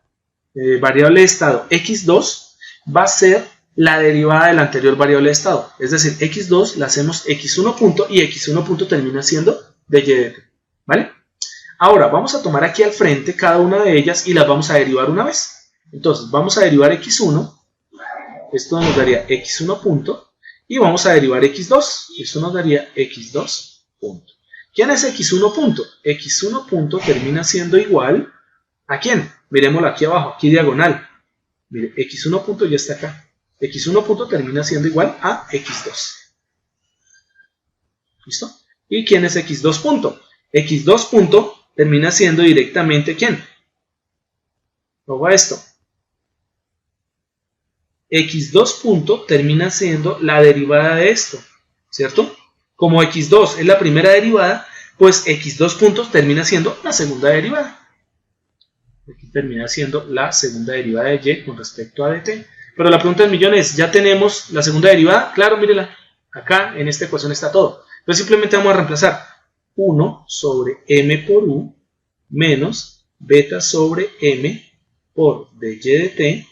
Speaker 1: variable de estado x2 va a ser la derivada de la anterior variable de estado. Es decir, x2 la hacemos x1 punto y x1 punto termina siendo de y de t. ¿Vale? Ahora vamos a tomar aquí al frente cada una de ellas y las vamos a derivar una vez. Entonces vamos a derivar x1. Esto nos daría x1 punto. Y vamos a derivar x2. Esto nos daría x2 punto. ¿Quién es x1 punto? x1 punto termina siendo igual ¿a quién? Miremoslo aquí abajo, aquí diagonal. Mire, x1 punto ya está acá. x1 punto termina siendo igual a x2. ¿Listo? ¿Y quién es x2 punto? x2 punto termina siendo directamente ¿quién? Luego a esto. x2 punto termina siendo la derivada de esto, ¿cierto? Como x2 es la primera derivada, pues x2 puntos termina siendo la segunda derivada. Aquí termina siendo la segunda derivada de y con respecto a dt. Pero la pregunta del millón es, ¿ya tenemos la segunda derivada? Claro, mírela. Acá en esta ecuación está todo. Entonces simplemente vamos a reemplazar 1 sobre m por u menos beta sobre m por dy de t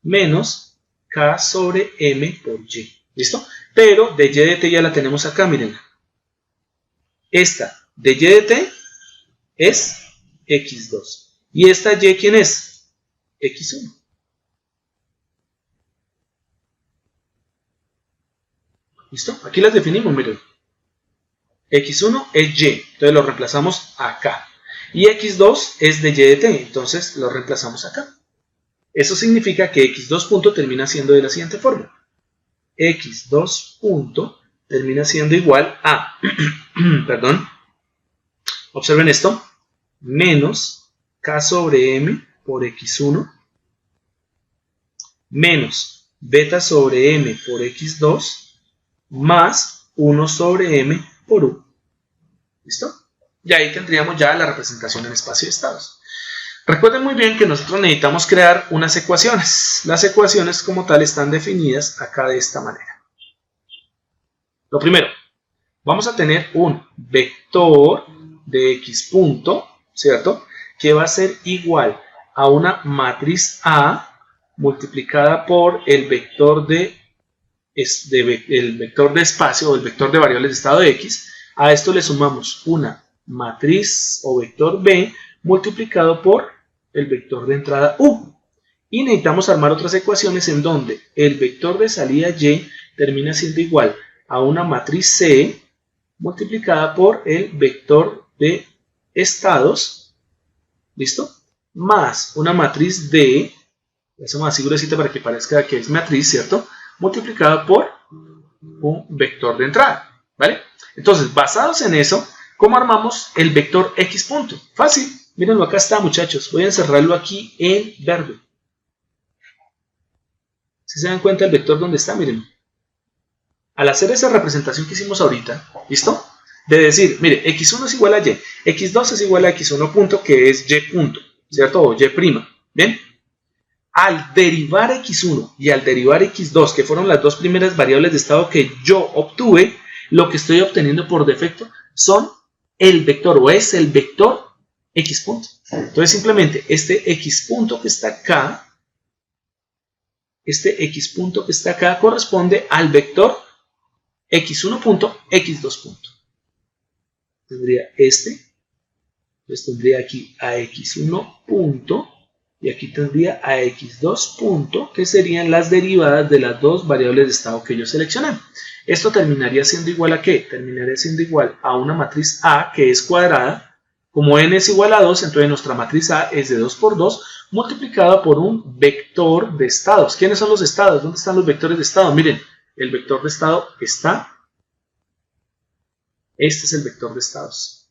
Speaker 1: menos k sobre m por y. ¿Listo? Pero dy de t ya la tenemos acá, miren. Esta dy de t es x2. ¿Y esta y quién es? x1. ¿Listo? Aquí las definimos, miren. x1 es y, entonces lo reemplazamos acá. Y x2 es de y de t, entonces lo reemplazamos acá. Eso significa que x2 punto termina siendo de la siguiente forma. x2 punto termina siendo igual a, perdón, observen esto, menos k sobre m por x1 menos beta sobre m por x2 más 1 sobre m por u. ¿Listo? Y ahí tendríamos ya la representación en espacio de estados. Recuerden muy bien que nosotros necesitamos crear unas ecuaciones. Las ecuaciones como tal están definidas acá de esta manera. Lo primero, vamos a tener un vector de x punto, ¿cierto? Que va a ser igual a una matriz A multiplicada por el vector de espacio o el vector de variables de estado de x. A esto le sumamos una matriz o vector B multiplicado por el vector de entrada u. Y necesitamos armar otras ecuaciones en donde el vector de salida y termina siendo igual a una matriz C multiplicada por el vector de estados, ¿listo? Más una matriz D, hacemos así gruesita para que parezca que es matriz, ¿cierto? Multiplicada por un vector de entrada, ¿vale? Entonces, basados en eso, ¿cómo armamos el vector x punto? Fácil, mírenlo, acá está, muchachos. Voy a encerrarlo aquí en verde. Si se dan cuenta el vector dónde está, miren. Al hacer esa representación que hicimos ahorita, ¿listo? De decir, mire, x1 es igual a y, x2 es igual a x1 punto, que es y punto, ¿cierto? O y prima, ¿bien? Al derivar x1 y al derivar x2, que fueron las dos primeras variables de estado que yo obtuve, lo que estoy obteniendo por defecto son el vector, o es el vector x punto. Entonces simplemente este x punto que está acá, corresponde al vector x1 punto, x2 punto. Tendría entonces tendría aquí a x1 punto, y aquí tendría a x2 punto, que serían las derivadas de las dos variables de estado que yo seleccioné. Esto terminaría siendo igual a ¿qué? Terminaría siendo igual a una matriz A que es cuadrada. Como n es igual a 2, entonces nuestra matriz A es de 2 por 2, multiplicada por un vector de estados. ¿Quiénes son los estados? ¿Dónde están los vectores de estado? Miren, el vector de estado está. Este es el vector de estados.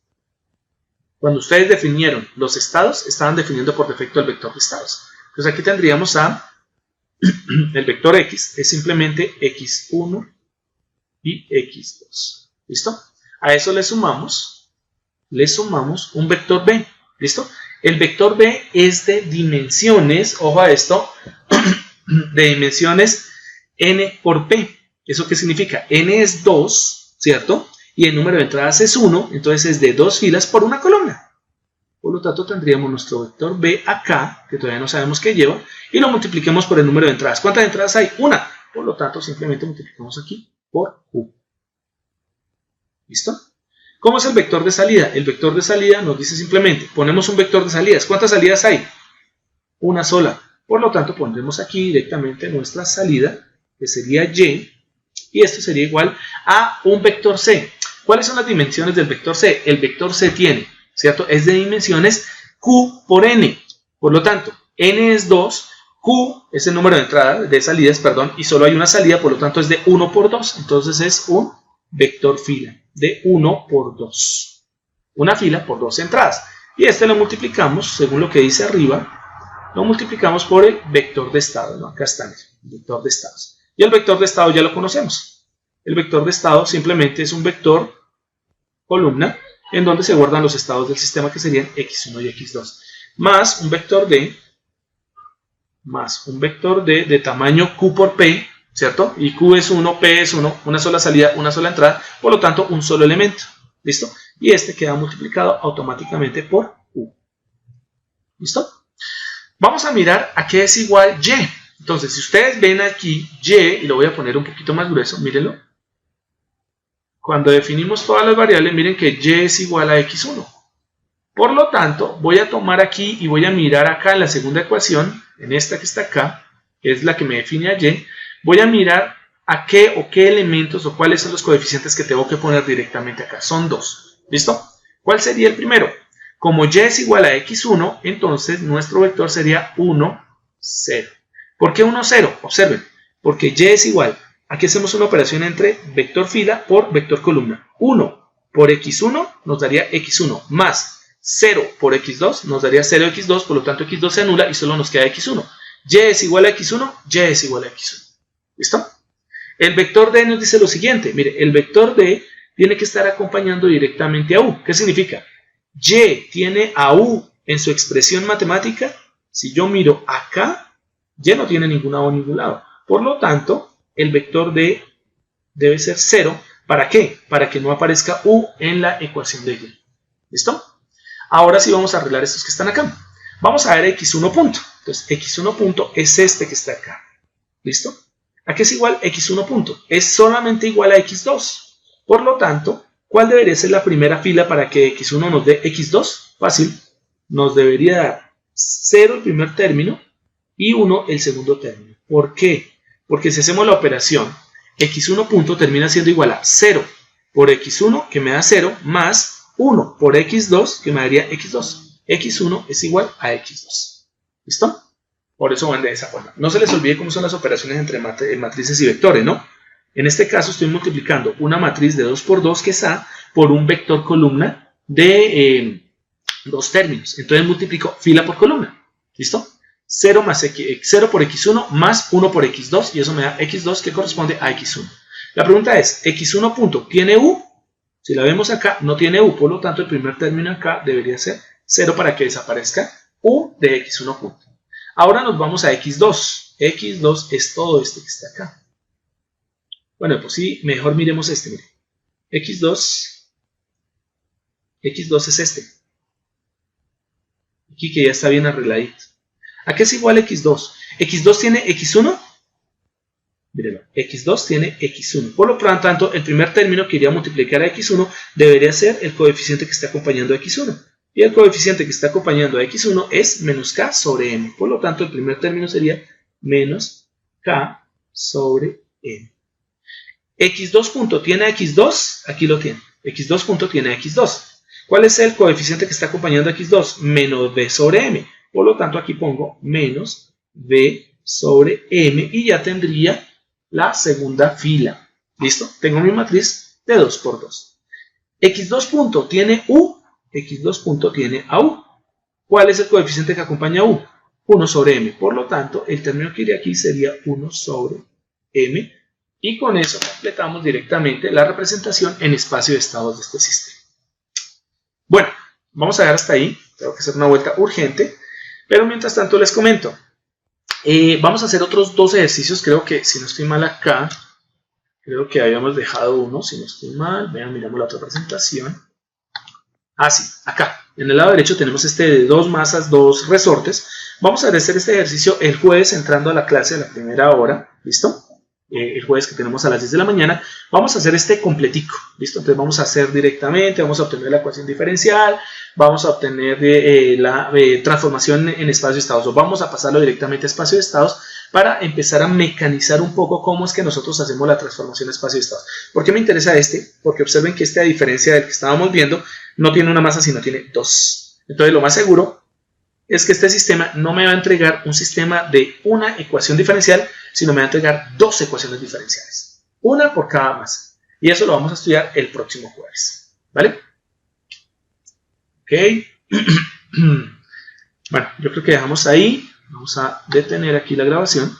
Speaker 1: Cuando ustedes definieron los estados, estaban definiendo por defecto el vector de estados. Entonces aquí tendríamos a el vector x, es simplemente x1 y x2. ¿Listo? A eso le sumamos un vector b. ¿Listo? El vector b es de dimensiones, ojo a esto, de dimensiones n por p. ¿Eso qué significa? N es 2, ¿cierto? Y el número de entradas es 1, entonces es de 2 filas por una columna. Por lo tanto, tendríamos nuestro vector b acá, que todavía no sabemos qué lleva, y lo multipliquemos por el número de entradas. ¿Cuántas entradas hay? Una. Por lo tanto, simplemente multiplicamos aquí por u. ¿Listo? ¿Cómo es el vector de salida? El vector de salida nos dice simplemente, ponemos un vector de salidas. ¿Cuántas salidas hay? Una sola. Por lo tanto, pondremos aquí directamente nuestra salida, que sería y, y esto sería igual a un vector c. ¿Cuáles son las dimensiones del vector c? El vector c tiene, ¿cierto? Es de dimensiones q por n. Por lo tanto, n es 2, q es el número de entradas, de salidas, perdón, y solo hay una salida, por lo tanto es de 1 por 2. Entonces es un vector fila de 1 por 2. Una fila por 2 entradas. Y este lo multiplicamos, según lo que dice arriba, lo multiplicamos por el vector de estado, ¿no? Acá está el vector de estados. Y el vector de estado ya lo conocemos. El vector de estado simplemente es un vector columna en donde se guardan los estados del sistema, que serían x1 y x2, más un vector d de tamaño q por p, ¿cierto? Y Q es 1, P es 1, una sola salida, una sola entrada, por lo tanto un solo elemento, ¿listo? Y este queda multiplicado automáticamente por U, ¿listo? Vamos a mirar a qué es igual Y. Entonces, si ustedes ven aquí Y, y lo voy a poner un poquito más grueso, mírenlo. Cuando definimos todas las variables, miren que Y es igual a X1. Por lo tanto, voy a tomar aquí y voy a mirar acá en la segunda ecuación, en esta que está acá, que es la que me define a Y, voy a mirar a qué o qué elementos o cuáles son los coeficientes que tengo que poner directamente acá. Son dos, ¿listo? ¿Cuál sería el primero? Como Y es igual a X1, entonces nuestro vector sería 1, 0. ¿Por qué 1, 0? Observen, porque Y es igual. Aquí hacemos una operación entre vector fila por vector columna. 1 por X1 nos daría X1 más 0 por X2 nos daría 0x2, por lo tanto X2 se anula y solo nos queda X1. Y es igual a X1, Y es igual a X1. ¿Listo? El vector D nos dice lo siguiente. Mire, el vector D tiene que estar acompañando directamente a U. ¿Qué significa? Y tiene a U en su expresión matemática. Si yo miro acá, Y no tiene ninguna O en ningún lado. Por lo tanto, el vector D debe ser 0. ¿Para qué? Para que no aparezca U en la ecuación de Y. ¿Listo? Ahora sí vamos a arreglar estos que están acá. Vamos a ver X1 punto. Entonces, X1 punto es este que está acá. ¿Listo? ¿A qué es igual X1 punto? Es solamente igual a X2. Por lo tanto, ¿cuál debería ser la primera fila para que X1 nos dé X2? Fácil. Nos debería dar 0 el primer término y 1 el segundo término. ¿Por qué? Porque si hacemos la operación, X1 punto termina siendo igual a 0 por X1, que me da 0, más 1 por X2, que me daría X2. X1 es igual a X2. ¿Listo? Por eso van de esa forma. No se les olvide cómo son las operaciones entre matrices y vectores, ¿no? En este caso estoy multiplicando una matriz de 2 por 2, que es A, por un vector columna de 2 términos. Entonces multiplico fila por columna. ¿Listo? 0 por X1 más 1 por X2, y eso me da X2, que corresponde a X1. La pregunta es, ¿X1 punto tiene U? Si la vemos acá, no tiene U, por lo tanto el primer término acá debería ser 0 para que desaparezca U de X1 punto. Ahora nos vamos a X2. X2 es todo este que está acá. Bueno, pues sí, mejor miremos este, mire. X2 es este. Aquí que ya está bien arregladito. ¿A qué es igual X2? ¿X2 tiene X1? Mírenlo, X2 tiene X1. Por lo tanto, el primer término que iría a multiplicar a X1 debería ser el coeficiente que está acompañando a X1. Y el coeficiente que está acompañando a X1 es menos K sobre M. Por lo tanto, el primer término sería menos K sobre M. X2 punto tiene a X2, aquí lo tiene. X2 punto tiene a X2. ¿Cuál es el coeficiente que está acompañando a X2? Menos B sobre M. Por lo tanto, aquí pongo menos B sobre M y ya tendría la segunda fila. ¿Listo? Tengo mi matriz de 2 por 2. X2 punto tiene U. X2 punto tiene a U. ¿Cuál es el coeficiente que acompaña a U? 1 sobre M. Por lo tanto, el término que iría aquí sería 1 sobre M. Y con eso completamos directamente la representación en espacio de estados de este sistema. Bueno, vamos a ver hasta ahí. Tengo que hacer una vuelta urgente. Pero mientras tanto les comento. Vamos a hacer otros 2 ejercicios. Creo que, si no estoy mal acá, creo que habíamos dejado uno. Si no estoy mal, vean, miramos la otra presentación. Ah, sí, acá. En el lado derecho tenemos este de 2 masas, 2 resortes. Vamos a hacer este ejercicio el jueves entrando a la clase de la primera hora. ¿Listo? El jueves que tenemos a las 10 de la mañana. Vamos a hacer este completico. ¿Listo? Entonces vamos a hacer directamente, vamos a obtener la ecuación diferencial, vamos a obtener la transformación en espacio de estados, o vamos a pasarlo directamente a espacio de estados para empezar a mecanizar un poco cómo es que nosotros hacemos la transformación en espacio de estados. ¿Por qué me interesa este? Porque observen que este, a diferencia del que estábamos viendo, no tiene una masa, sino tiene 2. Entonces lo más seguro es que este sistema no me va a entregar un sistema de una ecuación diferencial, sino me va a entregar 2 ecuaciones diferenciales. Una por cada masa. Y eso lo vamos a estudiar el próximo jueves. ¿Vale? Ok. Bueno, yo creo que dejamos ahí. Vamos a detener aquí la grabación.